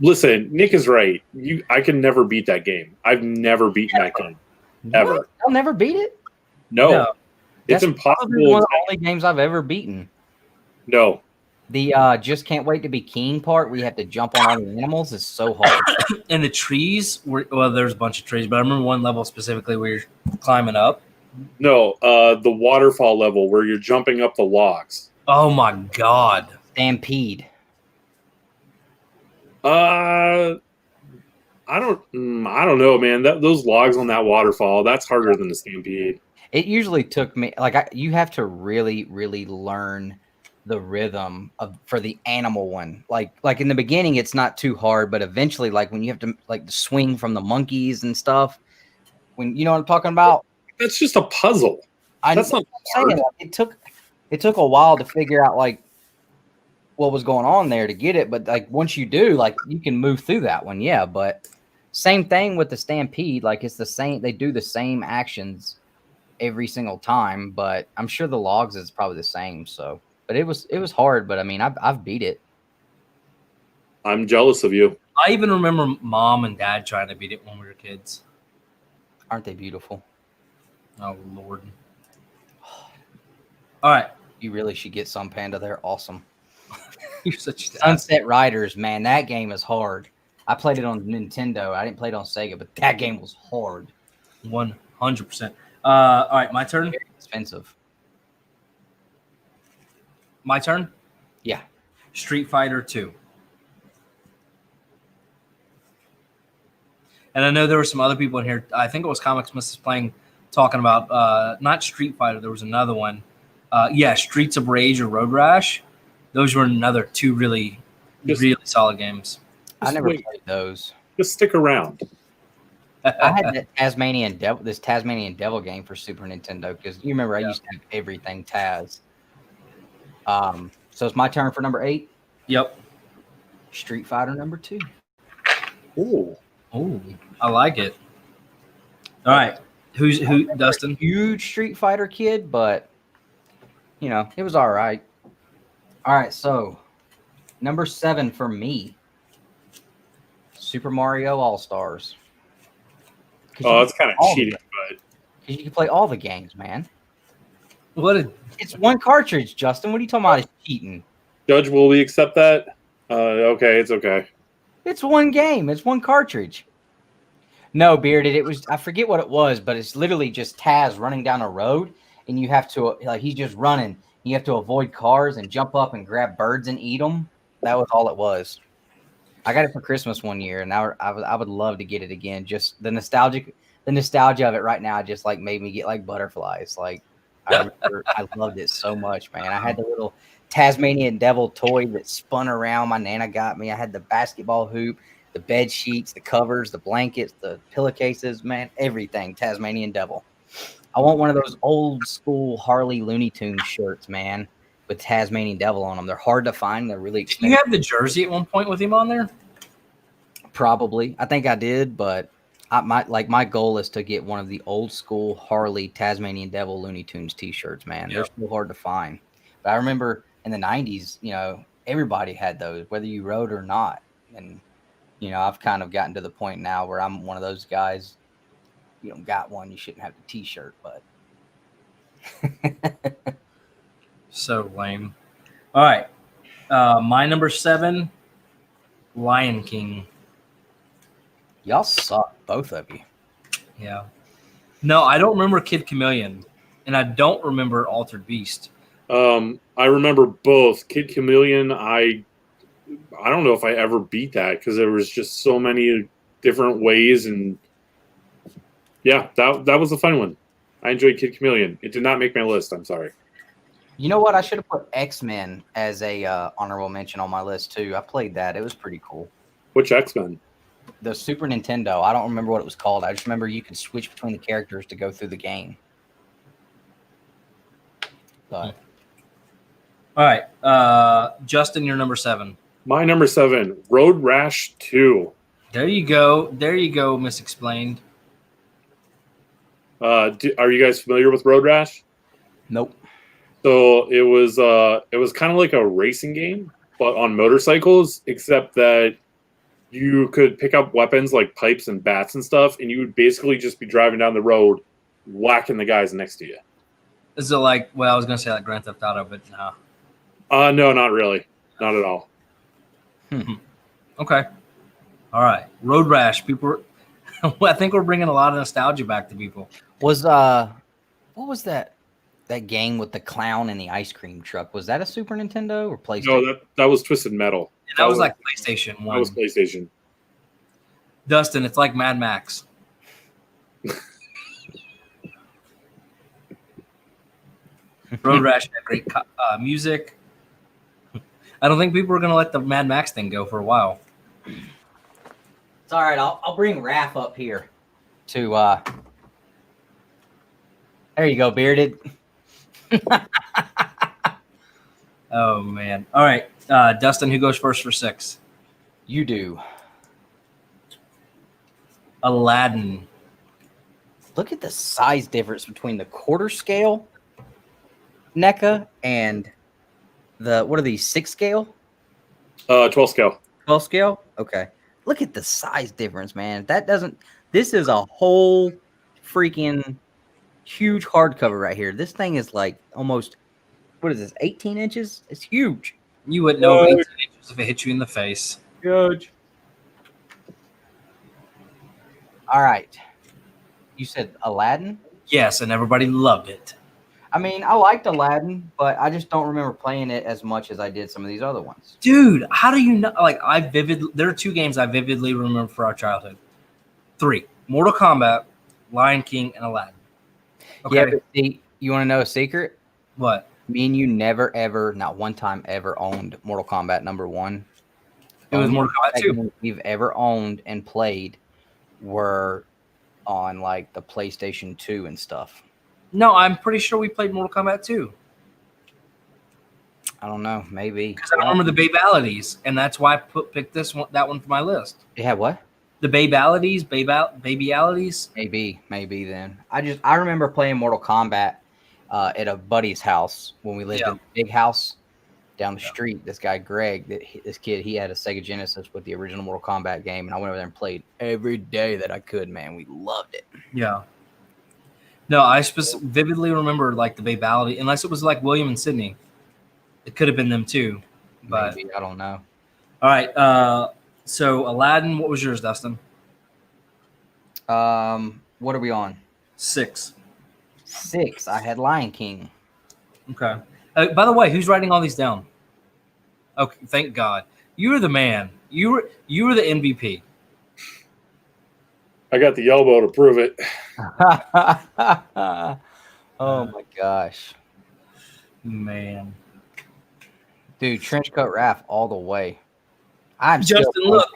C: Listen, Nick is right. I can never beat that game. I've never beaten that game. Ever.
A: What? I'll never beat it?
C: No. It's
A: That's
C: impossible.
A: One of the only games I've ever beaten.
C: No.
A: The just can't wait to be king part where you have to jump on all the animals is so hard.
B: And the trees there's a bunch of trees, but I remember one level specifically where you're climbing up.
C: No, the waterfall level where you're jumping up the logs.
B: Oh my god.
A: Stampede.
C: I don't know, man. Those logs on that waterfall, that's harder than the Stampede.
A: It usually took me you have to really, really learn the rhythm for the animal one. Like in the beginning, it's not too hard, but eventually, like when you have to swing from the monkeys and stuff, when you know what I'm talking about.
C: That's just a puzzle. That's not hard.
A: It took a while to figure out what was going on there to get it, but once you do, you can move through that one. Yeah, but same thing with the Stampede. It's the same. They do the same actions every single time, but I'm sure the logs is probably the same. So. But it was hard, but I mean, I've beat it.
C: I'm jealous of you.
B: I even remember Mom and Dad trying to beat it when we were kids.
A: Aren't they beautiful?
B: Oh, Lord. All right.
A: You really should get some Panda. They're awesome.
B: You're such a
A: Sunset Riders, man. That game is hard. I played it on Nintendo. I didn't play it on Sega, but that game was hard.
B: 100%. All right, my turn.
A: Very expensive.
B: My turn?
A: Yeah.
B: Street Fighter 2. And I know there were some other people in here. I think it was Comics Miss talking about not Street Fighter. There was another one. Streets of Rage or Road Rash. Those were another 2 really solid games.
A: I never played those.
C: Just stick around.
A: I had this Tasmanian Devil game for Super Nintendo because you remember I used to have everything Taz. So it's my turn for number 8.
B: Yep.
A: Street Fighter number 2.
C: Ooh,
B: I like it. All right, who? Dustin?
A: Huge Street Fighter kid, but it was all right. All right, so number 7 for me, Super Mario All Stars.
C: Oh, it's kind of cheating, but
A: because you can play all the games, man. It's one cartridge, Justin. What are you talking about? It's cheating.
C: Judge, will we accept that? Okay, it's okay.
A: It's one game. It's one cartridge. No, Bearded. It was, I forget what it was, but it's literally just Taz running down a road, and you have to, he's just running. You have to avoid cars and jump up and grab birds and eat them. That was all it was. I got it for Christmas one year, and I would love to get it again. Just the nostalgia of it right now just made me get butterflies. I loved it so much, man. I had the little Tasmanian Devil toy that spun around. My Nana got me. I had the basketball hoop, the bed sheets, the covers, the blankets, the pillowcases, man, everything Tasmanian Devil. I want one of those old school Harley Looney Tunes shirts, man, with Tasmanian Devil on them. They're hard to find. They're really expensive.
B: Did you have the jersey at one point with him on there?
A: Probably. I think I did, but my goal is to get one of the old school Harley Tasmanian Devil Looney Tunes t-shirts, man. They're so hard to find. But I remember in the 90s, everybody had those, whether you rode or not. And, I've kind of gotten to the point now where I'm one of those guys. You don't got one, you shouldn't have the t-shirt, but
B: so lame. All right. My number 7, Lion King.
A: Y'all suck, both of you.
B: Yeah. No, I don't remember Kid Chameleon, and I don't remember Altered Beast.
C: I remember both. Kid Chameleon, I don't know if I ever beat that because there was just so many different ways, and yeah, that was a fun one. I enjoyed Kid Chameleon. It did not make my list. I'm sorry.
A: You know what? I should have put X-Men as a honorable mention on my list too. I played that. It was pretty cool.
C: Which X-Men?
A: the Super Nintendo. I don't remember what it was called. I just remember you could switch between the characters to go through the game. But
B: All right, Justin, you're number 7.
C: My number 7, Road Rash 2.
B: There you go. There you go, Misexplained.
C: Are you guys familiar with Road Rash?
A: nope.
C: So it was kind of like a racing game, but on motorcycles, except that you could pick up weapons like pipes and bats and stuff, and you would basically just be driving down the road, whacking the guys next to you.
B: Is it like? Well, I was gonna say like Grand Theft Auto, but no.
C: No, not really, not at all.
B: Okay. All right. Road Rash. People. I think we're bringing a lot of nostalgia back to people.
A: Was what was that game with the clown and the ice cream truck? Was that a Super Nintendo or PlayStation?
C: No, that was Twisted Metal.
B: And that was like PlayStation 1.
C: That was PlayStation.
B: Dustin, it's like Mad Max. Road Rash had great music. I don't think people are going to let the Mad Max thing go for a while.
A: It's all right. I'll bring Raph up here to. There you go, Bearded.
B: Oh, man. All right. Dustin, who goes first for 6?
A: You do.
B: Aladdin.
A: Look at the size difference between the quarter scale NECA and the, what are these, 6 scale?
C: 12 scale.
A: 12 scale? Okay. Look at the size difference, man. That doesn't, this is a whole freaking huge hardcover right here. This thing is like almost, what is this, 18 inches? It's huge.
B: You wouldn't know 18 inches if it hit you in the face.
A: Huge. All right. You said Aladdin?
B: Yes, and everybody loved it.
A: I mean, I liked Aladdin, but I just don't remember playing it as much as I did some of these other ones.
B: Dude, how do you know? Like, there are 2 games I vividly remember for our childhood. 3: Mortal Kombat, Lion King, and Aladdin. Okay.
A: Yeah, but see, you want to know a secret?
B: What?
A: Me and you never, ever, not one time ever owned Mortal Kombat #1.
B: It was Mortal Kombat 2.
A: We've ever owned and played were on like the PlayStation 2 and stuff.
B: No, I'm pretty sure we played Mortal Kombat 2.
A: I don't know, maybe.
B: Because I don't remember the Babalities, and that's why I picked that one for my list.
A: It had what?
B: The Babalities, Babyalities.
A: Maybe then. I remember playing Mortal Kombat at a buddy's house when we lived in a big house down the street. This guy Greg, this kid, he had a Sega Genesis with the original Mortal Kombat game, and I went over there and played every day that I could. Man, we loved it.
B: Yeah. No, I vividly remember like the Babality, unless it was like William and Sydney. It could have been them too, but
A: maybe, I don't know.
B: All right. So Aladdin, what was yours, Dustin?
A: What are we on?
B: 6.
A: 6. I had Lion King.
B: Okay. By the way, who's writing all these down? Okay, thank God. You were the man. You were the MVP.
C: I got the elbow to prove it.
A: Oh my gosh,
B: Man.
A: dude! Trenchcoat Raph all the way. I'm
B: Justin,
A: still
B: look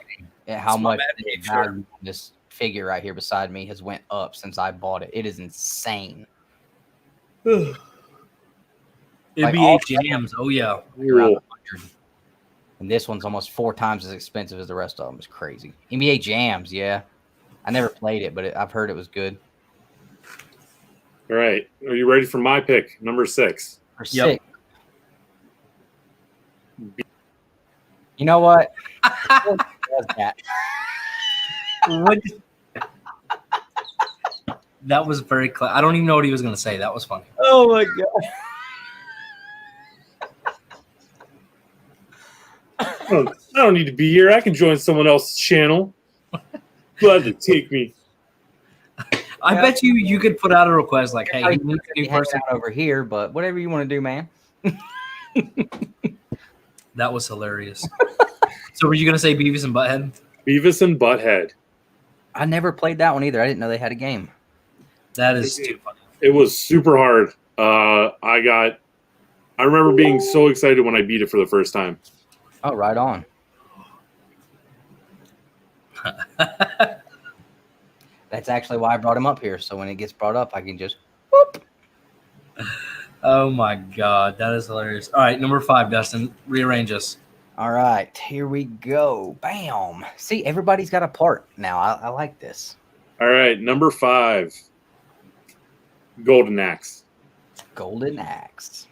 A: at how
B: It's my
A: much
B: bad
A: the
B: picture.
A: value of this figure right here beside me has went up since I bought it. It is insane.
B: NBA
A: all-
B: Jams. Oh yeah.
A: Around 100. And this one's almost 4 times as expensive as the rest of them. It's crazy. NBA Jams, yeah. I never played it, but I've heard it was good.
C: All right. Are you ready for my pick? Number 6.
A: For
B: Yep.
A: 6. You know what? What does that?
B: What? That was very clever. I don't even know what he was going to say. That was funny.
A: Oh my god.
C: I don't need to be here. I can join someone else's channel. Glad to take me.
B: I bet you could put out a request like, hey, he needs a new
A: Hang
B: person.
A: out over here, but whatever you want to do, man.
B: That was hilarious. So were you going to say Beavis and Butthead?
C: Beavis and Butthead.
A: I never played that one either. I didn't know they had a game.
B: That is too funny.
C: It was super hard. I remember being so excited when I beat it for the first time.
A: Oh, right on. That's actually why I brought him up here. So when it gets brought up, I can just whoop.
B: Oh my God, that is hilarious. All right, number 5, Dustin, rearrange us.
A: All right, here we go. Bam. See, everybody's got a part now. I like this.
C: All right, number 5, Golden Axe.
A: Golden Axe.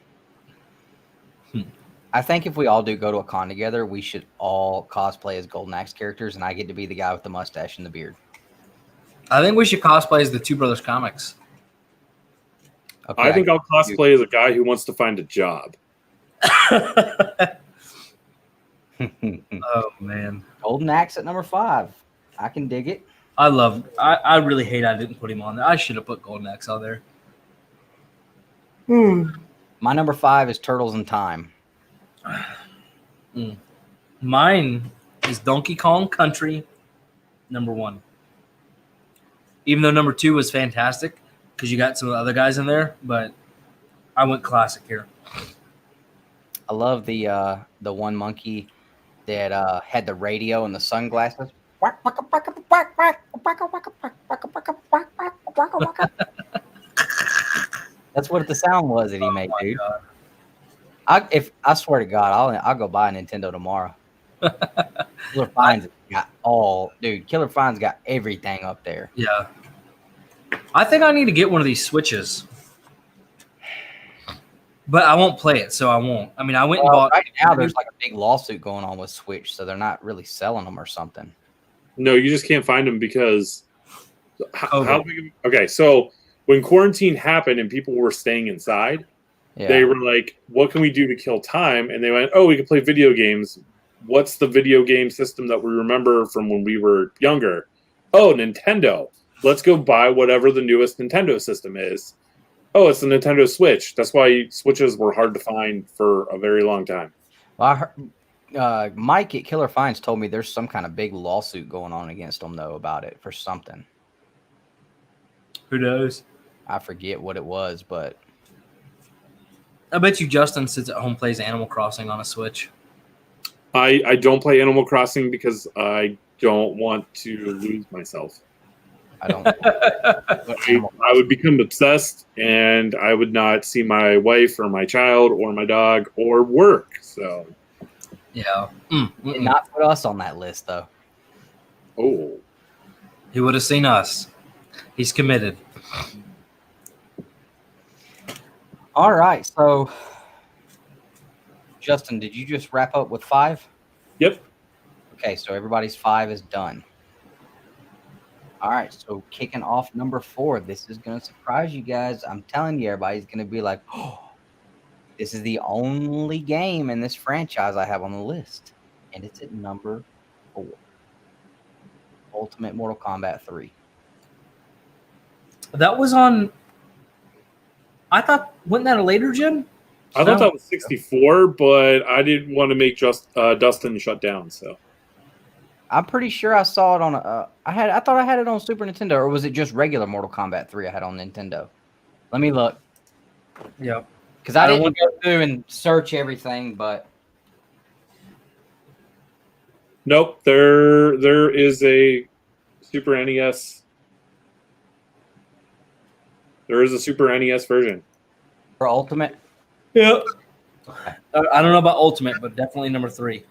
A: I think if we all do go to a con together, we should all cosplay as Golden Axe characters, and I get to be the guy with the mustache and the beard.
B: I think we should cosplay as the Two Brothers comics.
A: Okay.
C: I think I'll cosplay as a guy who wants to find a job.
B: Oh man,
A: Golden Axe at number 5. I can dig it.
B: I really hate I didn't put him on there. I should have put Golden Axe on there.
A: My number 5 is Turtles in Time.
B: Mine is Donkey Kong Country, number 1. Even though number 2 was fantastic because you got some of the other guys in there, but I went classic here.
A: I love the one monkey that had the radio and the sunglasses. That's what the sound was that he made, dude. I swear to God, I'll go buy a Nintendo tomorrow. Killer Fine's got Killer Fine's got everything up there.
B: Yeah. I think I need to get one of these Switches. But I won't play it, so I won't. I mean, I went and bought...
A: Right now, there's like a big lawsuit going on with Switch, so they're not really selling them or something.
C: No, you just can't find them because... Okay, so when quarantine happened and people were staying inside, they were like, what can we do to kill time? And they went, oh, we can play video games. What's the video game system that we remember from when we were younger? Oh, Nintendo. Let's go buy whatever the newest Nintendo system is. Oh, it's the Nintendo Switch. That's why Switches were hard to find for a very long time.
A: Well, I heard, Mike at Killer Finds told me there's some kind of big lawsuit going on against them, though, about it for something.
B: Who knows?
A: I forget what it was, but...
B: I bet you Justin sits at home, plays Animal Crossing on a Switch.
C: I don't play Animal Crossing because I don't want to lose myself.
A: I don't.
C: I would become obsessed, and I would not see my wife or my child or my dog or work. So,
B: yeah,
A: Did not put us on that list, though.
C: Oh,
B: he would have seen us. He's committed.
A: All right, so Justin, did you just wrap up with 5?
C: Yep.
A: Okay, so everybody's 5 is done. All right, so kicking off number 4. This is going to surprise you guys. I'm telling you, everybody's going to be like, oh, this is the only game in this franchise I have on the list. And it's at number 4. Ultimate Mortal Kombat 3.
B: That was on... I thought... Wasn't that a later gen?
C: I thought that was 64, but I didn't want to make Dustin shut down, so...
A: I'm pretty sure I saw it on I thought I had it on Super Nintendo, or was it just regular Mortal Kombat 3 I had on Nintendo? Let me look.
B: Yep.
A: Because I didn't go through and search everything, but
C: nope. There is a Super NES. There is a Super NES version
A: for Ultimate.
B: Yep. I don't know about Ultimate, but definitely number 3.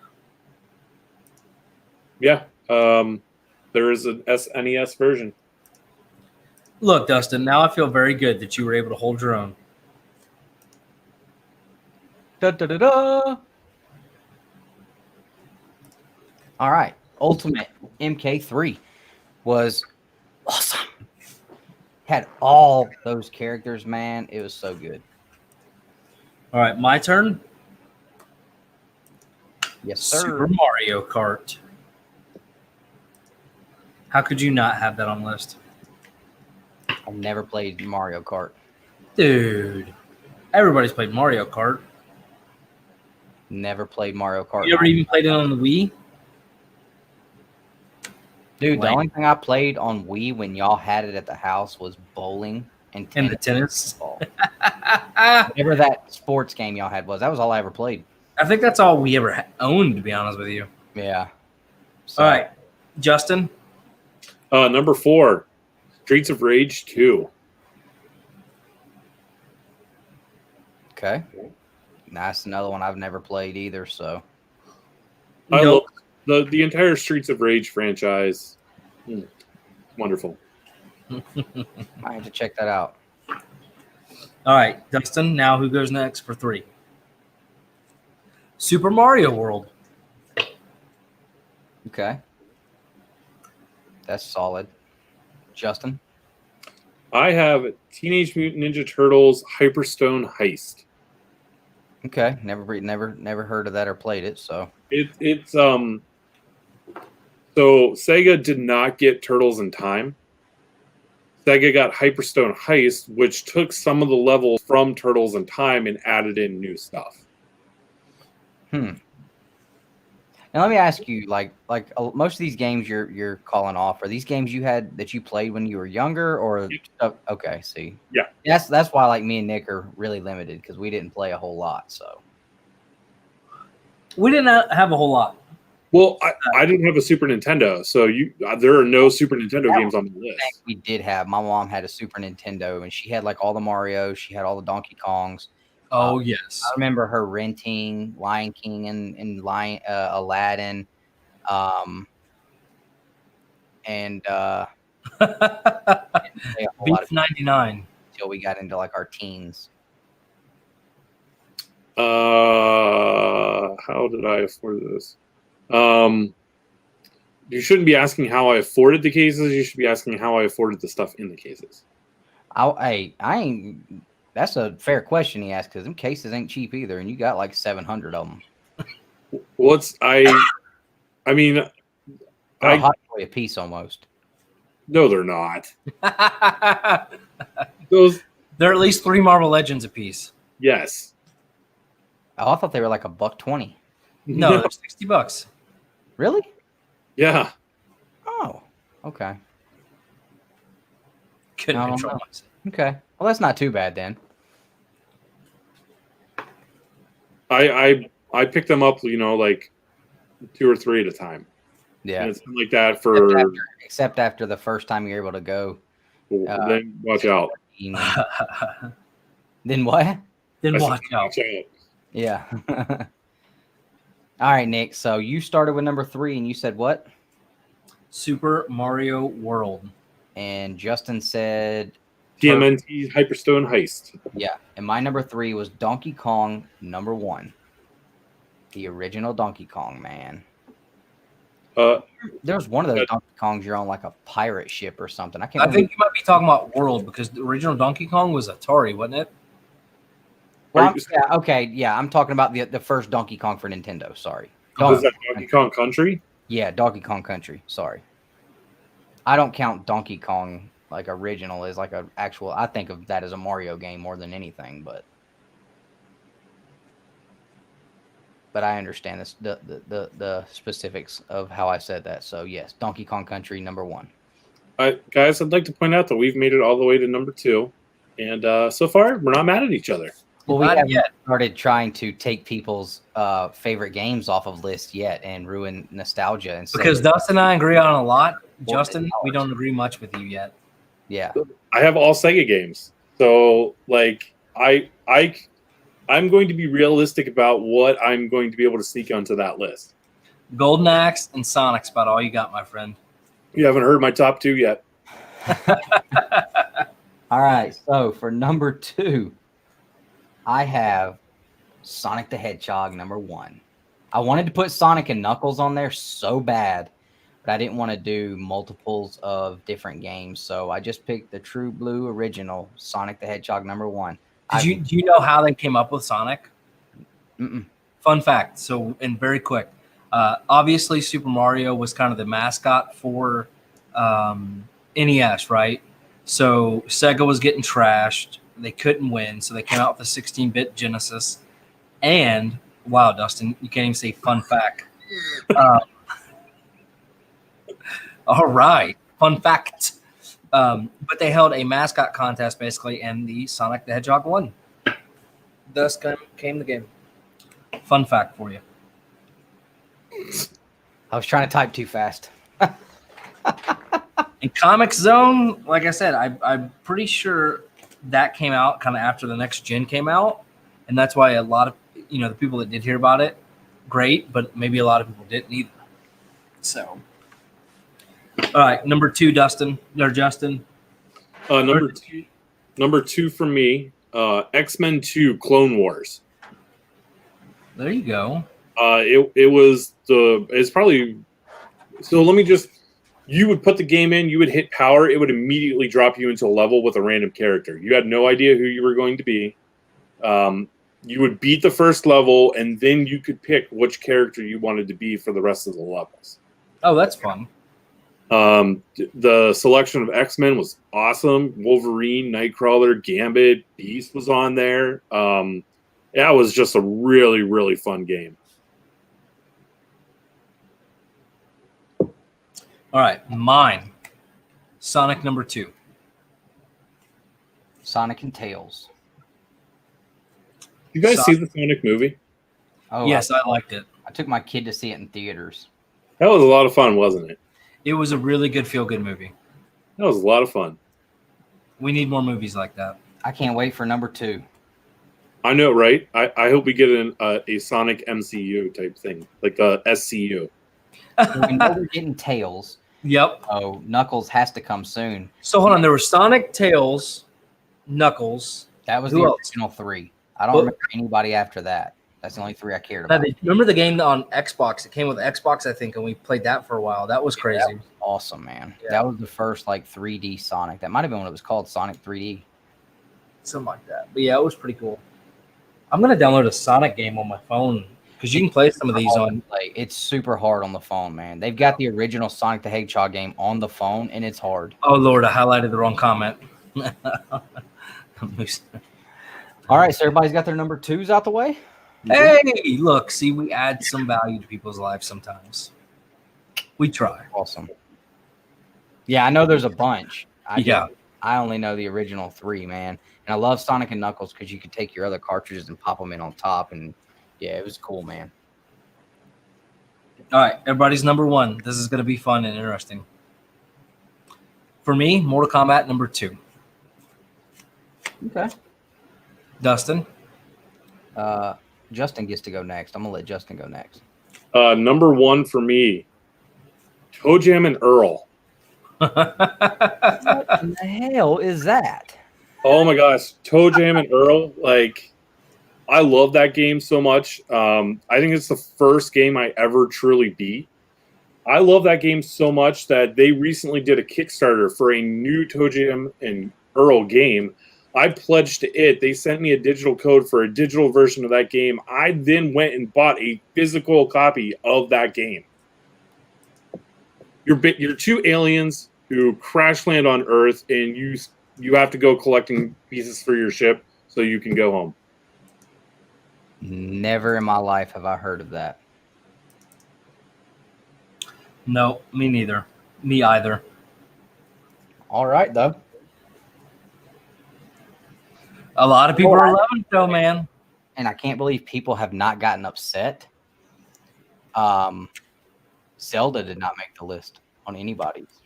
C: Yeah, there is an SNES version.
B: Look, Dustin, now I feel very good that you were able to hold your own.
A: Da, da, da, da. All right, Ultimate MK3 was awesome. Had all those characters, man. It was so good.
B: All right, my turn.
A: Yes, sir.
B: Super Mario Kart. How could you not have that on the list?
A: I've never played Mario Kart.
B: Dude, everybody's played Mario Kart.
A: Never played Mario Kart.
B: You ever even played it on the Wii?
A: Dude, the only thing I played on Wii when y'all had it at the house was bowling and
B: the tennis.
A: Whatever that sports game y'all had was. That was all I ever played.
B: I think that's all we ever owned, to be honest with you.
A: Yeah. So,
B: all right. Justin?
C: Number 4, Streets of Rage 2.
A: Okay. That's another one I've never played either. So
C: I
B: Nope.
C: love the entire Streets of Rage franchise. Wonderful.
A: I have to check that out.
B: All right, Dustin. Now who goes next for 3? Super Mario World.
A: Okay. That's solid. Justin?
C: I have Teenage Mutant Ninja Turtles Hyperstone Heist.
A: Okay. Never heard of that or played it. So
C: It's so Sega did not get Turtles in Time. Sega got Hyperstone Heist, which took some of the levels from Turtles in Time and added in new stuff.
A: Now let me ask you, like most of these games you're calling off, are these games you had that you played when you were younger, or okay, see,
C: Yeah,
A: that's why like me and Nick are really limited because we didn't play a whole lot. So
B: We didn't have a whole lot.
C: well, I didn't have a Super Nintendo, so there are no Super Nintendo games on the list.
A: we did have. My mom had a Super Nintendo, and she had like all the Marios. She had all the Donkey Kongs.
B: Oh yes.
A: I remember her renting Lion King and Aladdin, and
B: Beef 99.
A: until we got into like our teens.
C: How did I afford this? You shouldn't be asking how I afforded the cases. You should be asking how I afforded the stuff in the cases.
A: I ain't. That's a fair question he asked because them cases ain't cheap either, and you got like 700 of them.
C: I mean,
A: They're hot a piece almost.
C: no, they're not. Those,
B: They're at least 3 Marvel Legends a piece.
C: yes.
A: Oh, I thought they were like $1.20.
B: No, they're $60.
A: Really?
C: Yeah.
A: Oh, okay.
B: Couldn't
A: I don't
B: control
A: know.
B: myself.
A: Okay. Well, that's not too bad then.
C: I picked them up, like 2 or 3 at a time.
A: Yeah.
C: And it's been like that for.
A: Except after the first time you're able to go.
C: Then watch out.
A: Then what?
B: Then
C: I said,
B: watch out.
A: Yeah. All right, Nick. So you started with number 3, and you said what?
B: Super Mario World.
A: And Justin said
C: TMNT Hyperstone Heist.
A: yeah. And my number 3 was Donkey Kong number 1. The original Donkey Kong, man. There was one of those Donkey Kongs you're on like a pirate ship or something. I can't.
B: I think you might be talking about World because the original Donkey Kong was Atari, wasn't it?
A: Well, yeah, okay, yeah. I'm talking about the first Donkey Kong for Nintendo. Sorry.
C: Was that Donkey Kong Country?
A: Yeah, Donkey Kong Country. Sorry. I don't count Donkey Kong like original as like a actual. I think of that as a Mario game more than anything, but I understand this, the specifics of how I said that. So yes, Donkey Kong Country number 1.
C: Guys, I'd like to point out that we've made it all the way to number 2, and so far we're not mad at each other.
A: Well, we
B: Not
A: haven't
B: yet.
A: started trying to take people's favorite games off of lists yet and ruin nostalgia. And
B: Because Dustin and I agree on a lot. Justin, we
A: $14.
B: don't agree much with you yet.
A: Yeah.
C: I have all Sega games, so like I'm going to be realistic about what I'm going to be able to sneak onto that list.
B: Golden Axe and Sonic's about all you got, my friend.
C: You haven't heard my top 2 yet.
A: All right. So for number 2, I have Sonic the Hedgehog number 1. I wanted to put Sonic and Knuckles on there so bad, but I didn't want to do multiples of different games. So I just picked the true blue original Sonic the Hedgehog number 1.
B: Do you know how they came up with Sonic?
A: Mm-mm.
B: Fun fact. So, and very quick. Obviously, Super Mario was kind of the mascot for NES, right? So Sega was getting trashed. They couldn't win, so they came out with a 16-bit Genesis. And, wow, Dustin, you can't even say fun fact. All right, fun fact. But they held a mascot contest, basically, and the Sonic the Hedgehog won. Thus came the game. Fun fact for you.
A: I was trying to type too fast.
B: In Comic Zone, like I said, I'm pretty sure that came out kind of after the next gen came out, and that's why a lot of the people that did hear about it, great, but maybe a lot of people didn't either. So, all right, number 2, Justin.
C: Number two for me, X-Men 2 Clone Wars.
B: There you go.
C: It's probably, so let me just, you would put the game in, you would hit power, it would immediately drop you into a level with a random character. You had no idea who you were going to be. You would beat the first level, and then you could pick which character you wanted to be for the rest of the levels.
B: Oh, that's fun.
C: The selection of X-Men was awesome. Wolverine, Nightcrawler, Gambit, Beast was on there. That was just a really, really fun game.
B: All right, mine. Sonic number 2.
A: Sonic and Tails.
C: You guys see the Sonic movie?
A: Oh,
B: yes, I liked it.
A: I took my kid to see it in theaters.
C: That was a lot of fun, wasn't it?
B: It was a really good feel-good movie.
C: That was a lot of fun.
B: We need more movies like that.
A: I can't wait for number 2.
C: I know, right? I hope we get a Sonic MCU type thing, like a SCU.
A: We know we're getting Tails.
B: Yep.
A: Oh, Knuckles has to come soon.
B: So hold on, there were Sonic, Tails, Knuckles.
A: That was
B: Who
A: the
B: else?
A: original 3. I don't remember anybody after that. That's the only 3 I cared
B: Now,
A: about.
B: remember the game on Xbox? It came with Xbox, I think, and we played that for a while. That was crazy.
A: That was awesome, man.
B: Yeah.
A: That was the first 3D Sonic. That might have been when it was called Sonic 3D.
B: Something like that. But yeah, it was pretty cool. I'm gonna download a Sonic game on my phone because you can play some of these on.
A: It's super hard on the phone, man. They've got the original Sonic the Hedgehog game on the phone, and it's hard.
B: Oh Lord, I highlighted the wrong comment.
A: All right, so everybody's got their number 2s out the way.
B: Hey, look, see, we add some value to people's lives sometimes. We try.
A: Awesome. Yeah, I know there's a bunch.
B: Yeah.
A: I only know the original 3, man. And I love Sonic and Knuckles because you could take your other cartridges and pop them in on top. And yeah, it was cool, man.
B: All right, everybody's number 1. This is going to be fun and interesting. For me, Mortal Kombat number 2.
A: Okay.
B: Dustin?
A: Justin gets to go next. I'm going to let Justin go next.
C: Number 1 for me, Toe Jam and Earl.
A: What in the hell is that?
C: Oh my gosh, Toe Jam and Earl, I love that game so much. I think it's the first game I ever truly beat. I love that game so much that they recently did a Kickstarter for a new Toe Jam and Earl game. I pledged to it. They sent me a digital code for a digital version of that game. I then went and bought a physical copy of that game. You're 2 aliens who crash land on Earth, and you have to go collecting pieces for your ship so you can go home.
A: Never in my life have I heard of that.
B: No, me neither. Me either.
A: All right, though.
B: A lot of people are loving it, though, man.
A: And I can't believe people have not gotten upset. Zelda did not make the list on anybody's.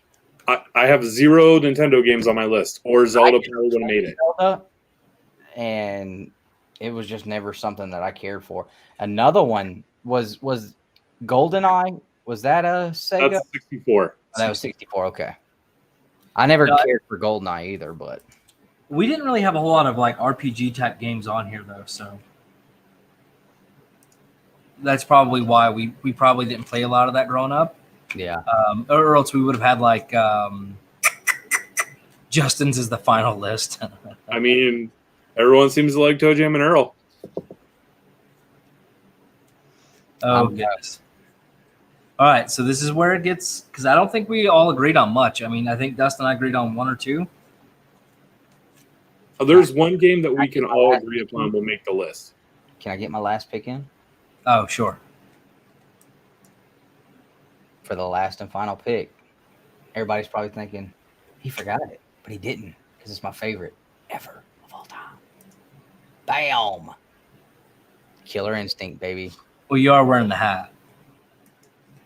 C: I have 0 Nintendo games on my list, or Zelda probably would have made it.
A: Zelda, and it was just never something that I cared for. Another one was GoldenEye. Was that a Sega?
C: That's 64.
A: Oh, that was 64. Okay. I never cared for GoldenEye either, but
B: We didn't really have a whole lot of RPG type games on here though, so that's probably why we probably didn't play a lot of that growing up.
A: yeah.
B: Or else we would have had Justin's is the final list.
C: I mean, everyone seems to like Toe Jam and Earl.
B: Oh, yes. All right, so this is where it gets, because I don't think we all agreed on much. I mean, I think Dustin and I agreed on 1 or 2.
C: There's one game that we can all agree upon will make the list.
A: Can I get my last pick in?
B: Oh, sure.
A: For the last and final pick. Everybody's probably thinking, he forgot it, but he didn't, because it's my favorite ever of all time. Bam! Killer Instinct, baby.
B: Well, you are wearing the hat.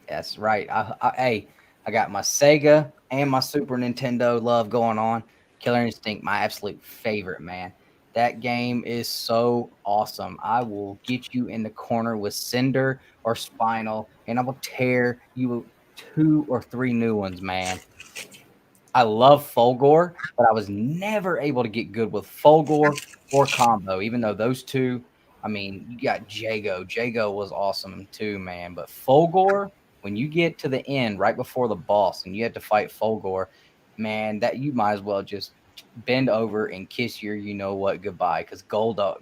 A: That's right. Hey, I got my Sega and my Super Nintendo love going on. Killer Instinct, my absolute favorite, man. That game is so awesome. I will get you in the corner with Cinder or Spinal, and I will tear you 2 or 3 new ones, man. I love Fulgore, but I was never able to get good with Fulgore or Combo, even though those two, I mean, you got Jago. Jago was awesome too, man. But Fulgore, when you get to the end, right before the boss, and you have to fight Fulgore, man, that you might as well just bend over and kiss your you know what goodbye, because Fulgore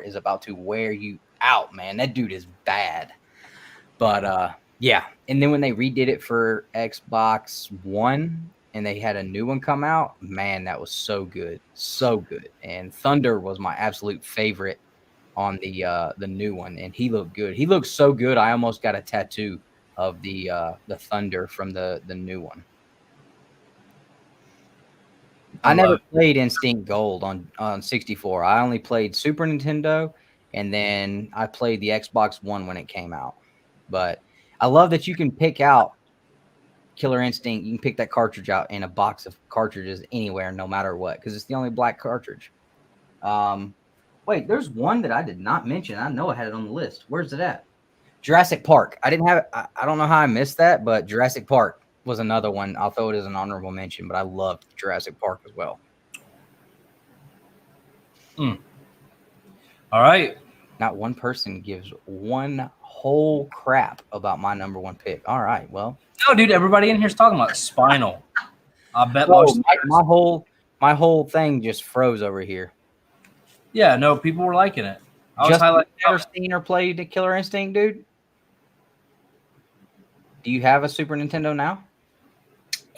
A: is about to wear you out, man. That dude is bad. But yeah, and then when they redid it for Xbox One and they had a new one come out, man, that was so good. So good. And Thunder was my absolute favorite on the new one, and he looked good. He looked so good I almost got a tattoo of the Thunder from the new one. I never played Instinct Gold on 64. I only played Super Nintendo, and then I played the Xbox One when it came out. But I love that you can pick out Killer Instinct. You can pick that cartridge out in a box of cartridges anywhere, no matter what, because it's the only black cartridge. Wait, there's one that I did not mention. I know I had it on the list. Where's it at? Jurassic Park. I didn't have it. I don't know how I missed that, but Jurassic Park was another one. I'll throw it as an honorable mention, but I loved Jurassic Park as well.
B: All right.
A: Not one person gives one whole crap about my number one pick. All right, well.
B: No, dude, everybody in here's talking about Spinal. I bet
A: my whole thing just froze over here.
B: Yeah, no, people were liking it.
A: Just never seen or played the Killer Instinct, dude? Do you have a Super Nintendo now?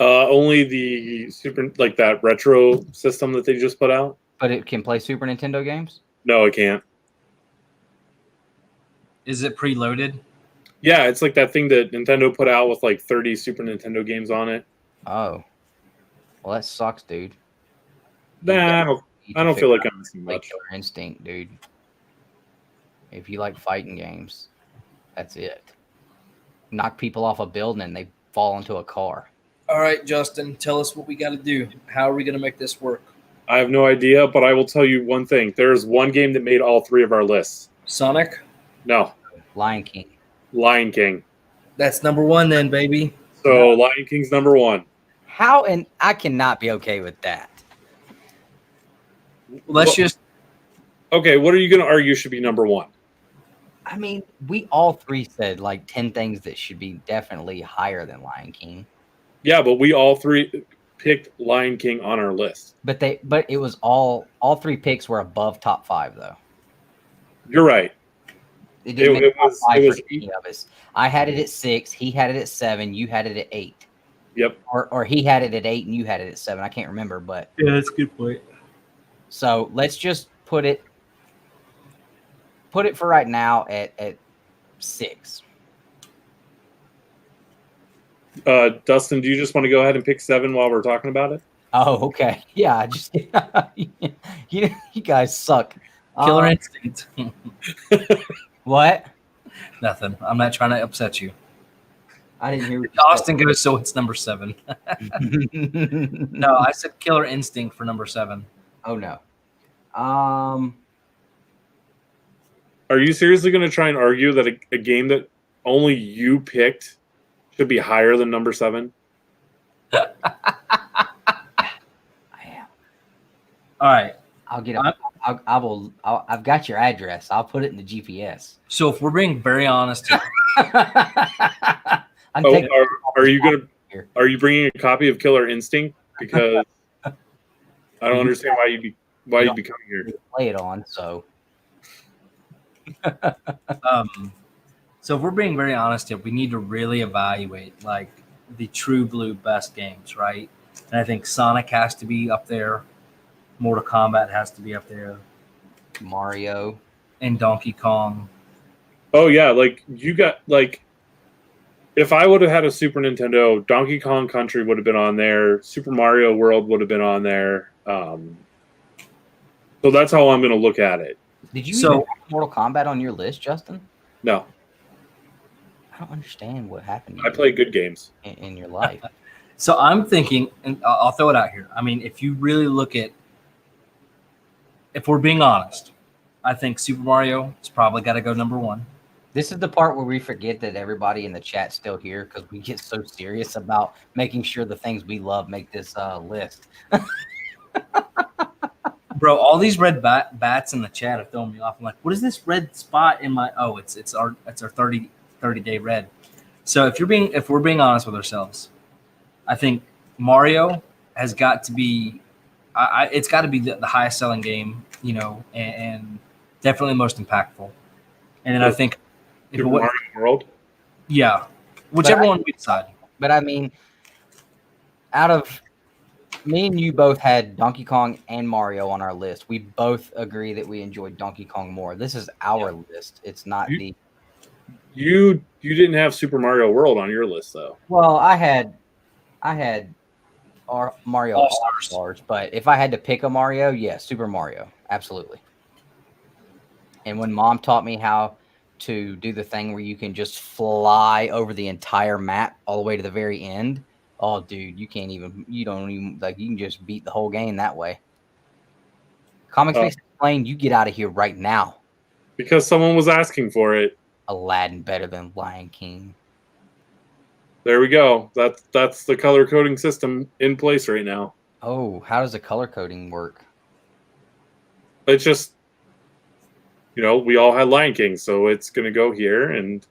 C: Only the Super, like that retro system that they just put out.
A: But it can play Super Nintendo games?
C: No, it can't.
B: Is it preloaded?
C: Yeah, it's like that thing that Nintendo put out with like 30 Super Nintendo games on it.
A: Oh. Well, that sucks, dude.
C: Nah, I don't feel like I'm missing much.
A: Killer Instinct, dude. If you like fighting games, that's it. Knock people off a building and they fall into a car.
B: All right, Justin, tell us what we got to do. How are we going to make this work?
C: I have no idea, but I will tell you one thing. There's one game that made all 3 of our lists.
B: Sonic?
C: No.
A: Lion King.
C: Lion King.
B: That's number 1 then, baby.
C: So Lion King's number 1.
A: How? And I cannot be okay with that.
C: Okay, what are you going to argue should be number 1?
A: I mean, we all 3 said like 10 things that should be definitely higher than Lion King.
C: Yeah, but we all 3 picked Lion King on our list.
A: But it was all 3 picks were above top 5 though.
C: You're right.
A: It didn't make top 5 for any of us. I had it at 6. He had it at 7. You had it at 8.
C: Yep.
A: Or he had it at 8 and you had it at 7. I can't remember, but
B: yeah, that's a good point.
A: So let's just put it for right now at 6.
C: Dustin, do you just want to go ahead and pick 7 while we're talking about it?
A: Oh, okay. Yeah, just you guys suck.
B: Killer Instinct.
A: What?
B: Nothing. I'm not trying to upset you.
A: I didn't hear.
B: Austin goes, so it's number 7. No, I said Killer Instinct for number 7.
A: Oh no.
C: Are you seriously going to try and argue that a game that only you picked should be higher than number 7?
A: I am.
B: All right.
A: I'll get it. I've got your address. I'll put it in the GPS.
B: So if we're being very honest here,
C: are you bringing a copy of Killer Instinct? Because I don't understand why you'd be coming here.
A: Play it on. So.
B: So if we're being very honest here, we need to really evaluate like the true blue best games, right? And I think Sonic has to be up there. Mortal Kombat has to be up there.
A: Mario.
B: And Donkey Kong.
C: Oh yeah, like you got like if I would have had a Super Nintendo, Donkey Kong Country would have been on there. Super Mario World would have been on there. So that's how I'm going to look at it.
A: Did you even have Mortal Kombat on your list, Justin?
C: No.
A: I don't understand what happened to
C: I
A: you
C: play good games.
A: in your life.
B: So I'm thinking, and I'll throw it out here. I mean, if you really look at, if we're being honest, I think Super Mario has probably got to go number one.
A: This is the part where we forget that everybody in the chat's still here because we get so serious about making sure the things we love make this list.
B: Bro, all these red bats in the chat are throwing me off. I'm like, what is this red spot in my? Oh, it's our 30-day red. So if we're being honest with ourselves, I think Mario has got to be, it's got to be the highest selling game, you know, and definitely most impactful. And then I think
C: Super Mario World.
B: Yeah, whichever one we decide.
A: But I mean, out of me and you both had Donkey Kong and Mario on our list. We both agree that we enjoyed Donkey Kong more. This is our list. It's not
C: You didn't have Super Mario World on your list though.
A: Well, I had our Mario All-Stars, but if I had to pick a Mario, yeah, Super Mario, absolutely. And when Mom taught me how to do the thing where you can just fly over the entire map all the way to the very end, oh, dude, you don't even, like, you can just beat the whole game that way. Comics Face Explained, you get out of here right now.
C: Because someone was asking for it.
A: Aladdin better than Lion King.
C: There we go. That's the color coding system in place right now.
A: Oh, how does the color coding work?
C: It's just, you know, we all had Lion King, so it's going to go here. And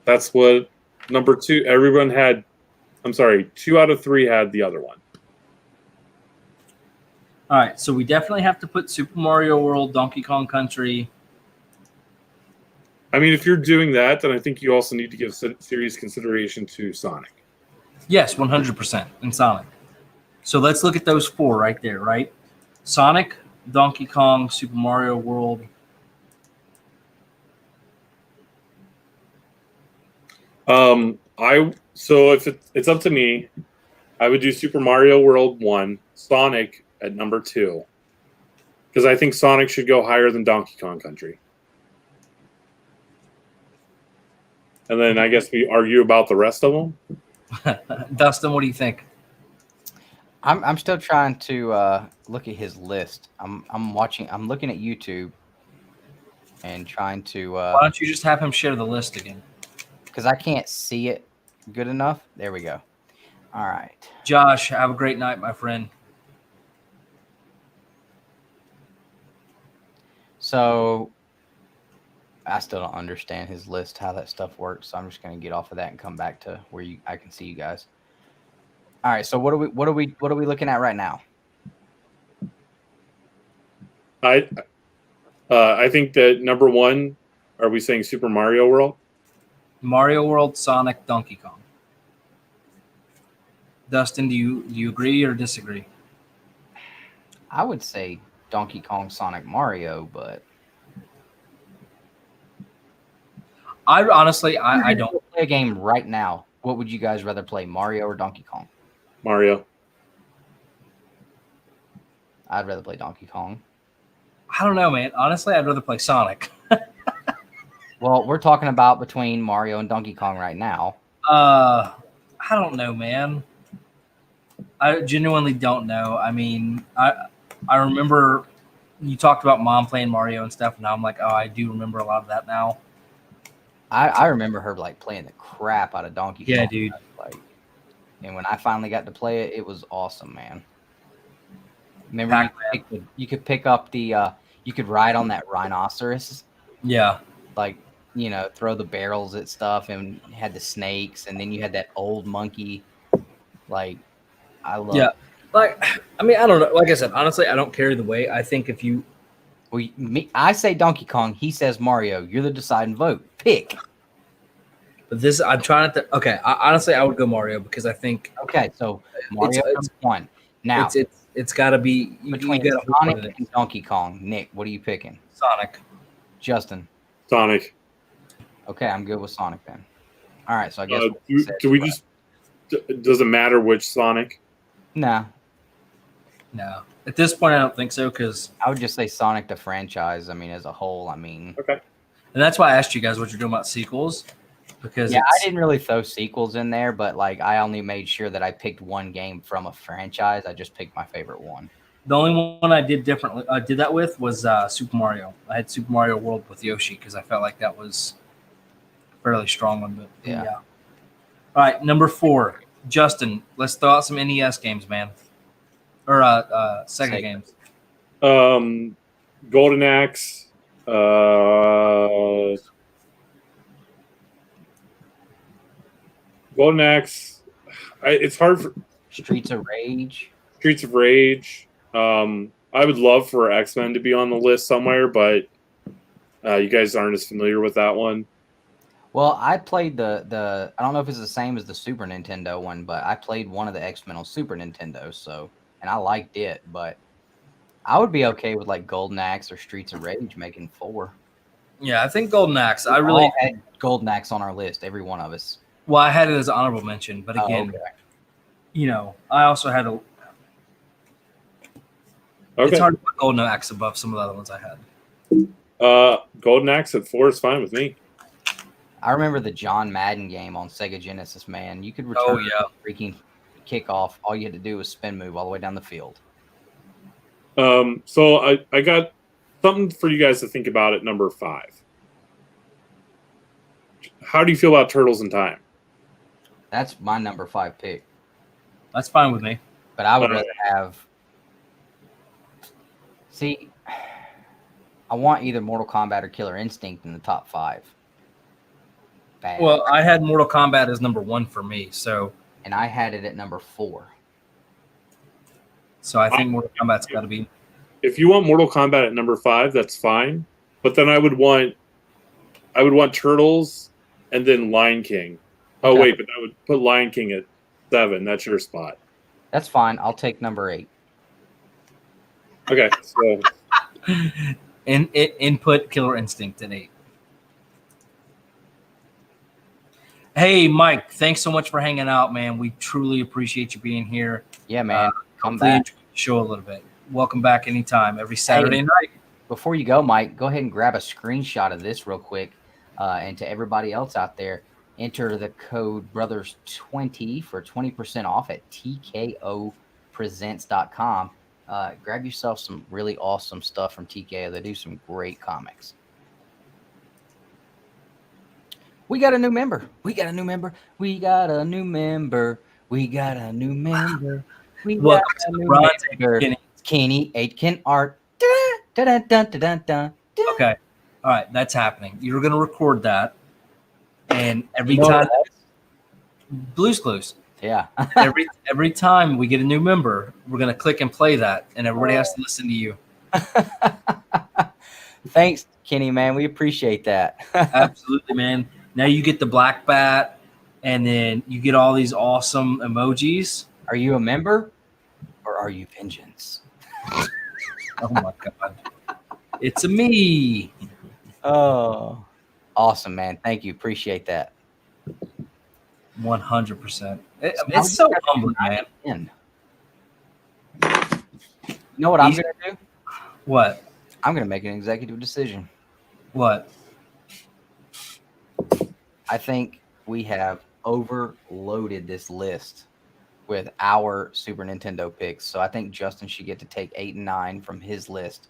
C: that's what number two, everyone had. I'm sorry, 2 out of 3 had the other one.
B: All right, so we definitely have to put Super Mario World, Donkey Kong Country.
C: I mean, if you're doing that, then I think you also need to give serious consideration to Sonic.
B: Yes, 100% in Sonic. So let's look at those 4 right there, right? Sonic, Donkey Kong, Super Mario World.
C: So if it's up to me, I would do Super Mario World 1, Sonic at number 2, because I think Sonic should go higher than Donkey Kong Country. And then I guess we argue about the rest of them.
B: Dustin, what do you think?
A: I'm still trying to look at his list. I'm looking at YouTube and trying to.
B: Why don't you just have him share the list again?
A: Because I can't see it good enough. There we go. All right.
B: Josh, have a great night, my friend.
A: So I still don't understand his list, how that stuff works. So I'm just going to get off of that and come back to where I can see you guys. All right. So what are we looking at right now?
C: I think that number 1, are we saying Super Mario World?
B: Mario World, Sonic, Donkey Kong. Dustin, do you agree or disagree?
A: I would say Donkey Kong, Sonic, Mario, but
B: I honestly don't
A: play a game right now. What would you guys rather play, Mario or Donkey Kong?
C: Mario.
A: I'd rather play Donkey Kong.
B: I don't know, man. Honestly, I'd rather play Sonic.
A: Well, we're talking about between Mario and Donkey Kong right now.
B: I don't know, man. I genuinely don't know. I mean, I remember you talked about Mom playing Mario and stuff, and now I'm like, oh, I do remember a lot of that now.
A: I remember her like playing the crap out of Donkey Kong.
B: Yeah, dude.
A: Like, and when I finally got to play it, it was awesome, man. Remember you could pick up the you could ride on that rhinoceros.
B: Yeah.
A: Like, you know, throw the barrels at stuff, and had the snakes, and then you had that old monkey. Like, I love.
B: Yeah. Like, I mean, I don't know. Like I said, honestly, I don't care either way. I think if you,
A: I say Donkey Kong, he says Mario. You're the deciding vote. Pick.
B: But this, I'm trying to. Okay, honestly, I would go Mario because I think.
A: Okay, so Mario number 1. Now
B: it's got to be
A: between Sonic and Donkey Kong. Nick, what are you picking?
B: Sonic.
A: Justin.
C: Sonic.
A: Okay, I'm good with Sonic then. All right, so I guess
C: do we just? Does it matter which Sonic?
A: No.
B: No, at this point, I don't think so because
A: I would just say Sonic the franchise. I mean, as a whole. I mean,
C: okay.
B: And that's why I asked you guys what you're doing about sequels. because
A: I didn't really throw sequels in there, but like I only made sure that I picked one game from a franchise. I just picked my favorite one.
B: The only one I did differently, I did that with was Super Mario. I had Super Mario World with Yoshi because I felt like that was a fairly strong one. But yeah. All right, number 4, Justin. Let's throw out some NES games, man, or Sega games.
C: Golden Axe. Golden Axe. It's hard for
A: Streets of Rage.
C: Streets of Rage. I would love for X-Men to be on the list somewhere, but you guys aren't as familiar with that one.
A: Well, I played the I don't know if it's the same as the Super Nintendo one, but I played one of the X-Men on Super Nintendo, and I liked it, but I would be okay with like Golden Axe or Streets of Rage making 4.
B: Yeah, I think Golden Axe. I
A: really had Golden Axe on our list, every one of us.
B: Well, I had it as an honorable mention, but again, I also had a. Okay. It's hard to put Golden Axe above some of the other ones I had.
C: Golden Axe at 4 is fine with me.
A: I remember the John Madden game on Sega Genesis, man. You could return freaking kickoff. All you had to do was spin move all the way down the field.
C: So I got something for you guys to think about at number 5. How do you feel about Turtles in Time?
A: That's my number 5 pick.
B: That's fine with me.
A: But I would rather have... See, I want either Mortal Kombat or Killer Instinct in the top 5. Bad.
B: Well, I had Mortal Kombat as number 1 for me, so...
A: And I had it at number 4.
B: So I think Mortal Kombat's got to be...
C: If you want Mortal Kombat at number 5, that's fine. But then I would want Turtles and then Lion King. Oh, okay. Wait, but I would put Lion King at 7. That's your spot.
A: That's fine. I'll take number 8.
C: Okay, so...
B: Input Killer Instinct at 8. Hey, Mike, thanks so much for hanging out, man. We truly appreciate you being here.
A: Yeah, man.
B: Come back. Enjoy the show a little bit. Welcome back anytime, every Saturday night.
A: Before you go, Mike, go ahead and grab a screenshot of this real quick. And to everybody else out there, enter the code BROTHERS20 for 20% off at tkopresents.com. Grab yourself some really awesome stuff from TKO. They do some great comics. We got a new member. We got a new member. We got a new member. We got a new member. We got a new member. Kenny Aitken Art.
B: Okay. All right. That's happening. You're going to record that. And every time. Blue's Clues.
A: Yeah.
B: every time we get a new member, we're going to click and play that. And everybody has to listen to you.
A: Thanks, Kenny, man. We appreciate that.
B: Absolutely, man. Now you get the black bat, and then you get all these awesome emojis.
A: Are you a member, or are you vengeance?
B: Oh, my God. It's a me.
A: Oh, awesome, man. Thank you. Appreciate that.
B: 100%. It's so humbling, man.
A: You know what I'm going to do?
B: What?
A: I'm going to make an executive decision.
B: What?
A: I think we have overloaded this list with our Super Nintendo picks. So I think Justin should get to take 8 and 9 from his list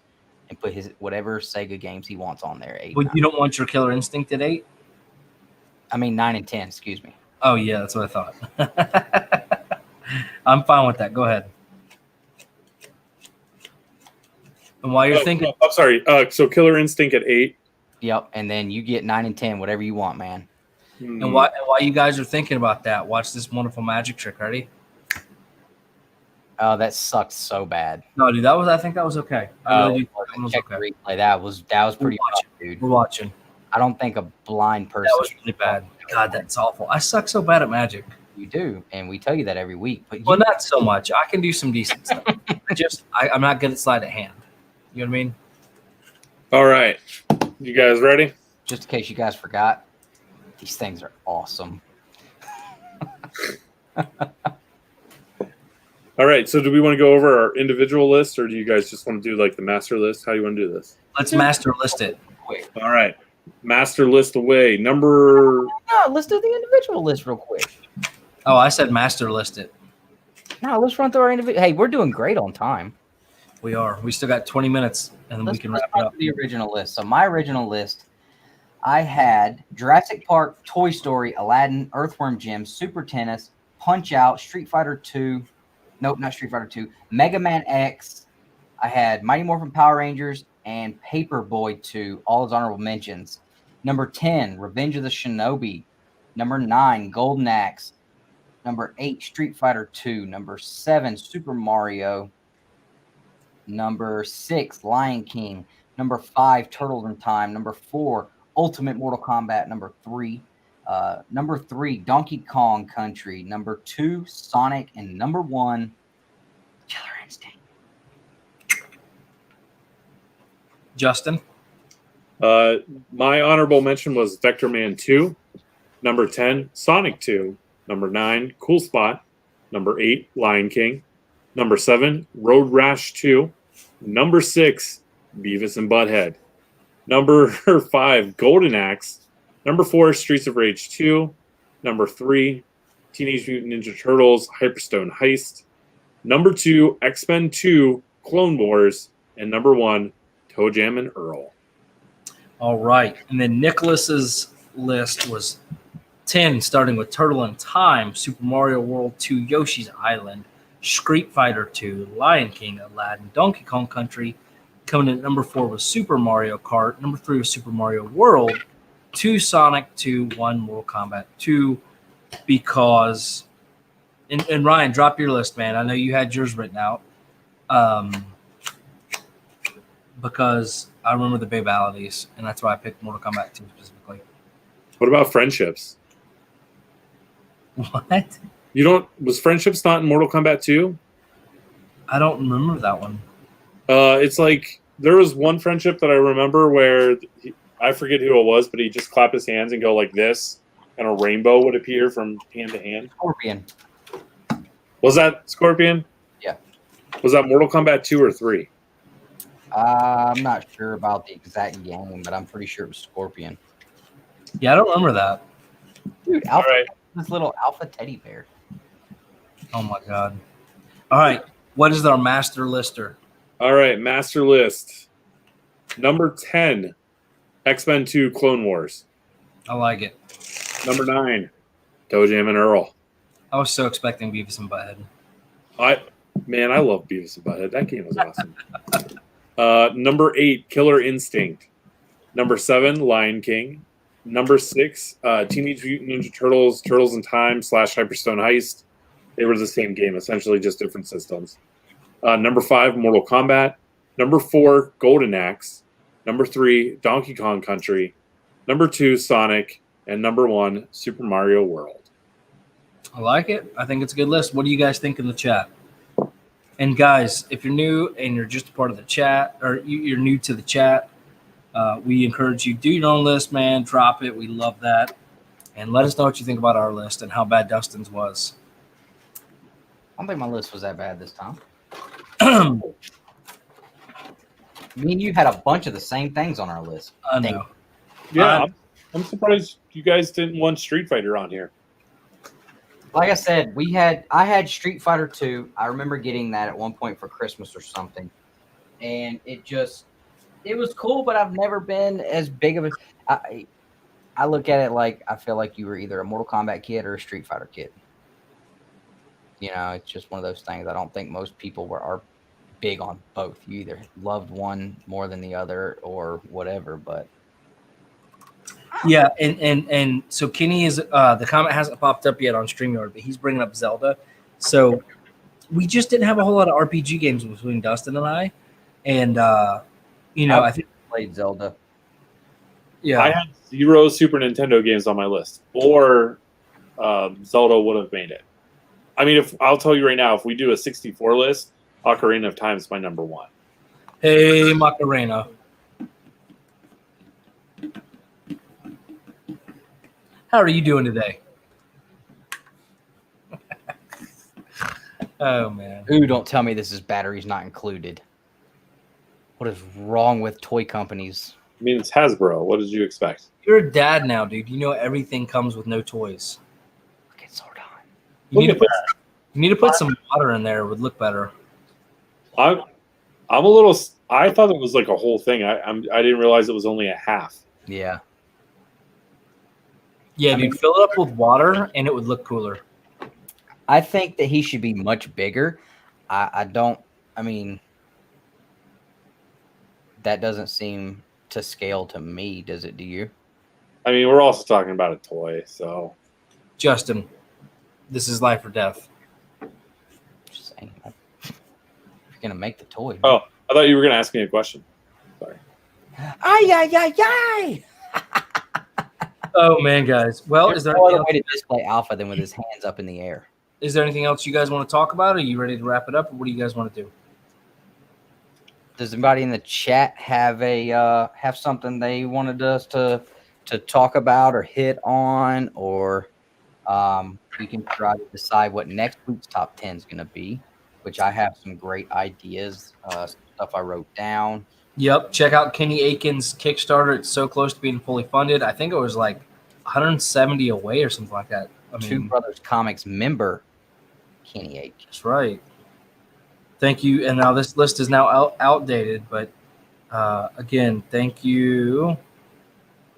A: and put his whatever Sega games he wants on there. 8.
B: But you don't want your Killer Instinct at 8?
A: I mean 9 and 10. Excuse me.
B: Oh yeah, that's what I thought. I'm fine with that. Go ahead. And while you're thinking,
C: I'm sorry. So Killer Instinct at 8.
A: Yep, and then you get 9 and 10, whatever you want, man.
B: And while you guys are thinking about that, watch this wonderful magic trick. Ready?
A: Oh, that sucked so bad.
B: No, dude, I think that was okay.
A: Check the replay. That was pretty tough, dude.
B: We're watching.
A: I don't think a blind person.
B: That was really bad. God, that's awful. I suck so bad at magic.
A: You do, and we tell you that every week. But
B: well, not so much. I can do some decent stuff. I'm not good at sleight of hand. You know what I mean?
C: All right. You guys ready?
A: Just in case you guys forgot, these things are awesome.
C: All right. So do we want to go over our individual list, or do you guys just want to do like the master list? How do you want to do this?
B: Let's master list it.
C: All right. master list away. Number.
A: No, let's do the individual list real quick.
B: Oh, I said master list it.
A: No, let's run through our individual. Hey, we're doing great on time.
B: We are. We still got 20 minutes, and then we can wrap it up.
A: The original list. So my original list, I had Jurassic Park, Toy Story, Aladdin, Earthworm Jim, Super Tennis, Punch Out, Street Fighter 2. Nope, not Street Fighter 2. Mega Man X. I had Mighty Morphin Power Rangers and Paperboy 2, all as honorable mentions. Number 10, Revenge of the Shinobi. Number 9, Golden Axe. Number 8, Street Fighter 2. Number 7, Super Mario. Number 6, Lion King. Number 5, Turtles in Time. Number 4, Ultimate Mortal Kombat. Number 3, Donkey Kong Country. Number 2, Sonic. And number 1, Killer Instinct.
B: Justin?
C: My honorable mention was Vector Man 2. Number 10, Sonic 2. Number 9, Cool Spot. Number 8, Lion King. Number 7, Road Rash 2. Number 6, Beavis and Butthead. Number 5, Golden Axe. Number 4, Streets of Rage 2. Number 3, Teenage Mutant Ninja Turtles Hyperstone Heist. Number 2, X-Men 2, Clone Wars. And number 1, Toe Jam and Earl.
B: All right. And then Nicholas's list was 10, starting with Turtle in Time, Super Mario World 2, Yoshi's Island, Street Fighter 2, Lion King, Aladdin, Donkey Kong Country. Coming in at number 4 was Super Mario Kart. Number 3 was Super Mario World. 2, Sonic 2, 1, Mortal Kombat 2. Because, and Ryan, drop your list, man. I know you had yours written out. Because I remember the babalities, and that's why I picked Mortal Kombat 2 specifically.
C: What about Friendships?
B: What?
C: Was Friendships not in Mortal Kombat 2?
B: I don't remember that one.
C: It's like there was one friendship that I remember where I forget who it was, but he just clapped his hands and go like this, and a rainbow would appear from hand to hand.
A: Scorpion.
C: Was that Scorpion?
A: Yeah.
C: Was that Mortal Kombat 2 or 3?
A: I'm not sure about the exact game, but I'm pretty sure it was Scorpion.
B: Yeah, I don't remember that.
A: Dude, Alpha, this little alpha teddy bear.
B: Oh my god. All right. What is our master lister?
C: All right, master list. Number 10, X-Men 2 Clone Wars.
B: I like it.
C: Number 9, Toe Jam and Earl.
B: I was so expecting Beavis and Butthead.
C: I love Beavis and Butthead. That game was awesome. Number 8, Killer Instinct. Number 7, Lion King. Number 6, Teenage Mutant Ninja Turtles, Turtles in Time / Hyperstone Heist. They were the same game, essentially just different systems. Number 5, Mortal Kombat. Number 4, Golden Axe. Number 3, Donkey Kong Country. Number 2, Sonic. And number 1, Super Mario World.
B: I like it. I think it's a good list. What do you guys think in the chat? And guys, if you're new and you're just a part of the chat, or you're new to the chat, we encourage you, do your own list, man. Drop it. We love that. And let us know what you think about our list and how bad Dustin's was.
A: I don't think my list was that bad this time.
B: I
A: mean, you had a bunch of the same things on our list.
B: know.
C: Yeah, I'm surprised you guys didn't want Street Fighter on here.
A: Like I said, I had Street Fighter 2. I remember getting that at one point for Christmas or something. And it was cool, but I've never been as big of a... I look at it like I feel like you were either a Mortal Kombat kid or a Street Fighter kid. You know, it's just one of those things. I don't think most people are big on both. You either loved one more than the other or whatever, but...
B: Yeah, and so Kenny is the comment hasn't popped up yet on StreamYard, but he's bringing up Zelda. So we just didn't have a whole lot of RPG games between Dustin and I, and I think
A: played Zelda.
B: Yeah,
C: I had 0 Super Nintendo games on my list, or Zelda would have made it. I mean, I'll tell you right now, if we do a 64 list, Ocarina of Time is my number 1.
B: Hey, Macarena. How are you doing today? Oh, man.
A: Ooh, don't tell me this is batteries not included. What is wrong with toy companies?
C: I mean, it's Hasbro. What did you expect?
B: You're a dad now, dude. You know everything comes with no toys.
A: Look at Zordon.
B: You need to put some water in there. It would look better.
C: I'm a little. I thought it was like a whole thing. I didn't realize it was only a half.
A: Yeah.
B: Yeah, dude. Fill it up with water, and it would look cooler.
A: I think that he should be much bigger. I mean, that doesn't seem to scale to me, does it? Do you?
C: I mean, we're also talking about a toy, so.
B: Justin, this is life or death.
A: Just saying. If you're gonna make the toy.
C: Oh, I thought you were gonna ask me a question. Sorry.
A: Ay.
B: Oh man, guys. Well,
A: There's
B: is there
A: no
B: anything
A: other way to display Alpha than with his hands up in the air?
B: Is there anything else you guys want to talk about? Are you ready to wrap it up, or what do you guys want to do?
A: Does anybody in the chat have have something they wanted us to talk about or hit on, or we can try to decide what next week's top 10 is going to be, which I have some great ideas, stuff I wrote down.
B: Yep. Check out Kenny Aiken's Kickstarter. It's so close to being fully funded. I think it was like 170 away or something like that. I mean,
A: Two Brothers Comics member, Kenny Aiken.
B: That's right. Thank you. And now this list is now outdated, but again, thank you.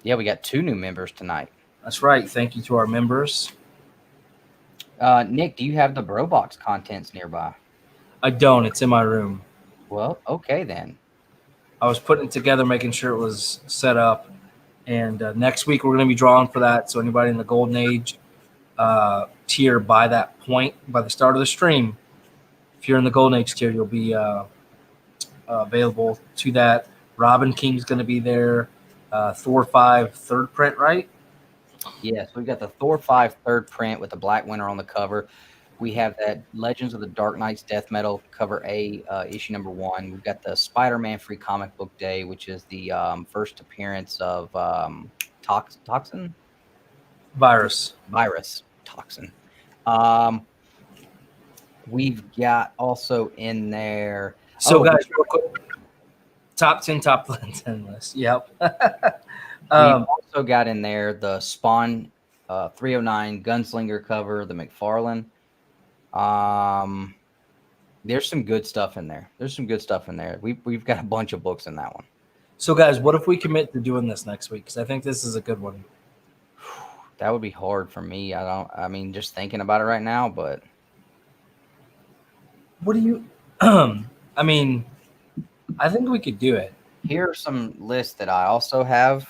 A: Yeah, we got 2 new members tonight.
B: That's right. Thank you to our members.
A: Nick, do you have the Bro Box contents nearby?
B: I don't. It's in my room.
A: Well, okay then.
B: I was putting it together, making sure it was set up. And next week, we're going to be drawing for that. So anybody in the Golden Age tier by that point, by the start of the stream, if you're in the Golden Age tier, you'll be available to that. Robin King's going to be there. Thor 5 third print, right?
A: Yes, we've got the Thor 5 third print with the Black Winter on the cover. We have that Legends of the Dark Knights Death Metal cover A, issue number 1. We've got the Spider-Man Free Comic Book Day, which is the first appearance of Toxin?
B: Virus.
A: Toxin. We've got also in there.
B: So, guys, real quick. Top 10 list. Yep.
A: We've also got in there the Spawn 309 Gunslinger cover, the McFarlane. There's some good stuff in there. We've got a bunch of books in that one.
B: So, guys, what if we commit to doing this next week? Because I think this is a good one.
A: That would be hard for me. I mean, just thinking about it right now, but.
B: What do you, I mean, I think we could do it.
A: Here are some lists that I also have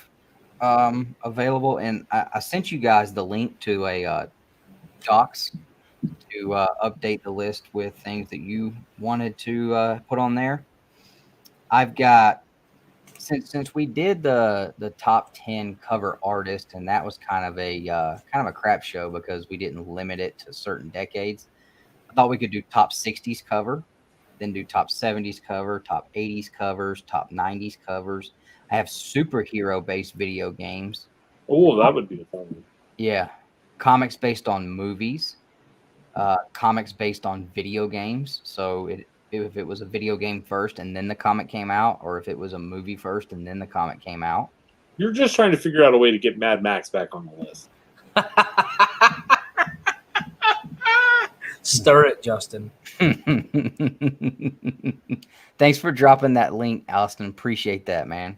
A: available, and I sent you guys the link to a docs to update the list with things that you wanted to put on there. I've got, since we did the top 10 cover artist, and that was kind of a crap show because we didn't limit it to certain decades. I thought we could do top 60s cover, then do top 70s cover, top 80s covers, top 90s covers. I have superhero-based video games.
C: Oh, that would be a fun one.
A: Yeah. Comics based on movies. Comics based on video games. So if it was a video game first and then the comic came out, or if it was a movie first and then the comic came out.
C: You're just trying to figure out a way to get Mad Max back on the list.
B: Stir it, Justin.
A: Thanks for dropping that link, Alston. Appreciate that, man.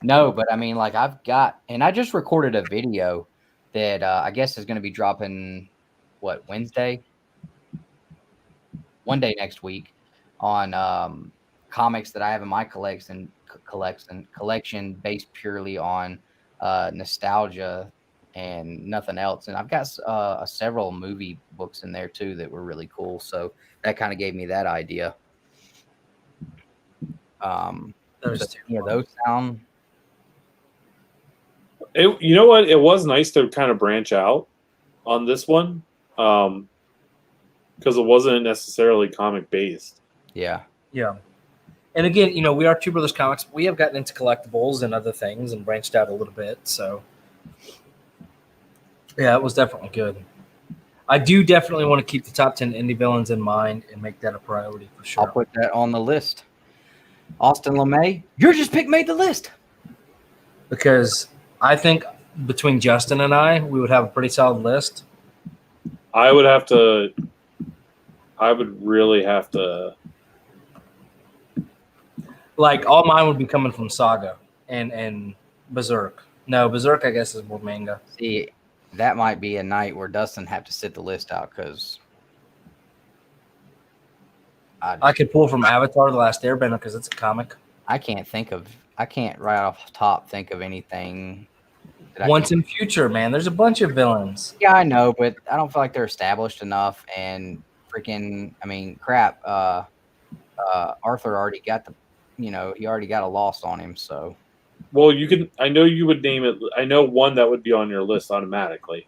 A: No, but I mean, like I've got, and I just recorded a video that I guess is going to be dropping, Wednesday? One day next week on comics that I have in my collection based purely on nostalgia and nothing else. And I've got several movie books in there too that were really cool. So that kind of gave me that idea. Those sound.
C: You know what? It was nice to kind of branch out on this one because it wasn't necessarily comic based.
A: Yeah.
B: Yeah. And again, we are Two Brothers Comics. We have gotten into collectibles and other things and branched out a little bit. So, yeah, it was definitely good. I do definitely want to keep the top 10 indie villains in mind and make that a priority for sure.
A: I'll put that on the list. Austin LeMay, your just pick made the list.
B: Because I think between Justin and I, we would have a pretty solid list.
C: I would really have to.
B: Like, all mine would be coming from Saga and Berserk. No, Berserk, I guess, is more manga.
A: See, that might be a night where Dustin have to sit the list out because
B: I could pull from Avatar: The Last Airbender because it's a comic.
A: I can't right off the top think of anything.
B: Once in Future, man, there's a bunch of villains.
A: Yeah, I know, but I don't feel like they're established enough. And freaking, I mean, crap. Arthur already got he already got a loss on him. So,
C: well, you can. I know you would name it. I know one that would be on your list automatically.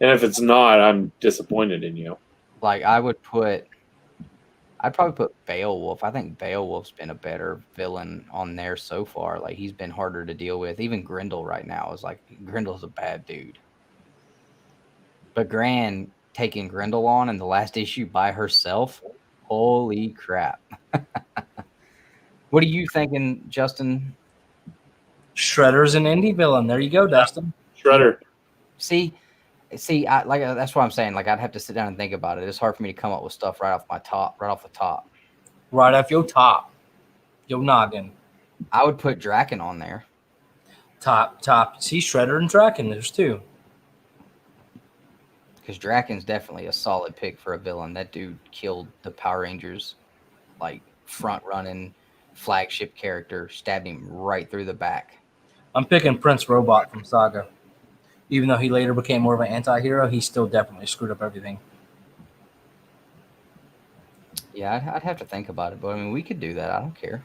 C: And if it's not, I'm disappointed in you.
A: Like, I'd probably put Beowulf. I think Beowulf's been a better villain on there so far. Like, he's been harder to deal with. Even Grendel right now is like, Grendel's a bad dude. But Gran taking Grendel on in the last issue by herself, holy crap. What are you thinking, Justin?
B: Shredder's an indie villain. There you go, Dustin.
C: Shredder.
A: See, that's what I'm saying. Like, I'd have to sit down and think about it. It's hard for me to come up with stuff right off the top.
B: Right off your top. Your noggin.
A: I would put Draken on there.
B: Top. See, Shredder and Draken, there's two.
A: Because Draken's definitely a solid pick for a villain. That dude killed the Power Rangers, like, front-running flagship character, stabbed him right through the back.
B: I'm picking Prince Robot from Saga. Even though he later became more of an anti-hero, he still definitely screwed up everything.
A: Yeah, I'd have to think about it, but I mean, we could do that. I don't care.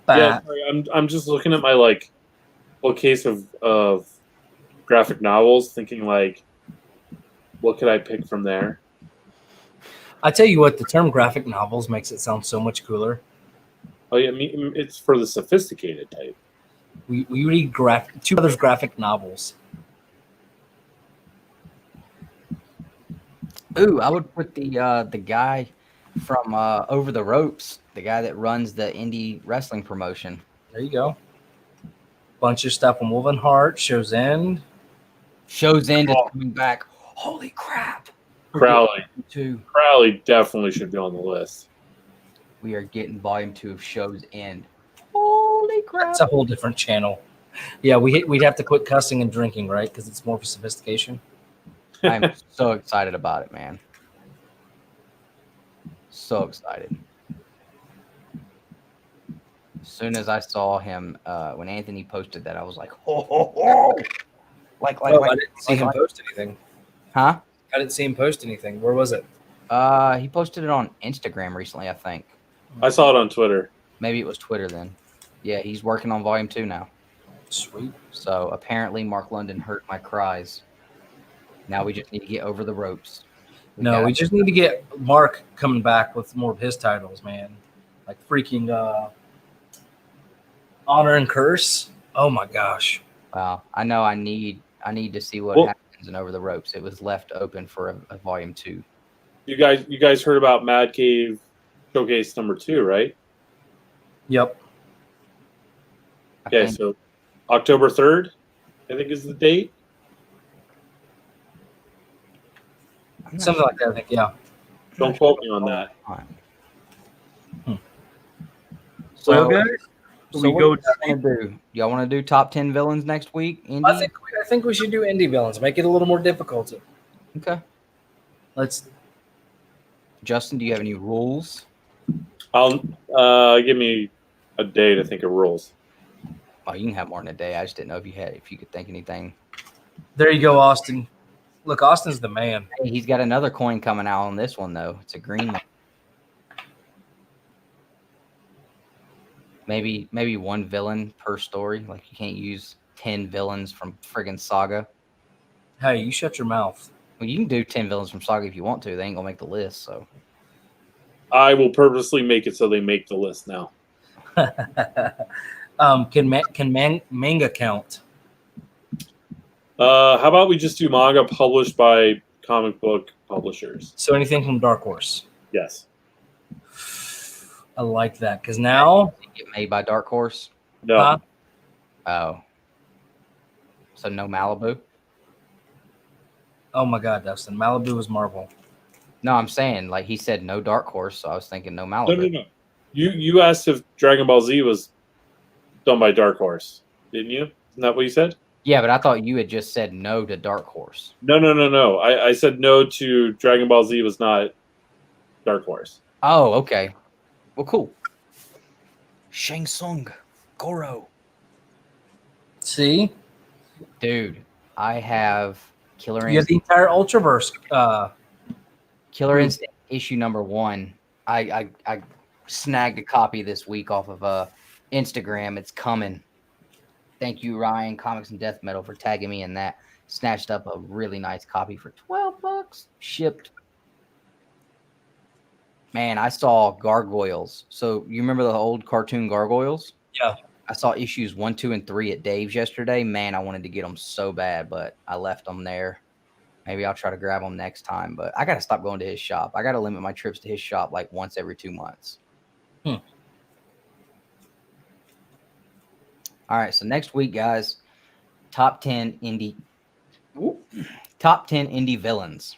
C: Yeah, sorry, I'm just looking at my bookcase of graphic novels, thinking what could I pick from there?
B: I tell you what, the term graphic novels makes it sound so much cooler.
C: Oh yeah, I mean, it's for the sophisticated type.
B: We read two others graphic novels.
A: Ooh, I would put the guy from Over the Ropes, the guy that runs the indie wrestling promotion.
B: There you go. Bunch of stuff on Wolven Heart, Show's End.
A: Show's End is coming back. Holy crap!
C: Crowley definitely should be on the list.
A: We are getting volume 2 of Show's End. Holy crap!
B: That's a whole different channel. Yeah, we'd have to quit cussing and drinking, right? Because it's more for sophistication.
A: I'm so excited about it, man. So excited. As soon as I saw him, when Anthony posted that, I was like, ho, ho, ho.
B: I didn't see him post anything.
A: Huh?
B: I didn't see him post anything. Where was it?
A: He posted it on Instagram recently, I think.
C: I saw it on Twitter.
A: Maybe it was Twitter then. Yeah, he's working on volume 2 now.
B: Sweet.
A: So apparently Mark London heard my cries. Now we just need to get over the ropes.
B: We just need to get Mark coming back with more of his titles, man. Like freaking Honor and Curse. Oh my gosh.
A: Wow. I know I need to see what happens in Over the Ropes. It was left open for a volume 2.
C: You guys heard about Mad Cave Showcase number 2, right?
B: Yep.
C: Okay, so October 3rd, I think is the date.
B: Something like that, I think, yeah.
C: Don't quote me on that.
A: So,
B: guys,
A: what y'all want to do top 10 villains next week? Indie?
B: I think we should do indie villains. Make it a little more difficult.
A: Okay. Justin, do you have any rules?
C: I'll give me a day to think of rules.
A: Oh, you can have more than a day. I just didn't know if you could think anything.
B: There you go, Austin. Look, Austin's the man.
A: Hey, he's got another coin coming out on this one though. It's a green one. Maybe one villain per story. Like, you can't use 10 villains from friggin' Saga.
B: Hey, you shut your mouth.
A: Well, you can do 10 villains from Saga if you want to. They ain't gonna make the list, so.
C: I will purposely make it so they make the list now.
B: Can manga count?
C: How about we just do manga published by comic book publishers?
B: So anything from Dark Horse.
C: Yes.
B: I like that because now
A: Get made by Dark Horse.
C: No.
B: Huh?
A: Oh, so no Malibu.
B: Oh my God, Dustin, Malibu is Marvel.
A: No, I'm saying like he said no Dark Horse, so I was thinking no
C: No,
A: Malibu.
C: no, no. You asked if Dragon Ball Z was done by Dark Horse, didn't you? Isn't that what you said?
A: Yeah, but I thought you had just said no to Dark Horse.
C: No, no, no, no. I said no to Dragon Ball Z was not Dark Horse.
A: Oh, okay. Well, cool. Shang Tsung, Goro.
B: See,
A: Dude, I have Killer
B: you have the
A: Instinct.
B: entire Ultraverse.
A: Killer Instinct issue #1. I snagged a copy this week off of Instagram. It's coming. Thank you, Ryan, Comics and Death Metal, for tagging me in that. Snatched up a really nice copy for $12, shipped. Man, I saw Gargoyles. So you remember the old cartoon Gargoyles?
B: Yeah.
A: I saw issues 1, 2, and 3 at Dave's yesterday. Man, I wanted to get them so bad, but I left them there. Maybe I'll try to grab them next time, but I got to stop going to his shop. I got to limit my trips to his shop like once every 2 months. All right, so next week, guys, top 10 indie villains.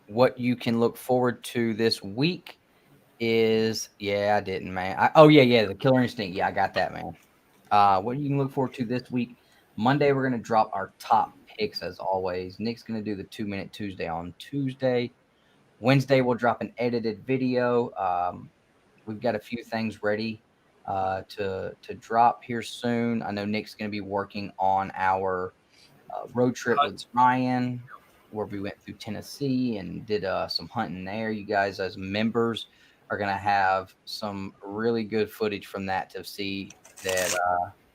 A: What you can look forward to this week is, I didn't, man. The Killer Instinct. Yeah, I got that, man. What you can look forward to this week. Monday, we're going to drop our top picks as always. Nick's going to do the 2-Minute Tuesday on Tuesday. Wednesday, we'll drop an edited video. We've got a few things ready to drop here soon. I know Nick's going to be working on our road trip with Ryan, where we went through Tennessee and did some hunting there. You guys, as members, are going to have some really good footage from that to see that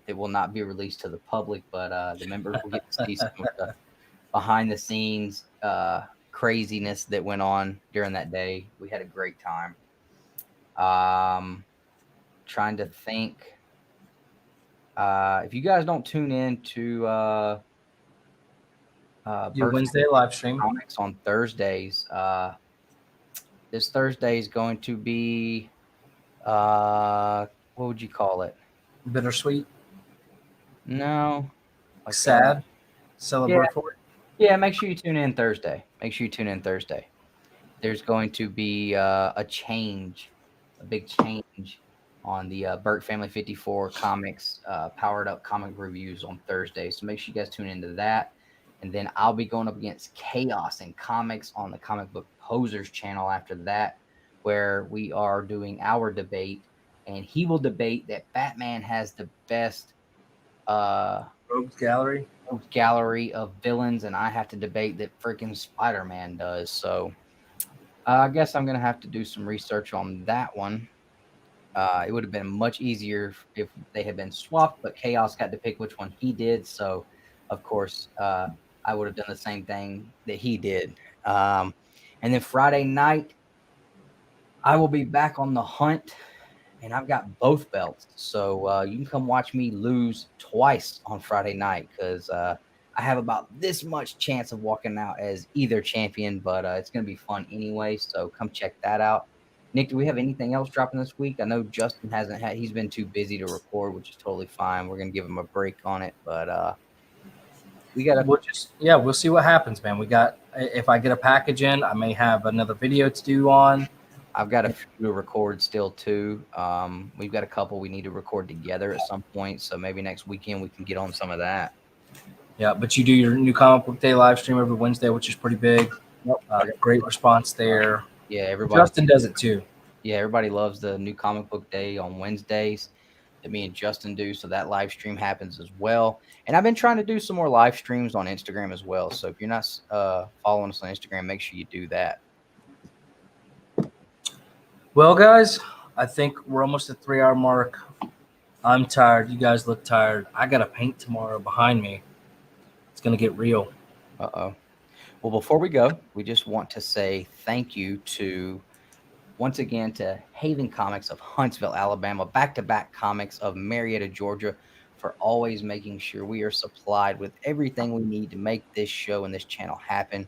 A: it will not be released to the public, but the members will get to see some of the behind-the-scenes craziness that went on during that day. We had a great time. Trying to think. If you guys don't tune in to
B: Your Wednesday live stream
A: comics on Thursdays, this Thursday is going to be what would you call it?
B: Bittersweet.
A: No,
B: like sad. Celebratory.
A: Yeah, make sure you tune in Thursday. There's going to be a big change on the Birch Family 54 Comics Powered Up comic reviews on Thursday. So make sure you guys tune into that. And then I'll be going up against Chaos and Comics on the Comic Book Posers channel after that, where we are doing our debate. And he will debate that Batman has the best
B: Rogues
A: gallery of villains, and I have to debate that freaking Spider-Man does. So I guess I'm going to have to do some research on that one. It would have been much easier if they had been swapped, but Chaos got to pick which one he did. So, of course, I would have done the same thing that he did. And then Friday night, I will be back on the hunt, and I've got both belts. So you can come watch me lose twice on Friday night because I have about this much chance of walking out as either champion, but it's going to be fun anyway. So come check that out. Nick, do we have anything else dropping this week? I know Justin he's been too busy to record, which is totally fine. We're going to give him a break on it, but
B: we'll see what happens, man. If I get a package in, I may have another video to do on.
A: I've got a few to record still too. We've got a couple we need to record together at some point, so maybe next weekend we can get on some of that.
B: Yeah, but you do your new Comic Book Day live stream every Wednesday, which is pretty big. Great response there.
A: Yeah, everybody.
B: Justin does it too.
A: Yeah, everybody loves the new Comic Book Day on Wednesdays that me and Justin do, so that live stream happens as well. And I've been trying to do some more live streams on Instagram as well. So if you're not following us on Instagram, make sure you do that.
B: Well, guys, I think we're almost at the 3-hour mark. I'm tired. You guys look tired. I got to paint tomorrow behind me. It's going to get real.
A: Uh-oh. Well, before we go, we just want to say thank you once again to Haven Comics of Huntsville, Alabama, Back-to-Back Comics of Marietta, Georgia, for always making sure we are supplied with everything we need to make this show and this channel happen.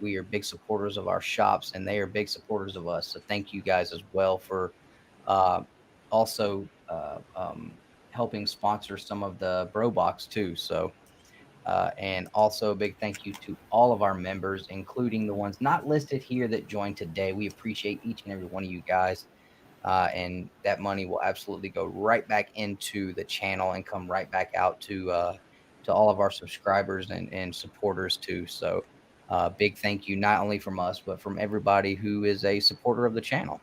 A: We are big supporters of our shops, and they are big supporters of us. So thank you guys as well for also helping sponsor some of the Bro Box too. So, and also a big thank you to all of our members, including the ones not listed here that joined today. We appreciate each and every one of you guys. And that money will absolutely go right back into the channel and come right back out to all of our subscribers and supporters too. So big thank you, not only from us, but from everybody who is a supporter of the channel.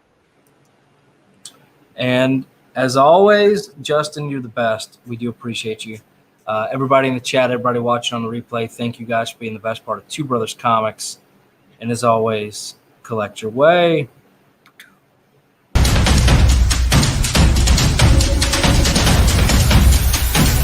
B: And as always, Justin, you're the best. We do appreciate you. Everybody in the chat, everybody watching on the replay, thank you guys for being the best part of Two Brothers Comics. And as always, collect your way.